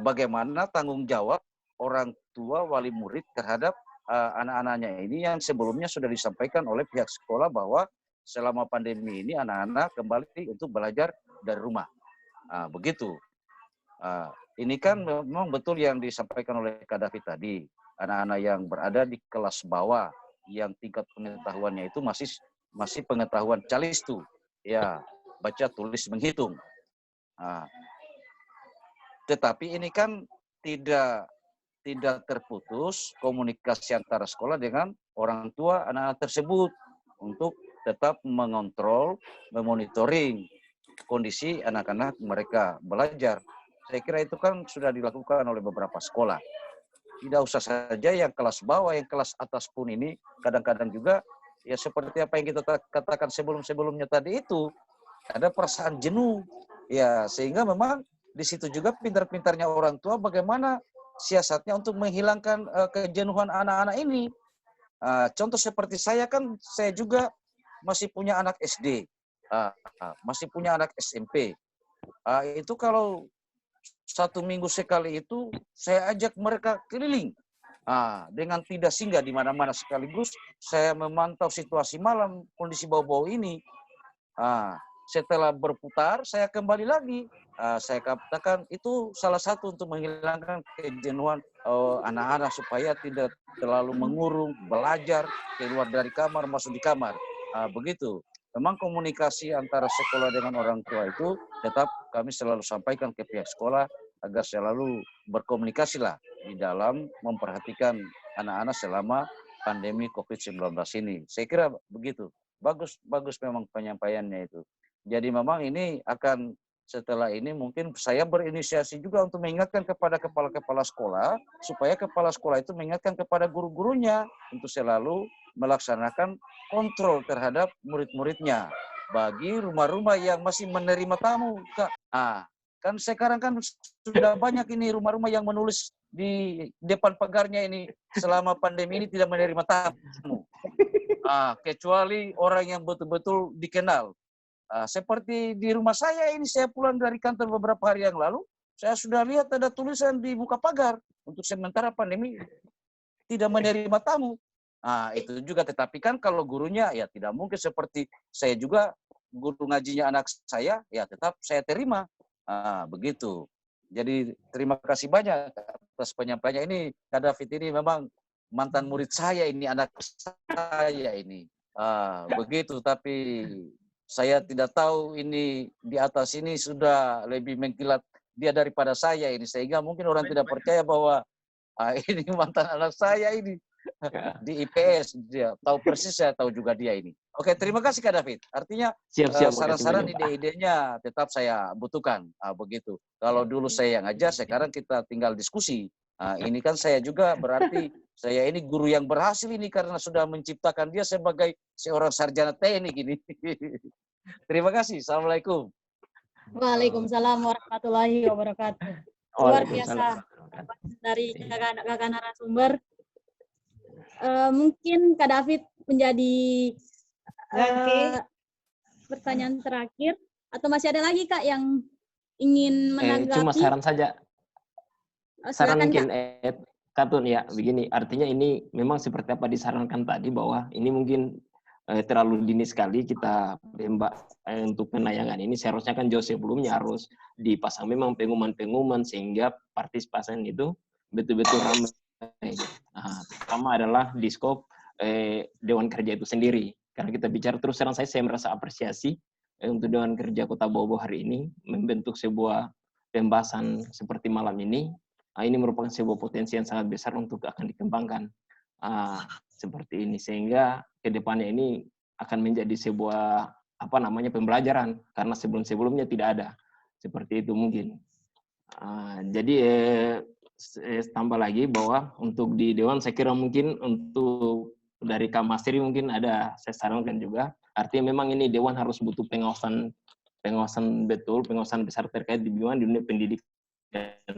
bagaimana tanggung jawab orang tua wali murid terhadap anak-anaknya ini yang sebelumnya sudah disampaikan oleh pihak sekolah bahwa selama pandemi ini anak-anak kembali untuk belajar dari rumah. Begitu. Ini kan memang betul yang disampaikan oleh Kak David tadi. Anak-anak yang berada di kelas bawah yang tingkat pengetahuannya itu masih pengetahuan calistu. Ya, baca, tulis, menghitung. Tetapi ini kan tidak terputus komunikasi antara sekolah dengan orang tua anak-anak tersebut untuk tetap mengontrol, memonitoring kondisi anak-anak mereka belajar. Saya kira itu kan sudah dilakukan oleh beberapa sekolah. Tidak usah saja yang kelas bawah, yang kelas atas pun ini kadang-kadang juga ya seperti apa yang kita katakan sebelum-sebelumnya tadi itu, ada perasaan jenuh. Ya, sehingga memang di situ juga pintar-pintarnya orang tua bagaimana siasatnya untuk menghilangkan kejenuhan anak-anak ini. Contoh seperti saya kan, saya juga masih punya anak SD, masih punya anak SMP. Itu kalau 1 minggu sekali itu saya ajak mereka keliling dengan tidak singgah di mana-mana, sekaligus saya memantau situasi malam, kondisi bau-bau ini. Setelah berputar, saya kembali lagi. Saya katakan itu salah satu untuk menghilangkan kejenuhan anak-anak supaya tidak terlalu mengurung, belajar, keluar dari kamar, masuk di kamar. Begitu. Memang komunikasi antara sekolah dengan orang tua itu tetap kami selalu sampaikan ke pihak sekolah agar selalu berkomunikasi lah di dalam memperhatikan anak-anak selama pandemi COVID-19 ini. Saya kira begitu. Bagus memang penyampaiannya itu. Jadi memang ini akan setelah ini mungkin saya berinisiasi juga untuk mengingatkan kepada kepala-kepala sekolah supaya kepala sekolah itu mengingatkan kepada guru-gurunya untuk selalu melaksanakan kontrol terhadap murid-muridnya bagi rumah-rumah yang masih menerima tamu, Kak. Kan sekarang kan sudah banyak ini rumah-rumah yang menulis di depan pagarnya ini selama pandemi ini tidak menerima tamu. Kecuali orang yang betul-betul dikenal. Seperti di rumah saya ini, saya pulang dari kantor beberapa hari yang lalu, saya sudah lihat ada tulisan di muka pagar untuk sementara pandemi tidak menerima tamu. Itu juga, tetapi kan kalau gurunya ya tidak mungkin seperti saya juga, guru ngajinya anak saya ya tetap saya terima. Begitu. Jadi terima kasih banyak atas penyampaiannya ini. Kak David ini memang mantan murid saya ini, anak saya ini. Begitu, tapi saya tidak tahu ini di atas ini sudah lebih mengkilat dia daripada saya ini, sehingga mungkin orang tidak percaya bahwa ini mantan anak saya ini di IPS, dia tahu persis, saya tahu juga dia ini. Oke, terima kasih Kak David. Artinya saran-saran ide-idenya tetap saya butuhkan. Begitu. Kalau dulu saya yang ajar, sekarang kita tinggal diskusi. Ini kan saya juga berarti saya ini guru yang berhasil ini karena sudah menciptakan dia sebagai seorang sarjana teknik ini. Terima kasih. Assalamualaikum. Waalaikumsalam warahmatullahi wabarakatuh. Luar biasa dari kakak narasumber. Mungkin Kak David menjadi pertanyaan terakhir, atau masih ada lagi Kak yang ingin menanggapi? Cuma saran saja. Saran mungkin Katun ya, begini, artinya ini memang seperti apa disarankan tadi bahwa ini mungkin terlalu dini sekali kita tembak untuk penayangan ini. Seharusnya kan jauh sebelumnya harus dipasang memang pengumuman-pengumuman sehingga partisipasi itu betul-betul ramai. Pertama adalah di skop Dewan Kerja itu sendiri. Karena kita bicara terus terang, saya merasa apresiasi untuk Dewan Kerja Kota Bau hari ini membentuk sebuah pembahasan seperti malam ini. Ini merupakan sebuah potensi yang sangat besar untuk akan dikembangkan seperti ini, sehingga kedepannya ini akan menjadi sebuah pembelajaran, karena sebelum-sebelumnya tidak ada seperti itu mungkin. Jadi tambah lagi bahwa untuk di Dewan saya kira mungkin untuk dari Kak Masri mungkin ada saya sarankan juga, artinya memang ini Dewan harus butuh pengawasan betul, pengawasan besar terkait di dunia pendidikan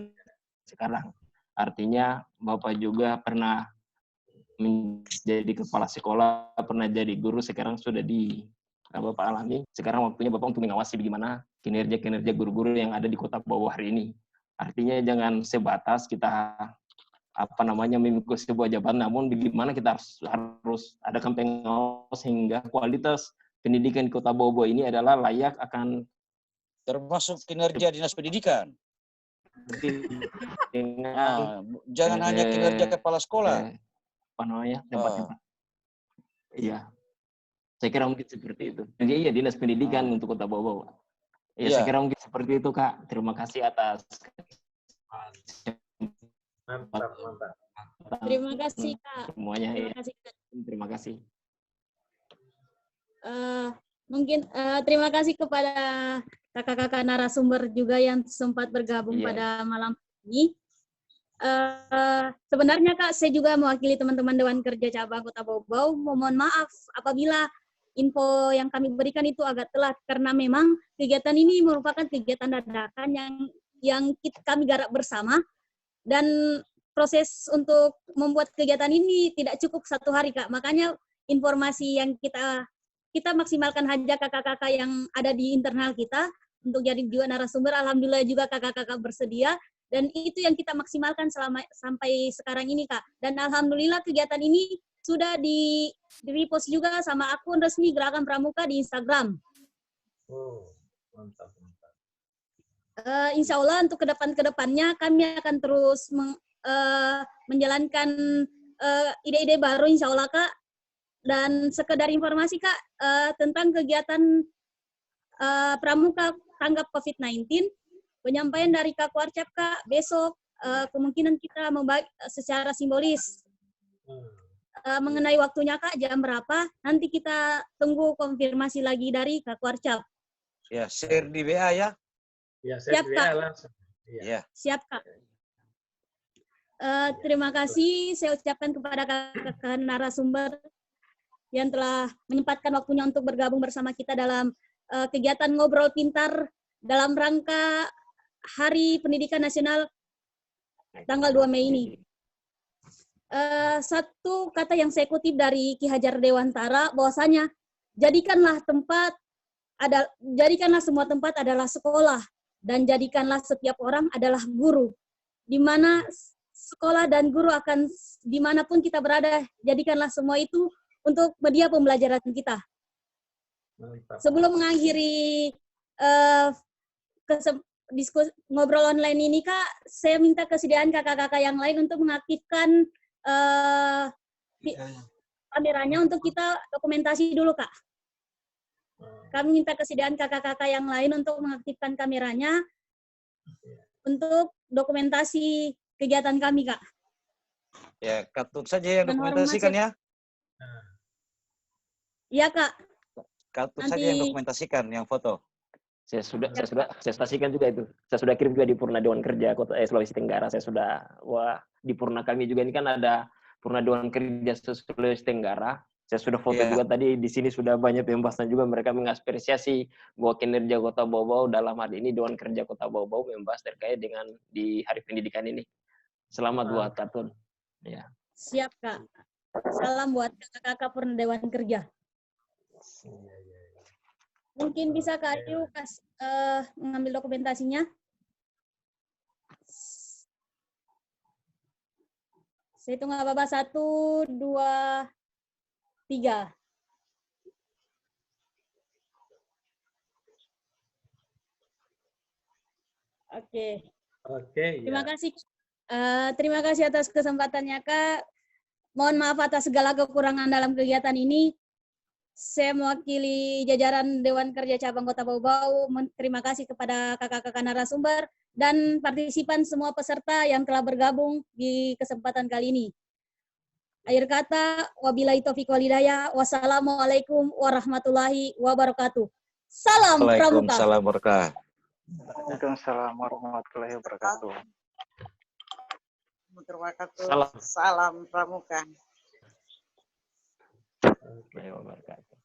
sekarang. Artinya Bapak juga pernah menjadi kepala sekolah, pernah jadi guru, sekarang sudah di Bapak alami. Sekarang waktunya Bapak untuk mengawasi bagaimana kinerja guru-guru yang ada di Kota Bau hari ini. Artinya jangan sebatas kita memikul sebuah jabatan, namun bagaimana kita harus adakan pengawas sehingga kualitas pendidikan di Kota Bau ini adalah layak akan termasuk kinerja dinas pendidikan. Jangan hanya kinerja kepala sekolah. Tempat-tempat. Iya. Saya kira mungkin seperti itu. Jadi iya dinas pendidikan untuk Kota Bau. Saya kira mungkin seperti itu Kak. Terima kasih atas. Mantap. Terima kasih Kak. Semuanya. Terima kasih Kak. Terima kasih. Mungkin terima kasih kepada kakak-kakak narasumber juga yang sempat bergabung pada malam ini. Sebenarnya Kak, saya juga mewakili teman-teman Dewan Kerja Cabang Kota Bau. Mohon maaf apabila info yang kami berikan itu agak telat, karena memang kegiatan ini merupakan kegiatan dadakan yang kami garap bersama, dan proses untuk membuat kegiatan ini tidak cukup 1 hari Kak. Makanya informasi yang kita maksimalkan saja kakak-kakak yang ada di internal kita untuk jadi juga narasumber. Alhamdulillah juga kakak-kakak bersedia, dan itu yang kita maksimalkan sampai sekarang ini Kak. Dan alhamdulillah kegiatan ini sudah di-repost juga sama akun resmi Gerakan Pramuka di Instagram. Mantap. Insya Allah untuk kedepannya kami akan terus menjalankan ide-ide baru insya Allah Kak. Dan sekedar informasi Kak, tentang kegiatan Pramuka tanggap COVID-19, penyampaian dari Kak Warcap Kak besok kemungkinan kita membagi secara simbolis mengenai waktunya Kak, jam berapa, nanti kita tunggu konfirmasi lagi dari Kak Warcap. Ya, share di WA ya. Ya, saya Siap, di Kak. WA langsung. Ya. Siap Kak. Terima kasih saya ucapkan kepada kakak narasumber yang telah menyempatkan waktunya untuk bergabung bersama kita dalam kegiatan Ngobrol Pintar dalam rangka Hari Pendidikan Nasional tanggal 2 Mei ini. Satu kata yang saya kutip dari Ki Hajar Dewantara bahwasanya jadikanlah semua tempat adalah sekolah dan jadikanlah setiap orang adalah guru, di mana sekolah dan guru akan dimanapun kita berada, jadikanlah semua itu untuk media pembelajaran kita. Sebelum mengakhiri diskusi ngobrol online ini Kak, saya minta kesediaan kakak-kakak yang lain untuk mengaktifkan kameranya untuk kita dokumentasi dulu Kak. Kami minta kesediaan kakak-kakak yang lain untuk mengaktifkan kameranya untuk dokumentasi kegiatan kami Kak. Ya, Katut saja yang dokumentasikan ya. Iya Kak. Katut saja yang dokumentasikan, yang foto. Saya pastikan juga itu. Saya sudah kirim juga di Purna Dewan Kerja Kota Sulawesi Tenggara. Saya sudah, di Purna kami juga ini kan ada Purna Dewan Kerja Sulawesi Tenggara. Saya sudah foto juga tadi di sini sudah banyak pembahasan juga, mereka mengapresiasi bahwa kinerja Kota Bau-Bau dalam hal ini Dewan Kerja Kota Bau-Bau membahas terkait dengan di Hari Pendidikan ini. Selamat buat Katun. Ya. Siap Kak. Salam buat kakak-kakak Purna Dewan Kerja. Mungkin bisa Kak Ayu mengambil dokumentasinya. Saya hitung apa-apa 1, 2, 3. Oke. Terima kasih. Terima kasih atas kesempatannya Kak. Mohon maaf atas segala kekurangan dalam kegiatan ini. Saya mewakili jajaran Dewan Kerja Cabang Kota Bau-Bau. Terima kasih kepada kakak-kakak narasumber dan partisipan semua peserta yang telah bergabung di kesempatan kali ini. Akhir kata, wabillahi taufiq wal hidayah. Wassalamualaikum warahmatullahi wabarakatuh. Salam Pramuka. Waalaikumsalam warahmatullahi wabarakatuh. Waalaikumsalam warahmatullahi wabarakatuh. Salam Pramuka. Wabarakatuh.